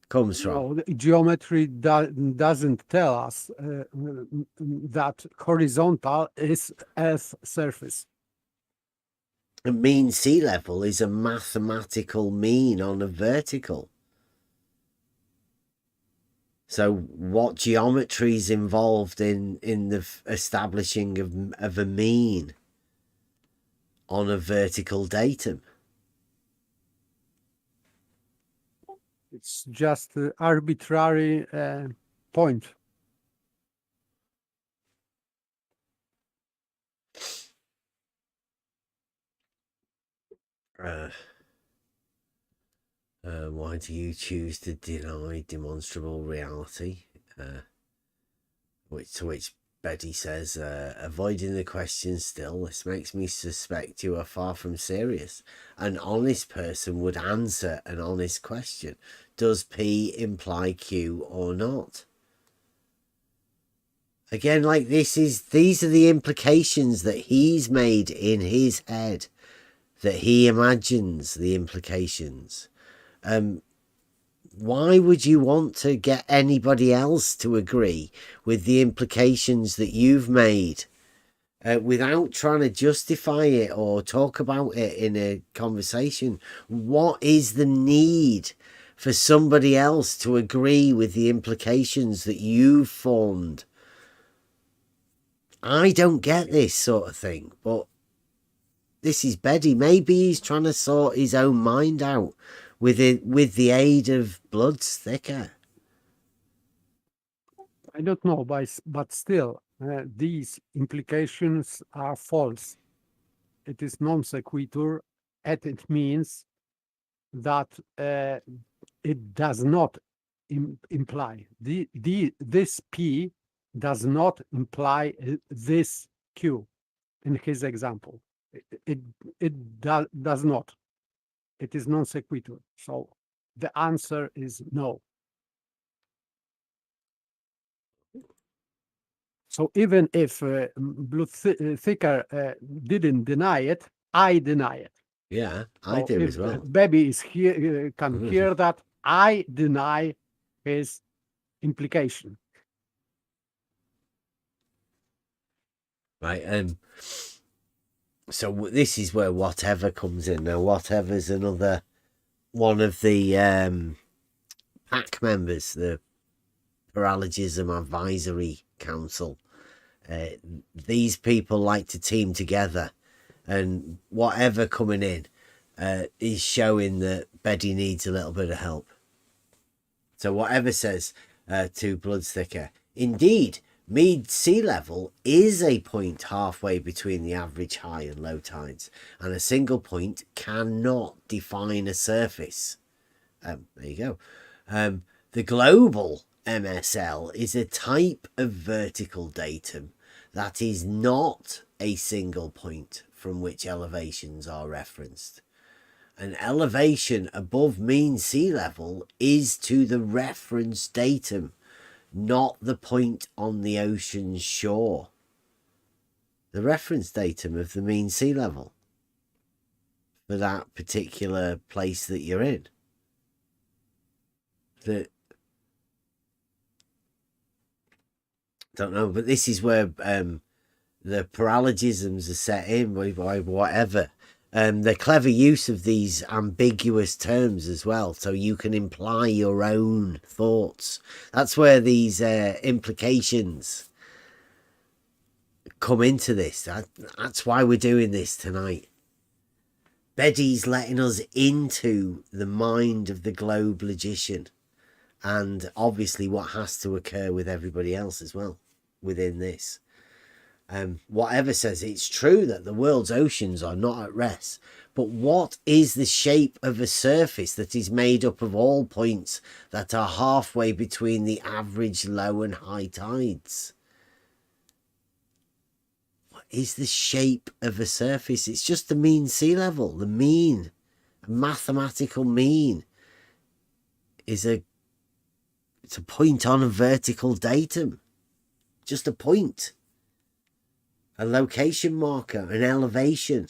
comes from? No, geometry doesn't tell us that horizontal is Earth's surface. A mean sea level is a mathematical mean on a vertical. So what geometry is involved in the establishing of a mean on a vertical datum? It's just an arbitrary point. Why do you choose to deny demonstrable reality? To which Betty says, avoiding the question still, this makes me suspect you are far from serious. An honest person would answer an honest question. Does P imply Q or not? Again, like these are the implications that he's made in his head, that he imagines the implications. Why would you want to get anybody else to agree with the implications that you've made without trying to justify it or talk about it in a conversation? What is the need for somebody else to agree with the implications that you've formed? I don't get this sort of thing, but this is Beddy. Maybe he's trying to sort his own mind out with the aid of Blood's Thicker. I don't know, but still, these implications are false. It is non sequitur, and it means that it does not imply. This P does not imply this Q in his example. It does not. It is non sequitur. So the answer is no. So even if Blood Thicker didn't deny it, I deny it. Yeah, I do as well. Baby is here, can hear that. I deny his implication. Right, so this is where whatever comes in. Now, whatever's another one of the PAC members, the Paralogism Advisory Council. These people like to team together, and whatever coming in is showing that Beddy needs a little bit of help. So whatever says to Blood's Thicker, indeed, Mead sea level is a point halfway between the average high and low tides, and a single point cannot define a surface. There you go. The global MSL is a type of vertical datum that is not a single point from which elevations are referenced. An elevation above mean sea level is to the reference datum, not the point on the ocean's shore. The reference datum of the mean sea level for that particular place that you're in. Don't know, but this is where the paralogisms are set in by whatever. The clever use of these ambiguous terms as well, so you can imply your own thoughts. That's where these implications come into this. That's why we're doing this tonight. Betty's letting us into the mind of the globe logician, and obviously what has to occur with everybody else as well within this. Whatever says it's true that the world's oceans are not at rest, but what is the shape of a surface that is made up of all points that are halfway between the average low and high tides? What is the shape of a surface? It's just the mean sea level. The mean, mathematical mean, it's a point on a vertical datum. Just a point. A location marker, an elevation.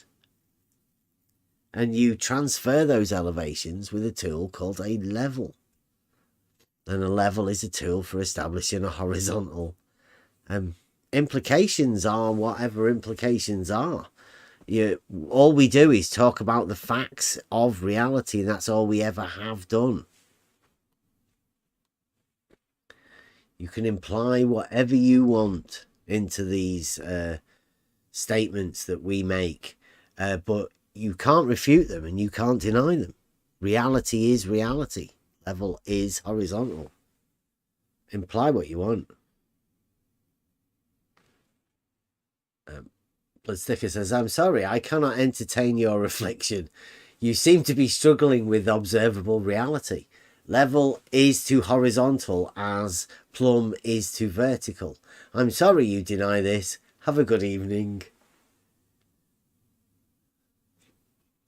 And you transfer those elevations with a tool called a level. And a level is a tool for establishing a horizontal. Implications are whatever implications are. All we do is talk about the facts of reality, and that's all we ever have done. You can imply whatever you want into these statements that we make, but you can't refute them and you can't deny them. Reality is reality. Level is horizontal. Imply what you want. Bloodsticker says, I'm sorry, I cannot entertain your affliction. You seem to be struggling with observable reality. Level is to horizontal as plumb is to vertical. I'm sorry you deny this. Have a good evening.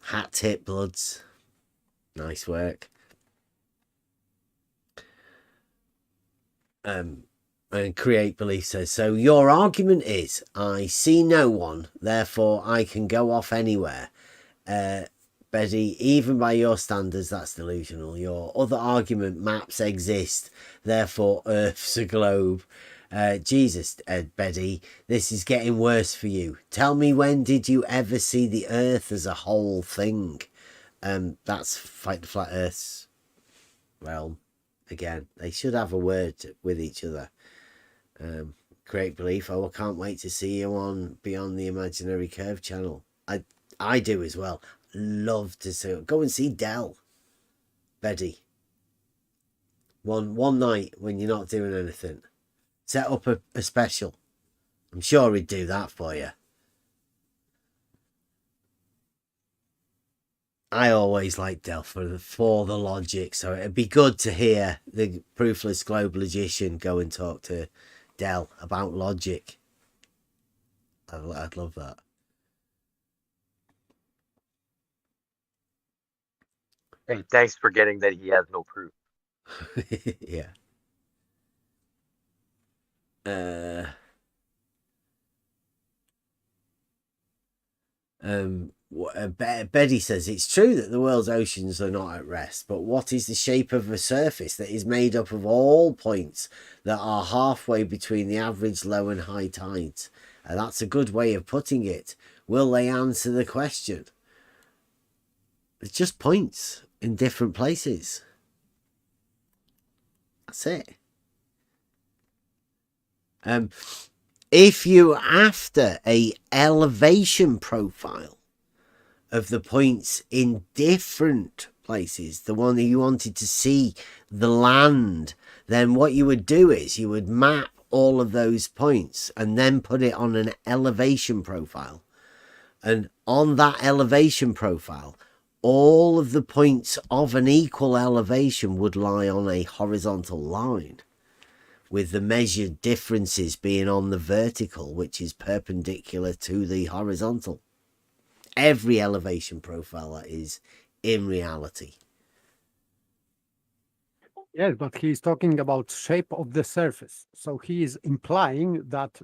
Hat tip, bloods. Nice work. And Create Belief says, so your argument is, I see no one, therefore I can go off anywhere. Betty, even by your standards, that's delusional. Your other argument, maps exist, therefore Earth's a globe. Jesus, Betty, this is getting worse for you. Tell me, when did you ever see the Earth as a whole thing? That's Fight the Flat Earth's realm. Again, they should have a word with each other. Create Belief, oh, I can't wait to see you on Beyond the Imaginary Curve channel. I do as well. Love to see it. Go and see Dell, Betty. One night when you're not doing anything. Set up a special. I'm sure he'd do that for you. I always like Dell for the logic, so it'd be good to hear the Proofless Globe Logician go and talk to Dell about logic. I'd love that. Hey, thanks for getting that he has no proof. Yeah. Betty says, it's true that the world's oceans are not at rest, but what is the shape of a surface that is made up of all points that are halfway between the average low and high tides? That's a good way of putting it. Will they answer the question? It's just points in different places. That's it. If you're after a elevation profile of the points in different places, the one that you wanted to see the land, then what you would do is you would map all of those points and then put it on an elevation profile. And on that elevation profile, all of the points of an equal elevation would lie on a horizontal line. with the measured differences being on the vertical, which is perpendicular to the horizontal. Every elevation profile that is in reality. Yes, but he's talking about shape of the surface. So he is implying that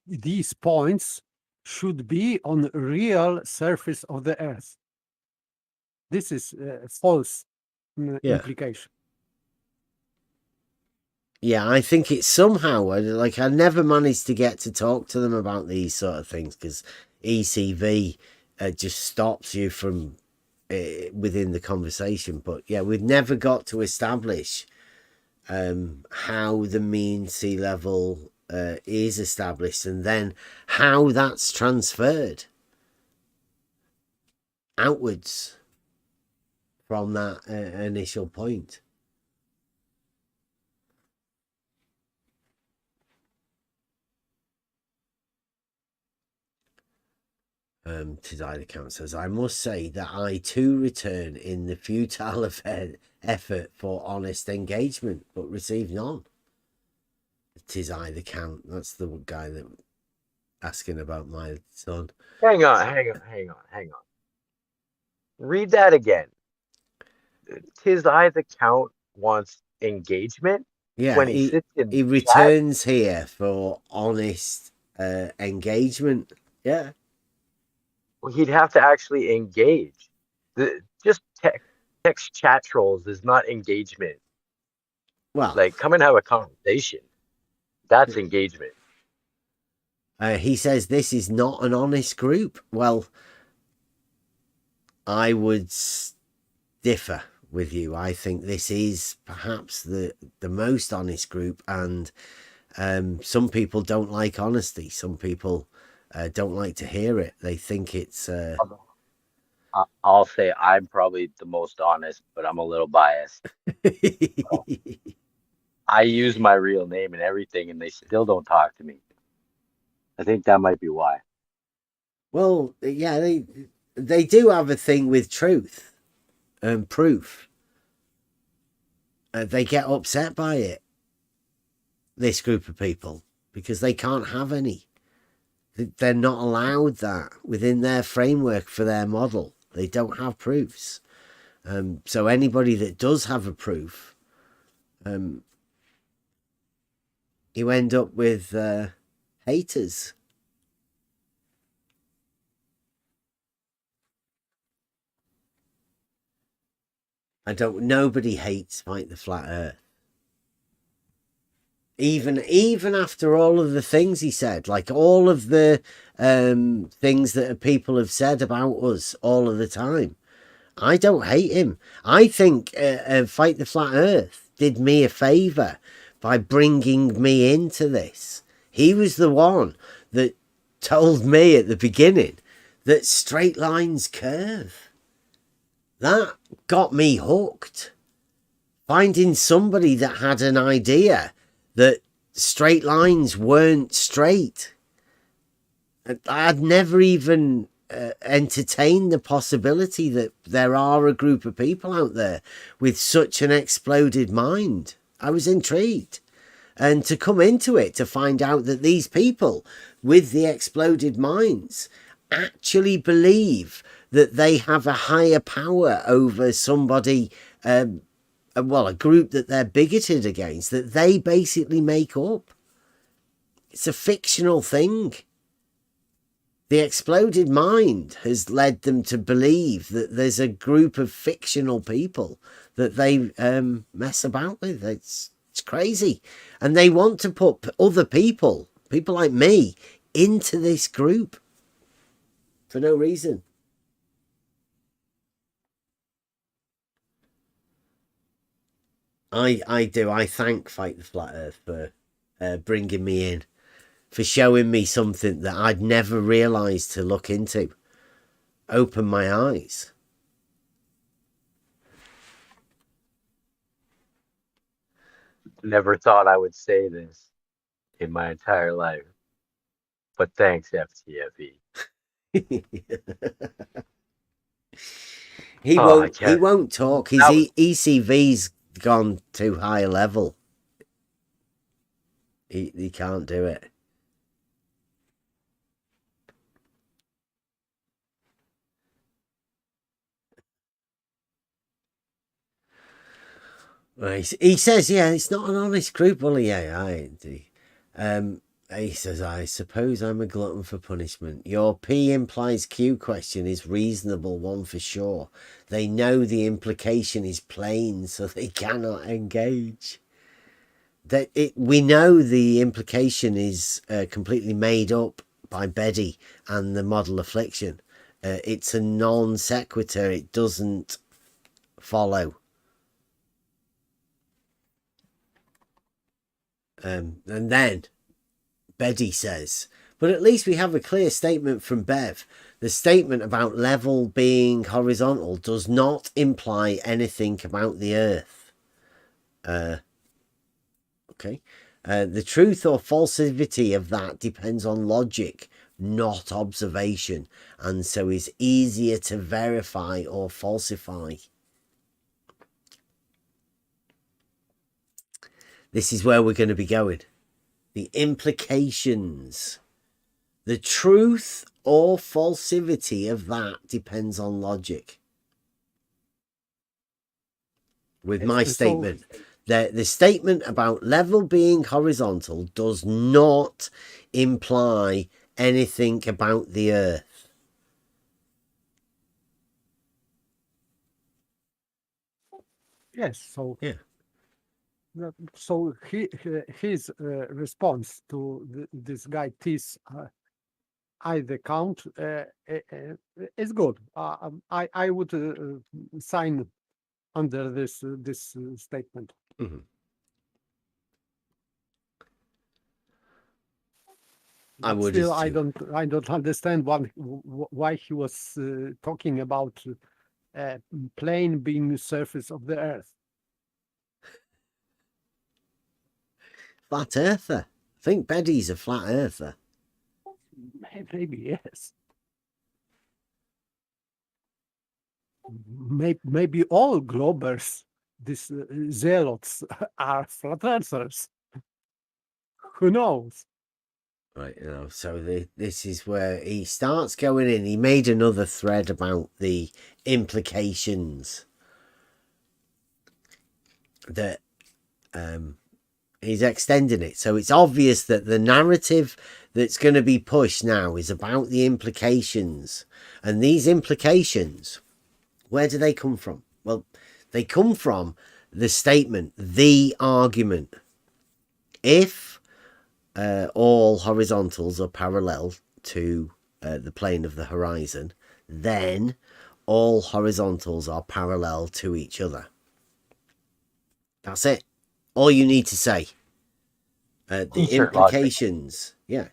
these points should be on real surface of the Earth. This is false implication. Yeah, I think it's somehow, like, I never managed to get to talk to them about these sort of things because ECV just stops you from within the conversation. But yeah, we've never got to establish how the mean sea level is established and then how that's transferred outwards from that initial point. Tizai the Count says, I must say that I too return in the futile effort for honest engagement, but receive none. Tizai the Count, that's the guy that asking about my son. Hang on. Read that again. Tizai the Count wants engagement. Yeah, when he sits in he returns here for honest engagement. Yeah. Well, he'd have to actually engage. Just text chat trolls is not engagement. Well, like come and have a conversation. That's engagement. He says this is not an honest group. Well, I would differ with you. I think this is perhaps the most honest group, and some people don't like honesty. Some people don't like to hear it. They think it's I'll say I'm probably the most honest, but I'm a little biased. I use my real name and everything, and they still don't talk to me. I think that might be why. Well, yeah, they do have a thing with truth and proof. They get upset by it, this group of people, because they can't have any. They're not allowed that within their framework for their model. They don't have proofs. So anybody that does have a proof, you end up with haters. Nobody hates Fight the Flat Earth. Even after all of the things he said, like all of the things that people have said about us all of the time, I don't hate him. I think Fight the Flat Earth did me a favour by bringing me into this. He was the one that told me at the beginning that straight lines curve. That got me hooked. Finding somebody that had an idea that straight lines weren't straight. I'd never even entertained the possibility that there are a group of people out there with such an exploded mind. I was intrigued. And to come into it, to find out that these people with the exploded minds actually believe that they have a higher power over somebody, a group that they're bigoted against, that they basically make up. It's a fictional thing. The exploded mind has led them to believe that there's a group of fictional people that they mess about with. It's crazy. And they want to put other people like me, into this group for no reason. I do. I thank Fight the Flat Earth for bringing me in, for showing me something that I'd never realised to look into. Open my eyes. Never thought I would say this in my entire life. But thanks, FTFE. He won't talk. His ECV's gone too high a level. He can't do it. Right. He says, yeah, it's not an honest group. Well, yeah, he says, I suppose I'm a glutton for punishment. Your P implies Q question is reasonable one for sure. They know the implication is plain, so they cannot engage. We know the implication is completely made up by Beddy and the model affliction. It's a non sequitur. It doesn't follow. And then Beddy says, but at least we have a clear statement from Bev. The statement about level being horizontal does not imply anything about the Earth. Okay. The truth or falsity of that depends on logic, not observation, and so is easier to verify or falsify. This is where we're going to be going. The implications. The truth or falsity of that depends on logic. With my statement. The statement about level being horizontal does not imply anything about the Earth. Yes, so yeah. So his response to this guy T's either count is good. I would sign under this statement. Mm-hmm. I would still, I don't understand why he was talking about plane being the surface of the Earth. Flat earther. I think Beddy's a flat earther. Maybe yes. Maybe all globers, these zealots, are flat earthers. Who knows? Right, so this is where he starts going in. He made another thread about the implications that he's extending it. So it's obvious that the narrative that's going to be pushed now is about the implications. And these implications, where do they come from? Well, they come from the statement, the argument. If all horizontals are parallel to the plane of the horizon, then all horizontals are parallel to each other. That's it. All you need to say. The implications, yeah.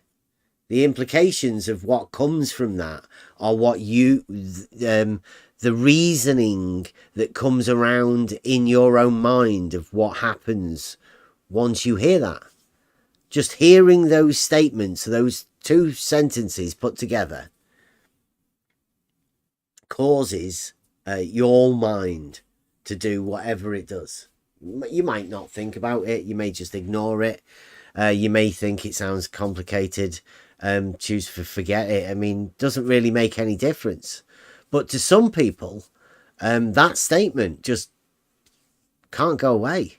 The implications of what comes from that are what the reasoning that comes around in your own mind of what happens once you hear that. Just hearing those statements, those two sentences put together, causes your mind to do whatever it does. You might not think about it. You may just ignore it. You may think it sounds complicated. Choose to forget it. I mean, doesn't really make any difference. But to some people, that statement just can't go away.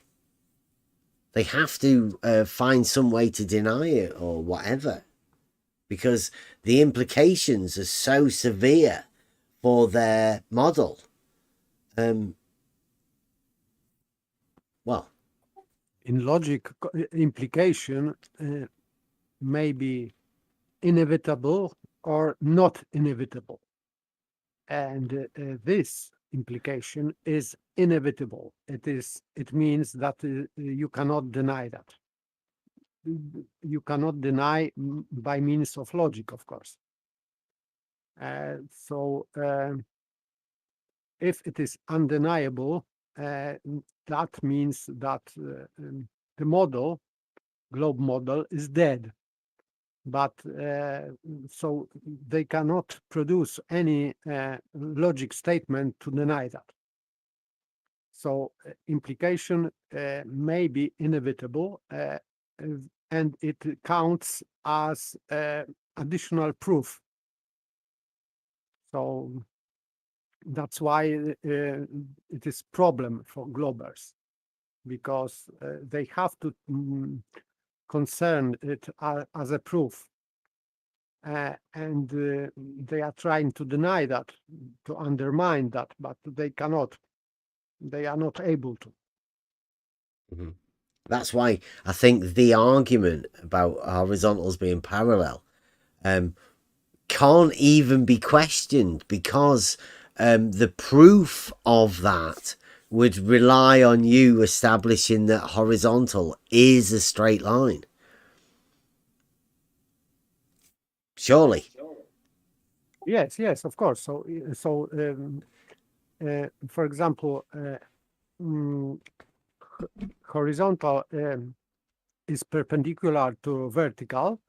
They have to find some way to deny it or whatever, because the implications are so severe for their model. Well, in logic, implication may be inevitable or not inevitable, and this implication is inevitable. It means that you cannot deny that. You cannot deny by means of logic, of course. So if it is undeniable, that means that the model, globe model, is dead. But so they cannot produce any logic statement to deny that. So implication may be inevitable, and it counts as additional proof. So that's why it is problem for Globers, because they have to concern it as a proof. And they are trying to deny that, to undermine that, but they cannot. They are not able to. Mm-hmm. That's why I think the argument about horizontals being parallel can't even be questioned, because the proof of that would rely on you establishing that horizontal is a straight line. Surely. Yes, yes, of course. So, for example, horizontal is perpendicular to vertical.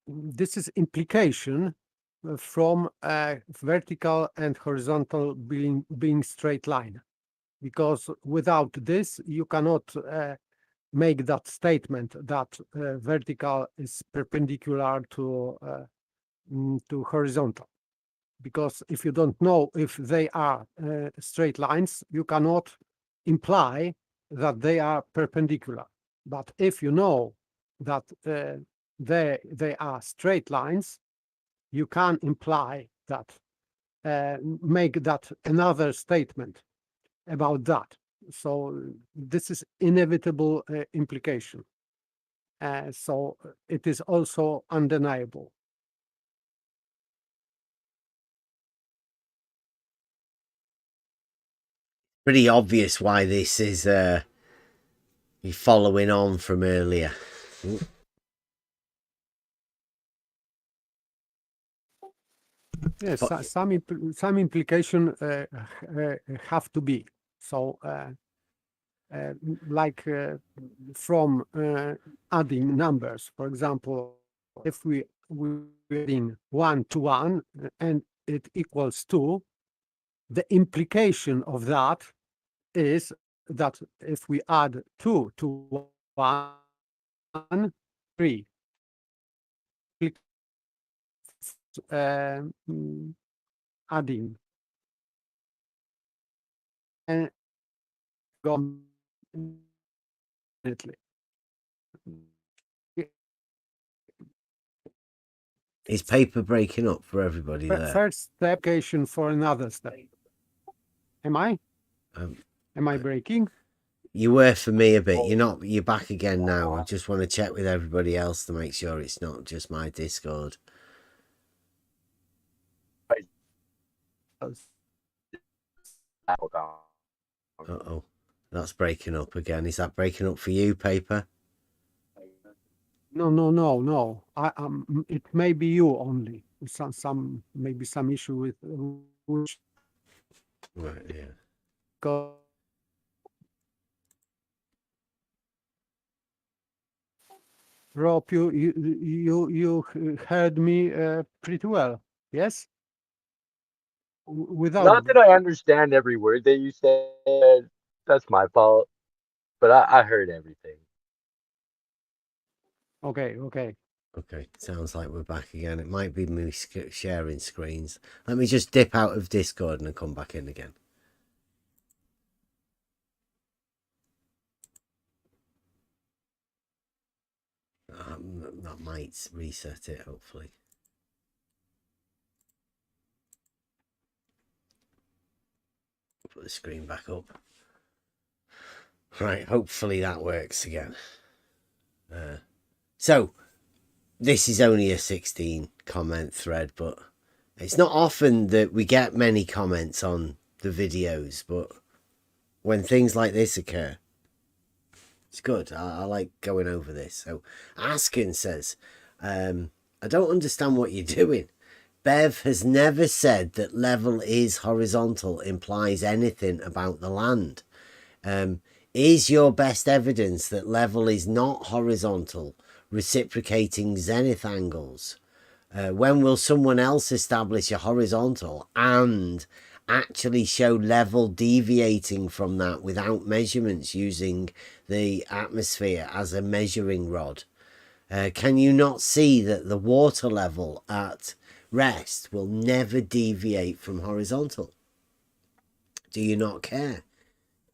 This is implication from vertical and horizontal being straight line, because without this you cannot make that statement that vertical is perpendicular to horizontal, because if you don't know if they are straight lines, you cannot imply that they are perpendicular. But if you know that they are straight lines, you can imply that, make that another statement about that. So this is inevitable implication. So it is also undeniable. Pretty obvious why this is following on from earlier. Yes, some implication have to be. So like from adding numbers, for example, if we're adding 1 to 1 and it equals 2, the implication of that is that if we add 2 to 1, 3. Adding and go immediately. Is paper breaking up for everybody there? First step, application for another step. Am I? Am I breaking? You were for me a bit. You're not. You're back again now. I just want to check with everybody else to make sure it's not just my Discord. Uh-oh, that's breaking up again. Is that breaking up for you, paper? No. It may be you only. Some maybe some issue with right. Yeah. Go. Rob, you heard me pretty well, yes? Without Not that I understand every word that you said. That's my fault. But I heard everything. Okay. Okay, sounds like we're back again. It might be me sharing screens. Let me just dip out of Discord and come back in again. That might reset it, hopefully. Put the screen back up. Right, hopefully that works again. So, this is only a 16 comment thread, but it's not often that we get many comments on the videos, but when things like this occur, it's good. I like going over this. So Askin says, I don't understand what you're doing. Bev has never said that level is horizontal implies anything about the land. Is your best evidence that level is not horizontal reciprocating zenith angles? When will someone else establish a horizontal and actually show level deviating from that without measurements using the atmosphere as a measuring rod? Can you not see that the water level at rest will never deviate from horizontal? Do you not care?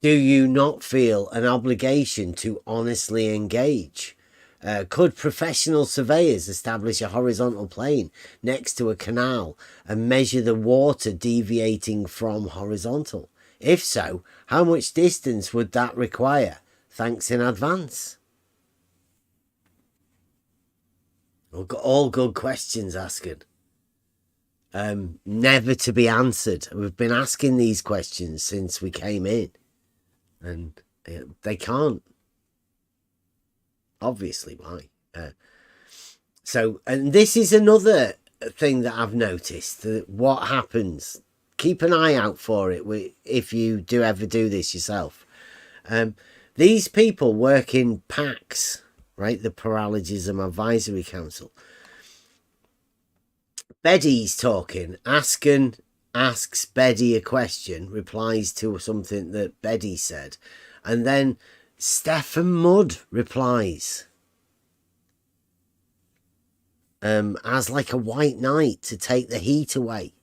Do you not feel an obligation to honestly engage? Could professional surveyors establish a horizontal plane next to a canal and measure the water deviating from horizontal? If so, how much distance would that require? Thanks in advance. All good questions asking. Never to be answered. We've been asking these questions since we came in. And they can't. Obviously, why? And this is another thing that I've noticed. That what happens, keep an eye out for it if you do ever do this yourself. These people work in PACs, right? The Paralogism Advisory Council. Betty's talking. Asks Betty a question, replies to something that Betty said, and then Stefan Mudd replies as like a white knight to take the heat away.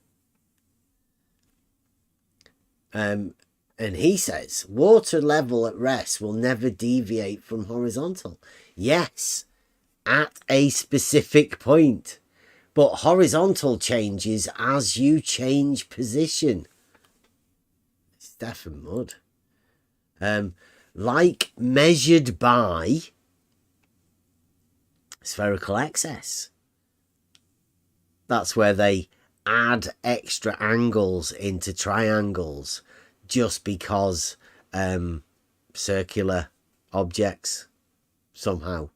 And he says, water level at rest will never deviate from horizontal. Yes, at a specific point. But horizontal changes as you change position. Stefan Mudd. Like measured by spherical excess. That's where they add extra angles into triangles just because circular objects somehow.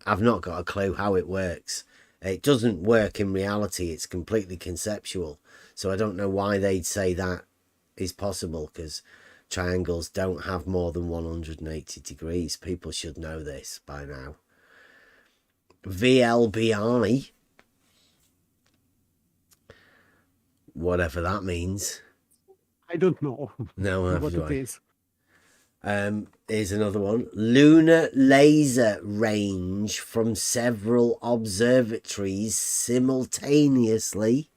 I've not got a clue how it works. It doesn't work in reality. It's completely conceptual. So I don't know why they'd say that is possible, because triangles don't have more than 180 degrees. People should know this by now. VLBI, whatever that means. I don't know. No, what it is. Here's another one. Lunar laser range from several observatories simultaneously.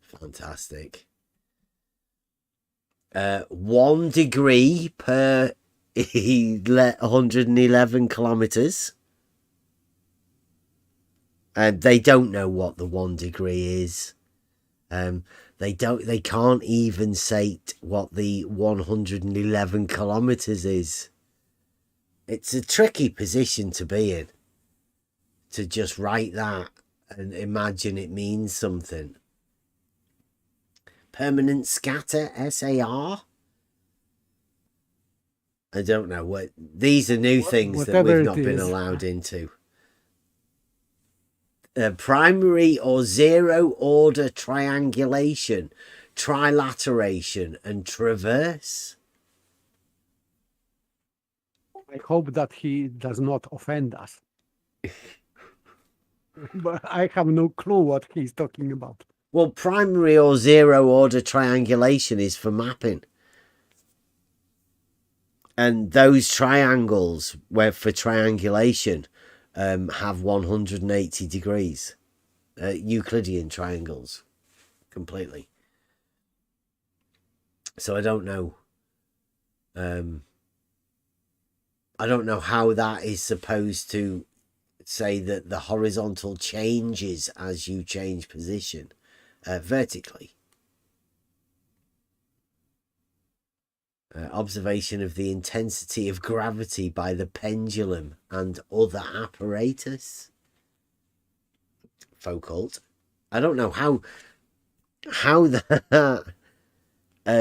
Fantastic. 1 degree per 111 kilometers. They don't know what the 1 degree is. They can't even say what the 111 kilometers is. It's a tricky position to be in, to just write that and imagine it means something. Permanent scatter, SAR. I don't know what these are. New things that we've not been allowed into. Primary or zero order triangulation, trilateration, and traverse. I hope that he does not offend us. But I have no clue what he's talking about. Well, primary or zero order triangulation is for mapping. And those triangles where for triangulation have 180 degrees. Euclidean triangles. Completely. So I don't know. I don't know how that is supposed to say that the horizontal changes as you change position vertically. Observation of the intensity of gravity by the pendulum and other apparatus. Foucault. I don't know how that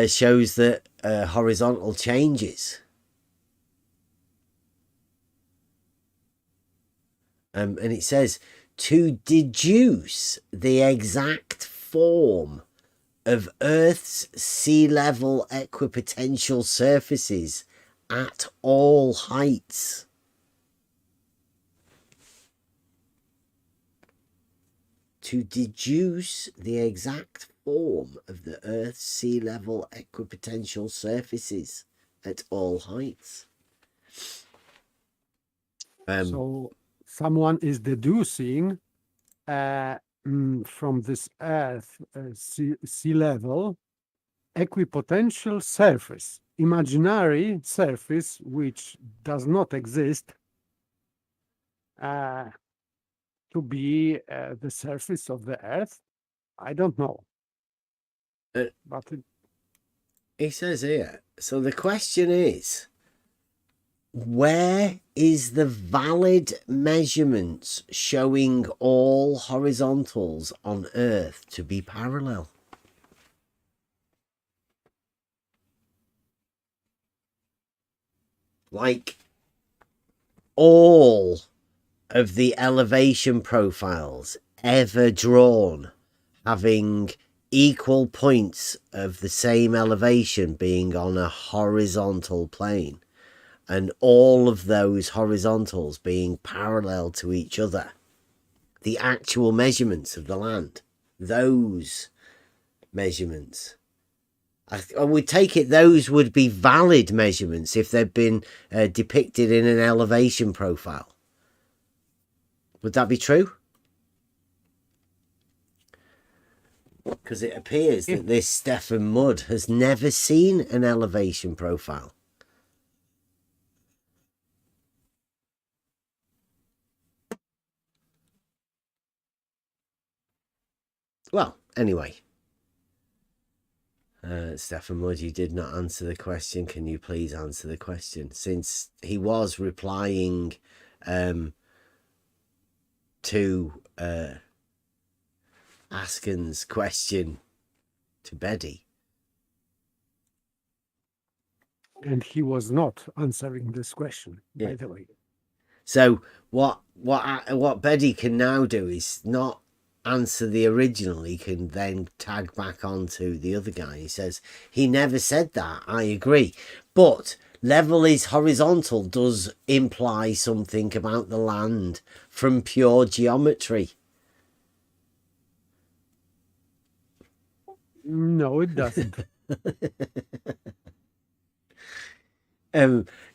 shows that horizontal changes. And it says to deduce the exact form of Earth's sea level equipotential surfaces at all heights. to deduce the exact form of the Earth's sea level equipotential surfaces at all heights. So someone is deducing from this Earth sea level equipotential surface, imaginary surface which does not exist, to be the surface of the Earth. I don't know. But he says here, so the question is, where is the valid measurements showing all horizontals on Earth to be parallel? Like all of the elevation profiles ever drawn having equal points of the same elevation being on a horizontal plane, and all of those horizontals being parallel to each other. The actual measurements of the land, those measurements, I would take it those would be valid measurements if they'd been depicted in an elevation profile. Would that be true? Because it appears that this Stefan Mudd has never seen an elevation profile. Well, anyway. Stefan Mudd, you did not answer the question. Can you please answer the question? Since he was replying to Askin's question to Betty. And he was not answering this question, by the way. So what Betty can now do is not answer the original. He can then tag back onto the other guy. He says, he never said that. I agree. But level is horizontal does imply something about the land from pure geometry. No, it doesn't.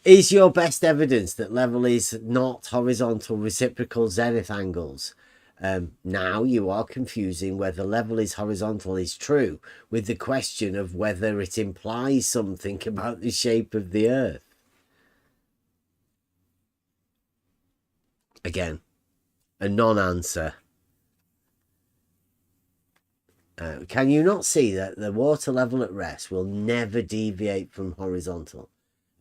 Is your best evidence that level is not horizontal reciprocal zenith angles? Now you are confusing whether level is horizontal is true with the question of whether it implies something about the shape of the Earth. Again, a non-answer. Can you not see that the water level at rest will never deviate from horizontal?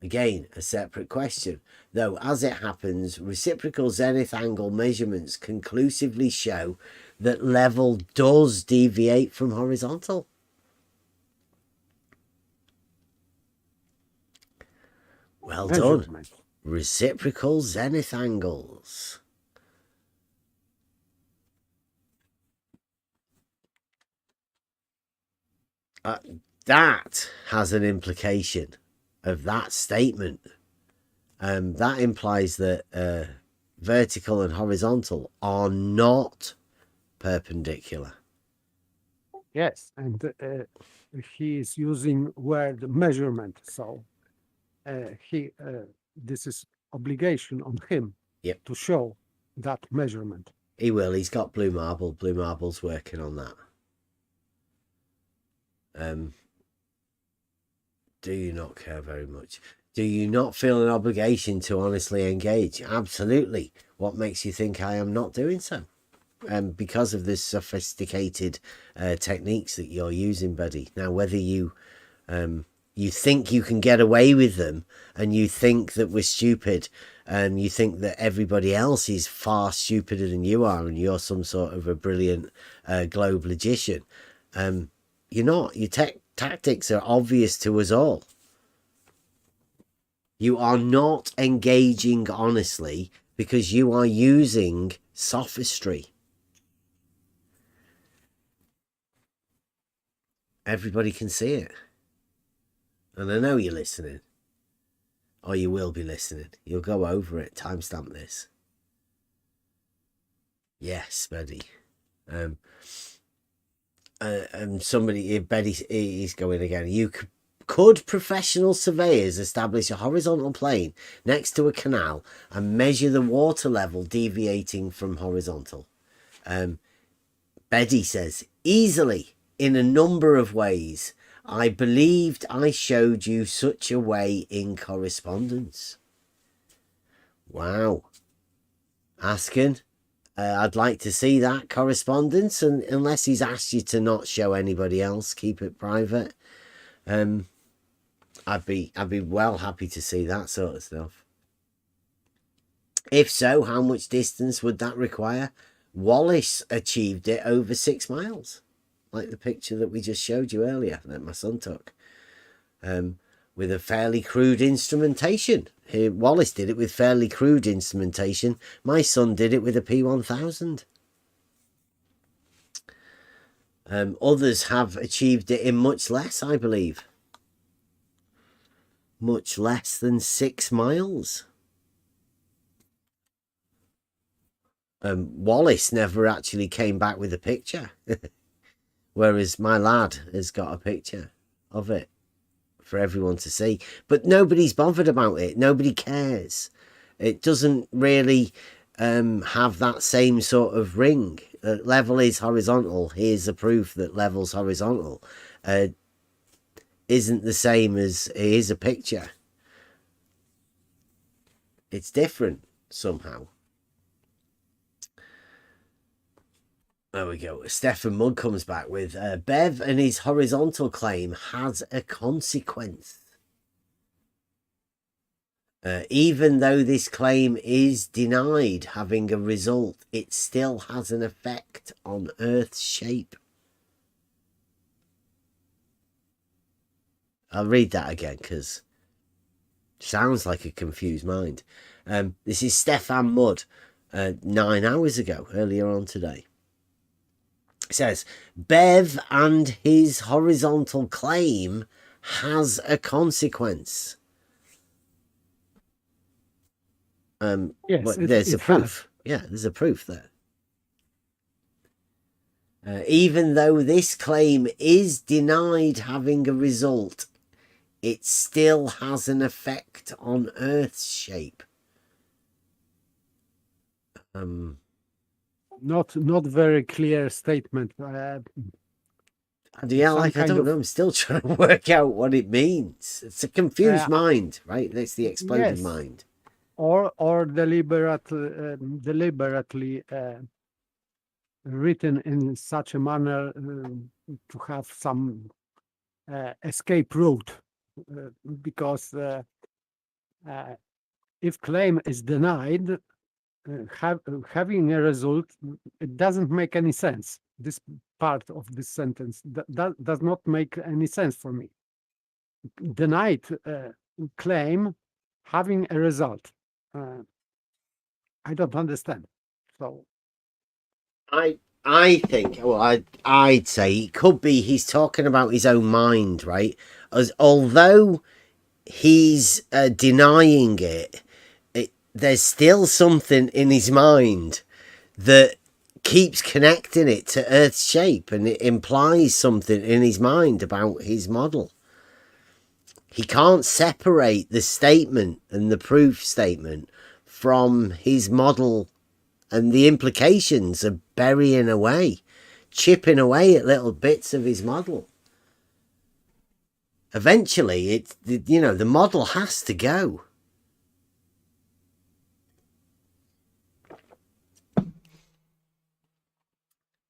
Again, a separate question. Though, as it happens, reciprocal zenith angle measurements conclusively show that level does deviate from horizontal. Well done. Reciprocal zenith angles. That has an implication of that statement. That implies that vertical and horizontal are not perpendicular. Yes, and he is using word measurement, so this is obligation on him to show that measurement. He will. He's got Blue Marble. Blue Marble's working on that. Do you not care very much? Do you not feel an obligation to honestly engage? Absolutely. What makes you think I am not doing so? Because of the sophisticated techniques that you're using, buddy. Now, whether you think you can get away with them, and you think that we're stupid, and you think that everybody else is far stupider than you are, and you're some sort of a brilliant globe logician, you're not. Your tactics are obvious to us all. You are not engaging honestly because you are using sophistry. Everybody can see it. And I know you're listening. Or you will be listening. You'll go over it. Timestamp this. Yes, buddy. And somebody, Betty is going again. Could professional surveyors establish a horizontal plane next to a canal and measure the water level deviating from horizontal? Betty says, easily, in a number of ways. I believed I showed you such a way in correspondence. Wow. Asking, I'd like to see that correspondence, and unless he's asked you to not show anybody else, keep it private. I'd be well happy to see that sort of stuff. If so, how much distance would that require? Wallace achieved it over 6 miles, like the picture that we just showed you earlier that my son took, with a fairly crude instrumentation. Wallace did it with fairly crude instrumentation. My son did it with a P1000. Others have achieved it in much less, I believe. Much less than 6 miles. Wallace never actually came back with a picture. Whereas my lad has got a picture of it for everyone to see. But nobody's bothered about it. Nobody cares. It doesn't really have that same sort of ring. Level is horizontal. Here's the proof that level's horizontal. Isn't the same as here's a picture. It's different somehow. There we go. Stefan Mudd comes back with Bev and his horizontal claim has a consequence. Even though this claim is denied having a result, it still has an effect on Earth's shape. I'll read that again because it sounds like a confused mind. This is Stefan Mudd 9 hours ago, earlier on today. It says, Bev and his horizontal claim has a consequence. Yes, but there's a proof. Yeah, there's a proof there. Even though this claim is denied having a result, it still has an effect on Earth's shape. Not very clear statement. I don't know. I'm still trying to work out what it means. It's a confused mind, right? That's the exploded mind. Or deliberately written in such a manner to have some escape route, because if claim is denied, having a result, it doesn't make any sense. This part of this sentence that does not make any sense for me. Denied claim having a result. I don't understand. So I think, well, I'd say it could be he's talking about his own mind, right? Although he's denying it, there's still something in his mind that keeps connecting it to Earth's shape, and it implies something in his mind about his model. He can't separate the statement and the proof statement from his model, and the implications are burying away, chipping away at little bits of his model. Eventually, the model has to go.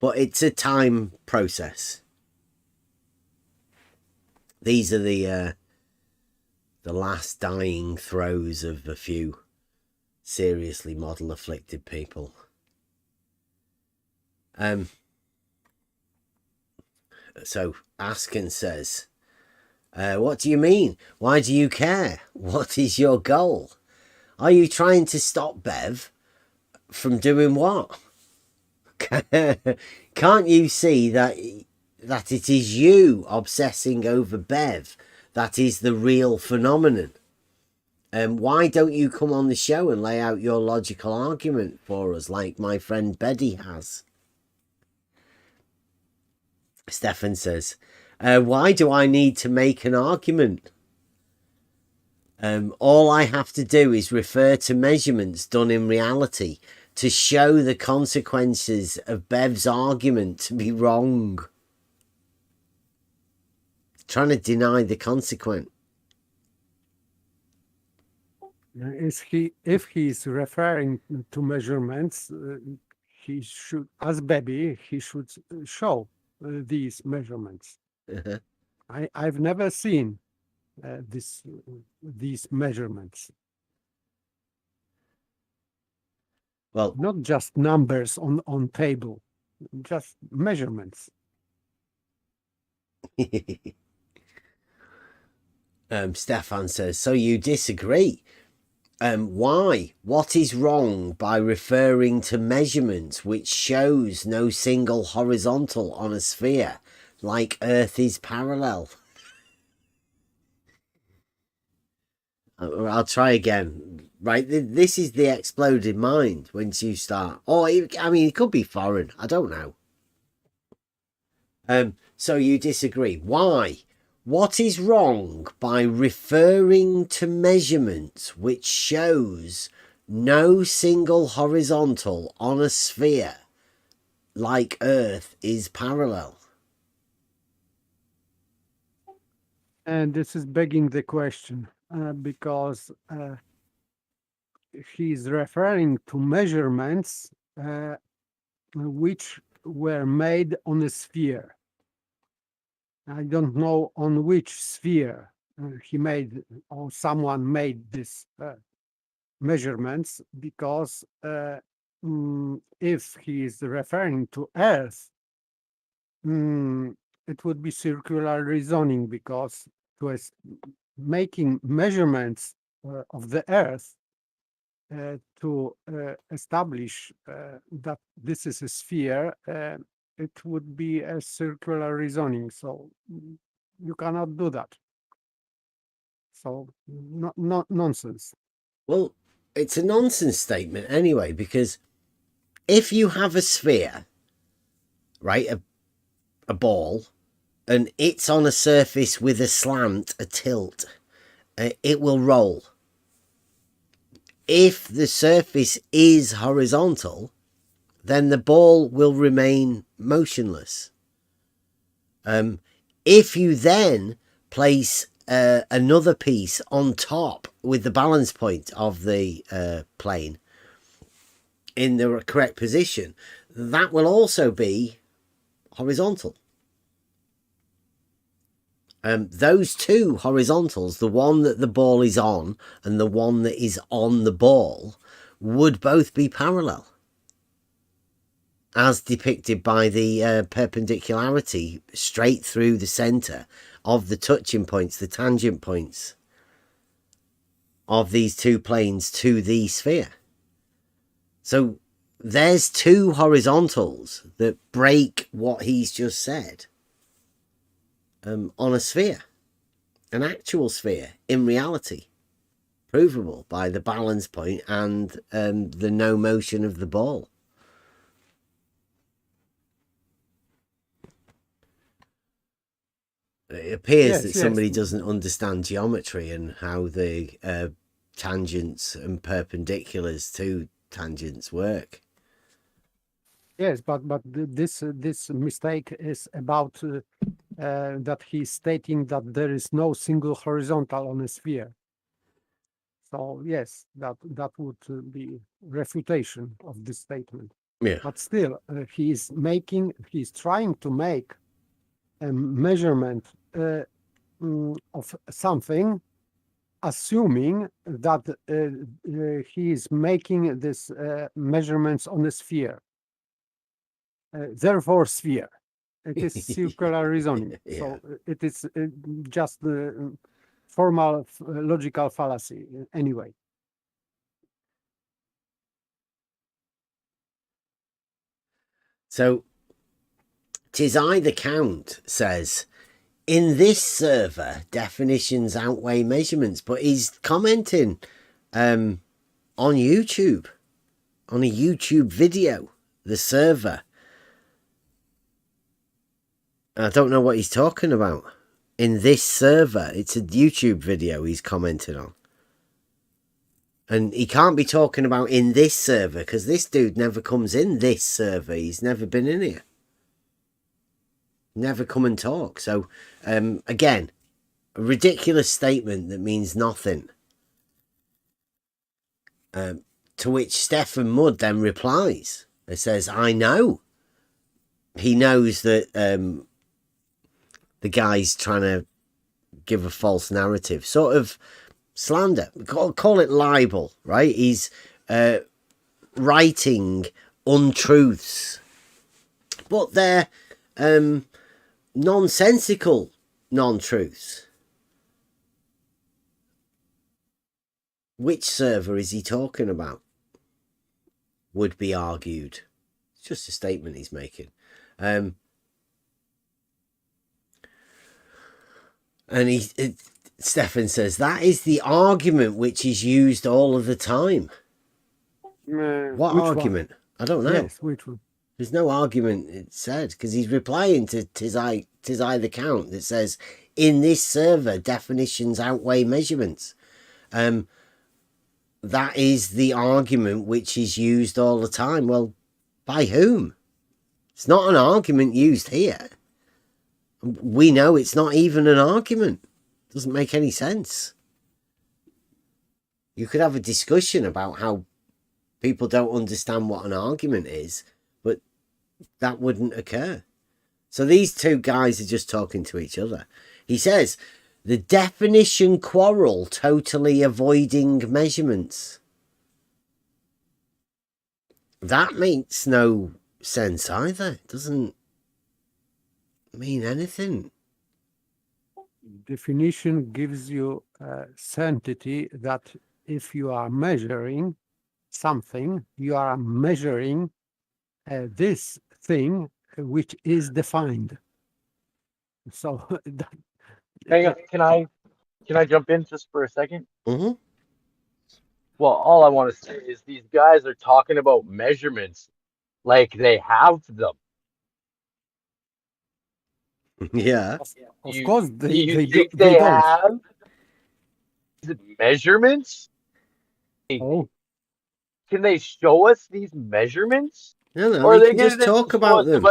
But it's a time process. These are the last dying throes of a few seriously model-afflicted people. So Askin says, what do you mean? Why do you care? What is your goal? Are you trying to stop Bev from doing what? Can't you see that it is you obsessing over Bev that is the real phenomenon? Why don't you come on the show and lay out your logical argument for us like my friend Betty has? Stefan says, why do I need to make an argument? All I have to do is refer to measurements done in reality to show the consequences of Bev's argument to be wrong. Trying to deny the consequence. If he's referring to measurements, he should, as Bebby, he should show these measurements. I've never seen these measurements. Well, not just numbers on table, just measurements. Stefan says, so you disagree? Why? What is wrong by referring to measurements which shows no single horizontal on a sphere, like Earth is parallel? I'll try again. Right, this is the exploded mind once you start. Or, I mean, it could be foreign. I don't know. So you disagree. Why? What is wrong by referring to measurements which shows no single horizontal on a sphere, like Earth is parallel? And this is begging the question, because he's referring to measurements which were made on a sphere. I don't know on which sphere he made, or someone made this measurements, because if he is referring to Earth, it would be circular reasoning, because making measurements of the Earth to establish that this is a sphere, it would be a circular reasoning. So you cannot do that. So not nonsense. Well, it's a nonsense statement anyway, because if you have a sphere, right, a ball, and it's on a surface with a slant, a tilt, it will roll. If the surface is horizontal, then the ball will remain motionless. If you then place another piece on top with the balance point of the plane in the correct position, that will also be horizontal. Those two horizontals, the one that the ball is on and the one that is on the ball, would both be parallel, as depicted by the perpendicularity straight through the center of the touching points, the tangent points of these two planes to the sphere. So there's two horizontals that break what he's just said on a sphere, an actual sphere in reality, provable by the balance point and the no motion of the ball. It appears that somebody doesn't understand geometry and how the tangents and perpendiculars to tangents work. Yes, but this mistake is about that he's stating that there is no single horizontal on a sphere. So yes, that would be refutation of this statement. Yeah. But still, he's trying to make a measurement of something, assuming that he is making this measurements on a sphere. Therefore, sphere. It is circular reasoning. Yeah. So it is just formal logical fallacy anyway. So, "'Tis I the Count" says, in this server, definitions outweigh measurements, but he's commenting on YouTube, on a YouTube video, the server. I don't know what he's talking about. In this server, it's a YouTube video he's commented on. And he can't be talking about in this server, because this dude never comes in this server. He's never been in here. Never come and talk. So, again, a ridiculous statement that means nothing. To which Stefan Mudd then replies. It says, I know. He knows that the guy's trying to give a false narrative. Sort of slander. Call it libel, right? He's writing untruths. But they're nonsensical non-truths. Which server is he talking about? Would be argued. It's just a statement he's making. And Stefan says, that is the argument which is used all of the time. What argument? One? I don't know. Yes, which one? There's no argument it said, because he's replying to Tizai the Count that says, in this server, definitions outweigh measurements. That is the argument which is used all the time. Well, by whom? It's not an argument used here. We know it's not even an argument. It doesn't make any sense. You could have a discussion about how people don't understand what an argument is, but that wouldn't occur. So these two guys are just talking to each other. He says, the definition quarrel totally avoiding measurements. That makes no sense either. It doesn't mean anything. Definition gives you certainty that if you are measuring something, you are measuring this thing which is defined. So hang on, can I jump in just for a second? Mm-hmm. Well, all I want to say is these guys are talking about measurements like they have them. Yeah. Of course, they don't. Have measurements? Oh. Can they show us these measurements? No, or they can just talk about them.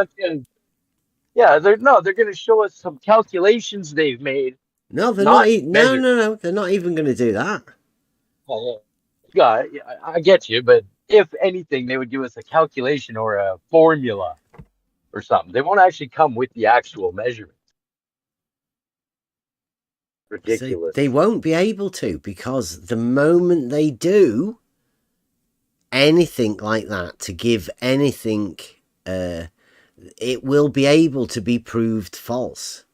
Yeah, they're going to show us some calculations they've made. No, they're not. No. They're not even going to do that. Yeah, I get you, but if anything, they would give us a calculation or a formula or something. They won't actually come with the actual measurements. Ridiculous. They won't be able to, because the moment they do anything like that, to give anything, it will be able to be proved false.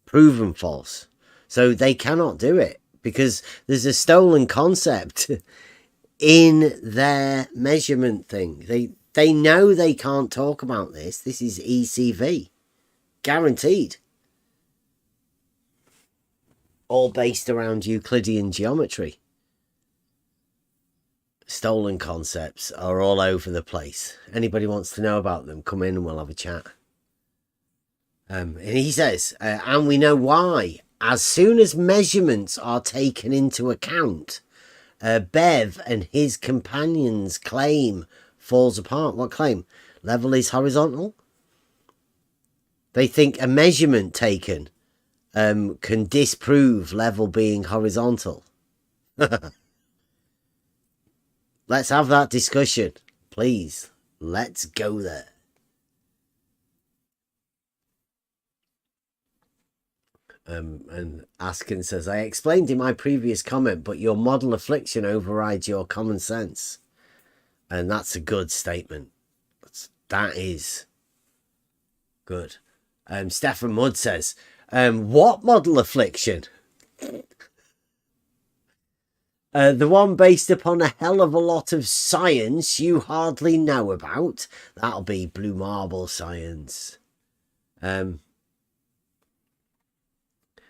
Proven false. So they cannot do it, because there's a stolen concept in their measurement thing. They know they can't talk about this. This is ECV. Guaranteed. All based around Euclidean geometry. Stolen concepts are all over the place. Anybody wants to know about them, come in and we'll have a chat. And he says, and we know why. As soon as measurements are taken into account, Bev and his companions' claim falls apart. What claim? Level is horizontal? They think a measurement taken can disprove level being horizontal. Let's have that discussion, please. Let's go there. And Askin says, I explained in my previous comment, but your model affliction overrides your common sense. And that's a good statement. That is good. Stefan Mudd says, what model affliction? The one based upon a hell of a lot of science you hardly know about. That'll be blue marble science.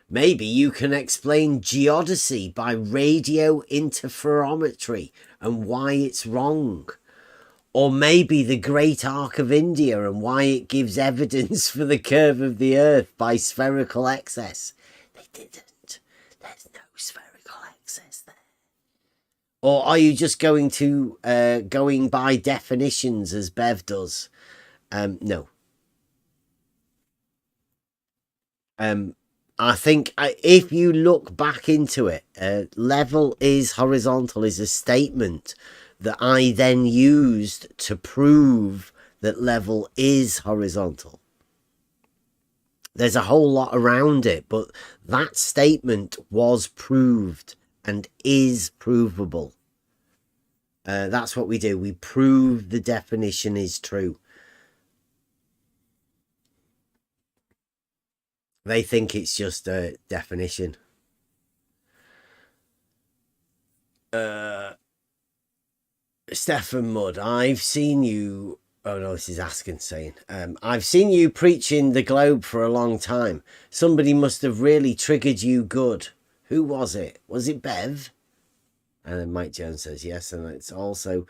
Maybe you can explain geodesy by radio interferometry and why it's wrong. Or maybe the Great Arc of India and why it gives evidence for the curve of the Earth by spherical excess. They didn't. There's no spherical excess there. Or are you just going by definitions as Bev does? No. I think if you look back into it, level is horizontal is a statement that I then used to prove that level is horizontal. There's a whole lot around it, but that statement was proved and is provable. That's what we do. We prove the definition is true. They think it's just a definition. Stefan Mudd, I've seen you. Oh no, this is Askin saying. I've seen you preaching the globe for a long time. Somebody must have really triggered you good. Who was it? Was it Bev? And then Mike Jones says yes, and it's also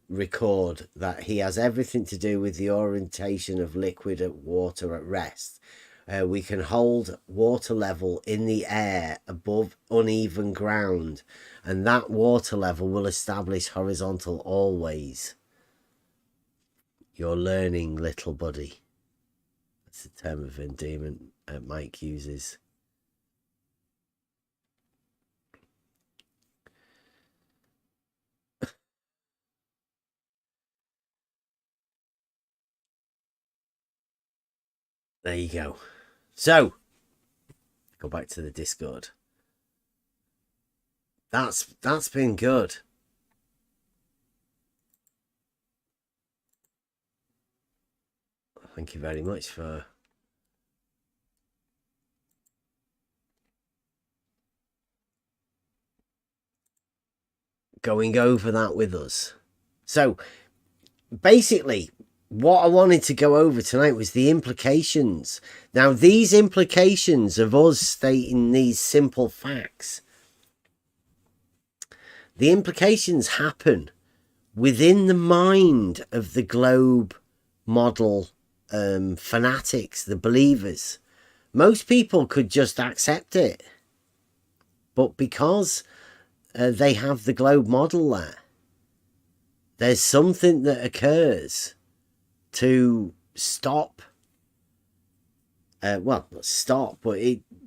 record that he has everything to do with the orientation of liquid at water at rest. We can hold water level in the air above uneven ground, and that water level will establish horizontal always. You're learning, little buddy. That's the term of endearment Mike uses. There you go. So, go back to the Discord. That's been good. Thank you very much for going over that with us. So, basically, what I wanted to go over tonight was the implications. Now, these implications of us stating these simple facts, the implications happen within the mind of the globe model fanatics, the believers. Most people could just accept it. But because they have the globe model there, there's something that occurs to stop. Well, not stop, but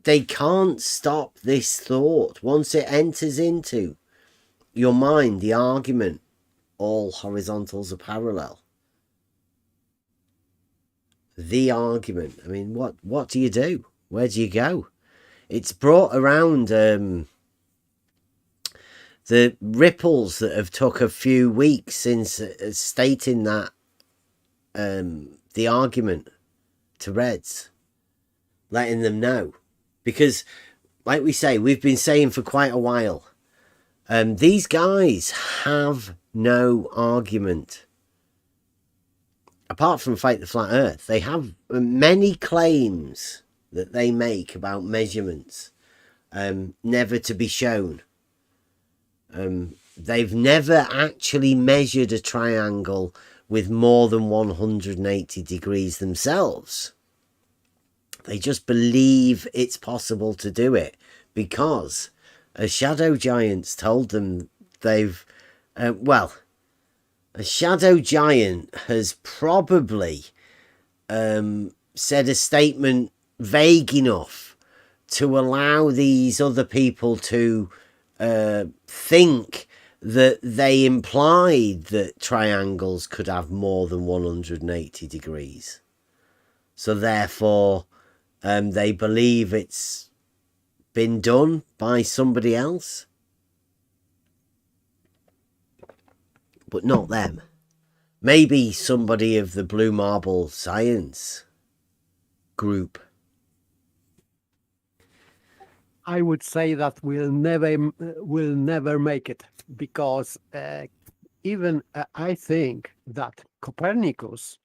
they can't stop this thought. Once it enters into your mind, the argument, all horizontals are parallel. The argument. I mean, what do you do? Where do you go? It's brought around the ripples that have took a few weeks since stating that the argument to Reds, letting them know, because like we say, we've been saying for quite a while, these guys have no argument apart from Fight the Flat Earth. They have many claims that they make about measurements, never to be shown. They've never actually measured a triangle with more than 180 degrees themselves. They just believe it's possible to do it because a shadow giant's told them they've well, a shadow giant has probably said a statement vague enough to allow these other people to think that they implied that triangles could have more than 180 degrees. So therefore, they believe it's been done by somebody else. But not them. Maybe somebody of the Blue Marble Science group. I would say that we'll never make it, because even I think that Copernicus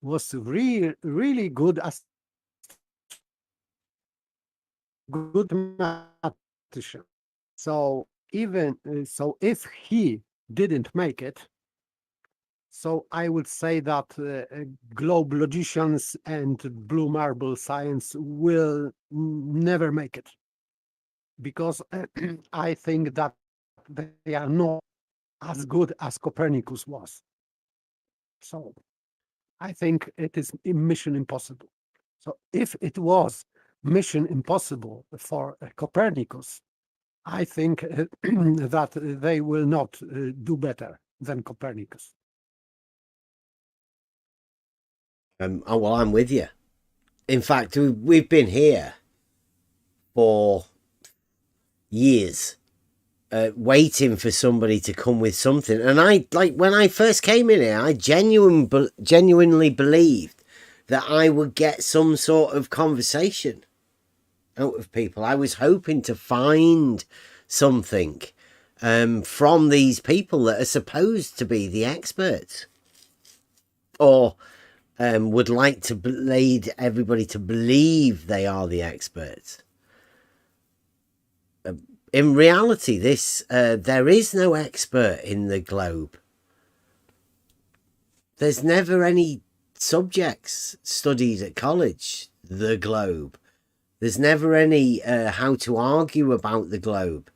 was really good mathematician. So even so, if he didn't make it, So I would say that globe logicians and blue marble science will never make it, because I think that they are not as good as Copernicus was. So I think it is mission impossible. So if it was mission impossible for Copernicus, I think that they will not do better than Copernicus. Oh, well, I'm with you. In fact, we've been here for years, waiting for somebody to come with something. And when I first came in here, I genuinely believed that I would get some sort of conversation out of people. I was hoping to find something from these people that are supposed to be the experts, or would like to lead everybody to believe they are the experts. In reality, there is no expert in the globe. There's never any subjects studied at college, the globe. There's never any how to argue about the globe.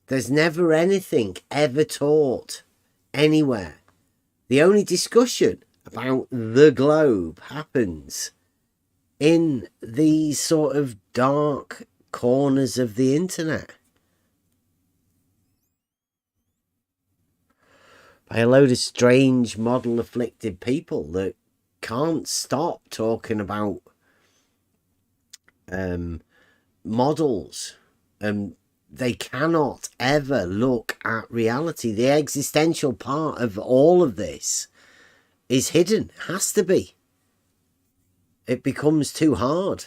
There's never anything ever taught anywhere. The only discussion about the globe happens in these sort of dark corners of the internet by a load of strange model-afflicted people that can't stop talking about models, and they cannot ever look at reality. The existential part of all of this is hidden. It has to be. It becomes too hard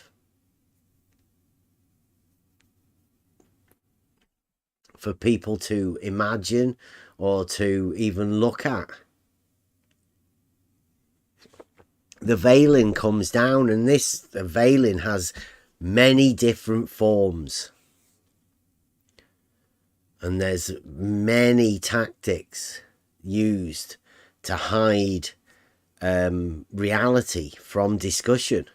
for people to imagine or to even look at. The veiling comes down, and the veiling has many different forms. And there's many tactics used to hide reality from discussion.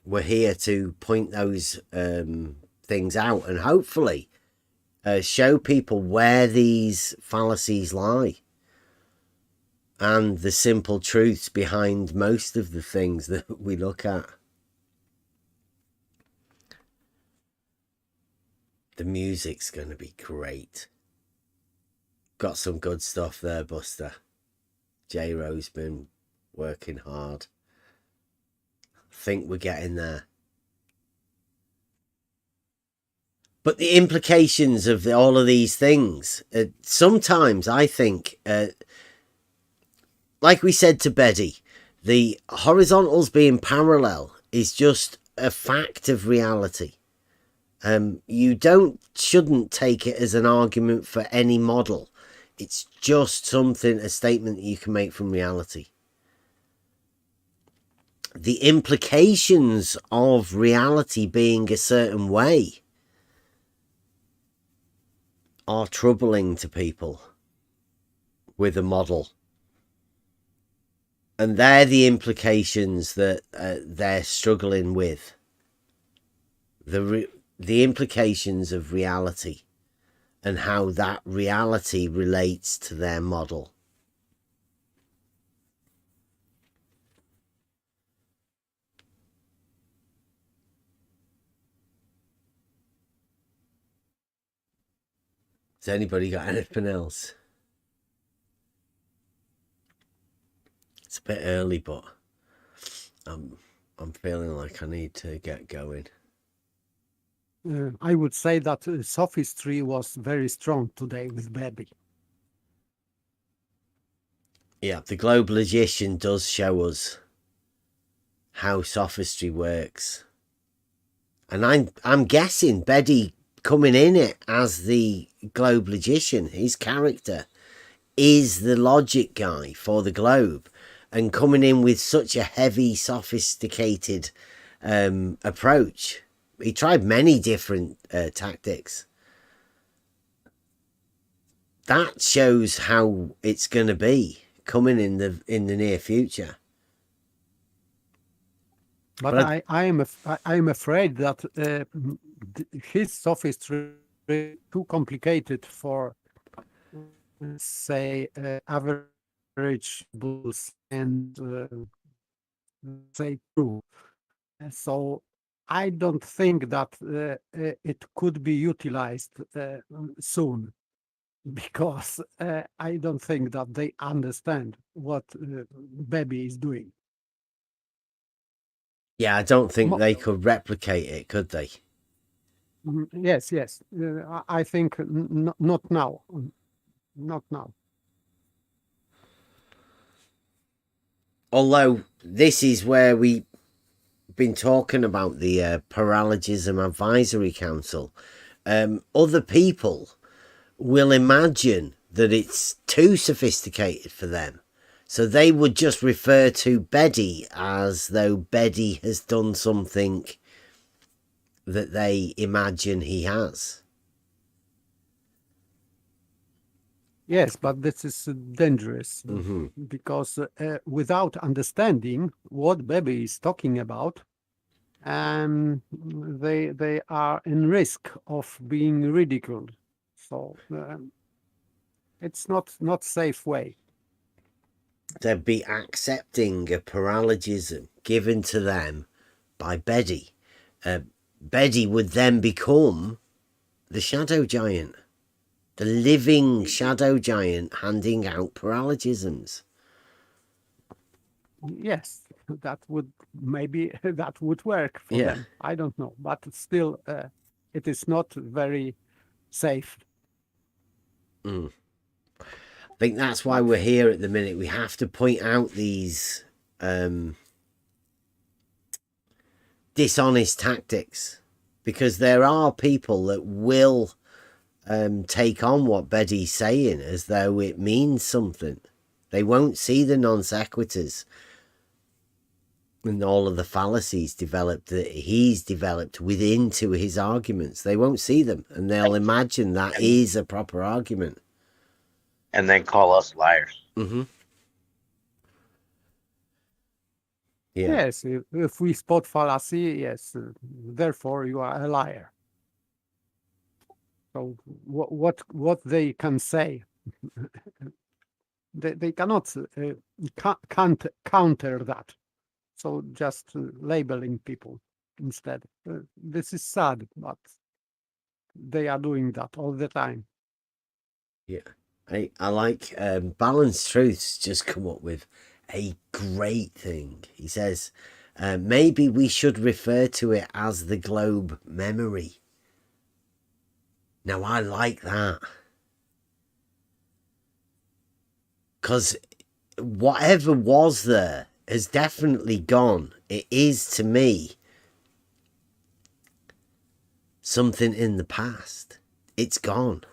We're here to point those things out and hopefully show people where these fallacies lie and the simple truths behind most of the things that we look at. The music's going to be great. Got some good stuff there, Buster. J-Ro's been working hard. I think we're getting there. But the implications of all of these things, sometimes I think, like we said to Betty, the horizontals being parallel is just a fact of reality. You shouldn't take it as an argument for any model. It's just something, a statement that you can make from reality. The implications of reality being a certain way are troubling to people with a model. And they're the implications that they're struggling with. The implications of reality and how that reality relates to their model. Has anybody got anything else? It's a bit early, but I'm feeling like I need to get going. I would say that Sophistry was very strong today with Baby. Yeah, the Globalogician does show us how Sophistry works. And I'm guessing Betty coming in it as the Globalogician, his character, is the logic guy for the globe, and coming in with such a heavy, sophisticated approach. He tried many different tactics that shows how it's going to be coming in the near future. But I am afraid that his sophistry is too complicated for, say, average bulls and say true. So I don't think that it could be utilized soon, because I don't think that they understand what Baby is doing. Yeah, I don't think they could replicate it, could they? Yes, yes. I think not now. Not now. Although this is where we've been talking about the Paralogism Advisory Council. Other people will imagine that it's too sophisticated for them. So they would just refer to Beddy as though Beddy has done something that they imagine he has. Yes, but this is dangerous, because without understanding what Baby is talking about, they are in risk of being ridiculed. So it's not safe way. They'd be accepting a paralogism given to them by Beddy. Beddy would then become the shadow giant, the living shadow giant handing out paralogisms. Yes, that would that would work for them. I don't know, but still, it is not very safe. I think that's why we're here at the minute. We have to point out these dishonest tactics, because there are people that will take on what Beddy's saying as though it means something. They won't see the non sequiturs and all of the fallacies that he's developed within to his arguments. They won't see them, and they'll imagine that is a proper argument. And then call us liars. Yeah. Yes, if we spot fallacy, yes, therefore you are a liar. So what they can say, they cannot can't counter that. So just labeling people instead. This is sad, but they are doing that all the time. Yeah. I like Balanced Truths just come up with a great thing. He says, maybe we should refer to it as the globe memory. Now, I like that. Because whatever was there has definitely gone. It is, to me, something in the past. It's gone.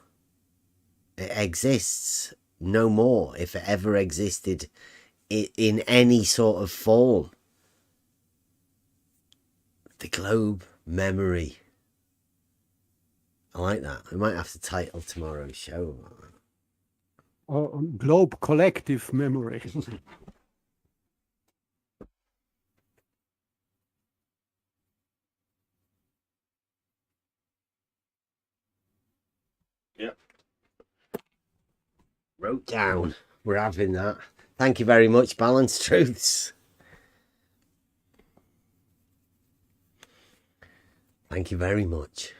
It exists no more, if it ever existed in any sort of form. The globe memory. I like that. I might have to title tomorrow's show. Or globe collective memory. Wrote down. We're having that. Thank you very much, Balanced Truths. Thank you very much.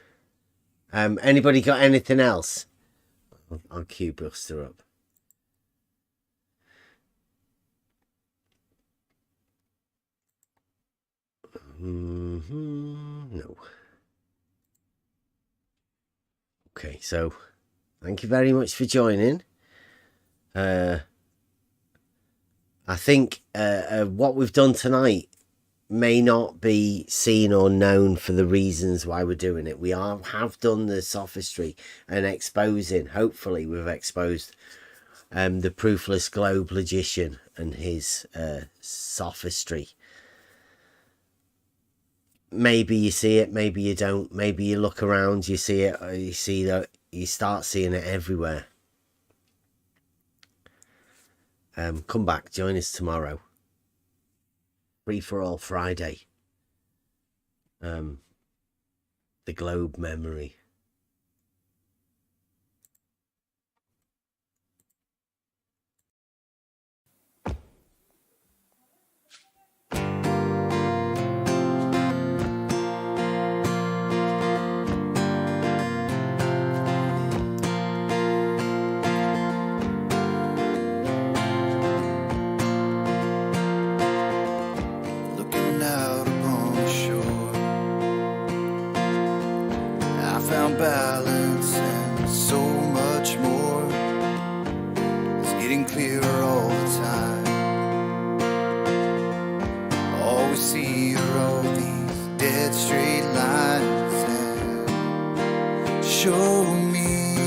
Anybody got anything else? I'll cue Buster up. No. Okay, so thank you very much for joining. I think what we've done tonight may not be seen or known for the reasons why we're doing it. We have done the sophistry and exposing. Hopefully, we've exposed the proofless globe logician and his sophistry. Maybe you see it, maybe you don't. Maybe you look around, you see it, or you see that you start seeing it everywhere. Come back, join us tomorrow. Free for all Friday. The globe memory. Balance and so much more. It's getting clearer all the time. All we see are all these dead straight lines. And show me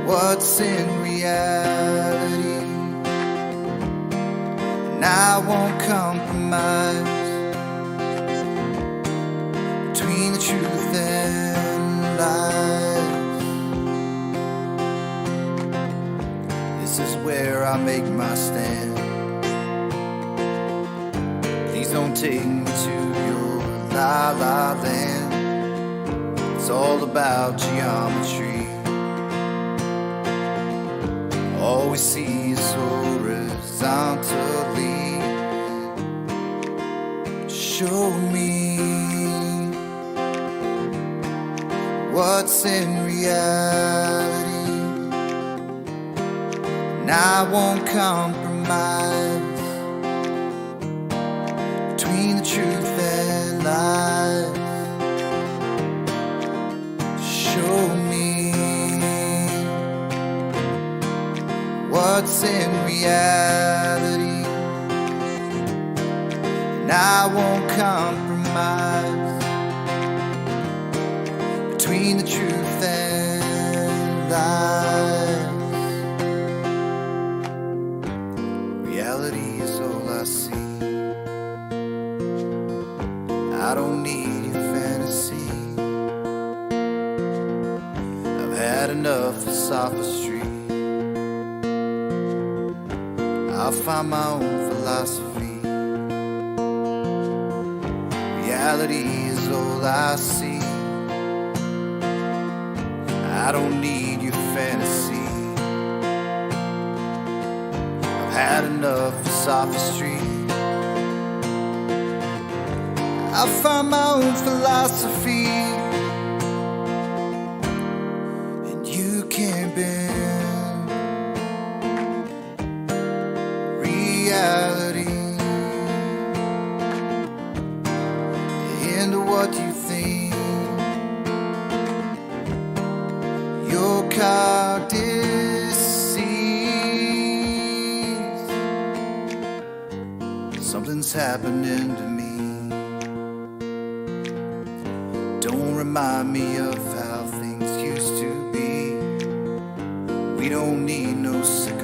what's in reality, and I won't compromise between the truth and lies. This is where I make my stand. Please don't take me to your la la land. It's all about geometry. All we see is horizontally. Show me what's in reality, and I won't compromise between the truth and lies. Show me what's in reality, and I won't compromise between the truth and lies. Reality is all I see. I don't need your fantasy. I've had enough of sophistry. I'll find my own philosophy. Reality is all I see. I don't need your fantasy. I've had enough of sophistry. I'll find my own philosophy, and you can bend reality into what you think your car deceives. Something's happening to me. Don't remind me of how things used to be. We don't need no cigar.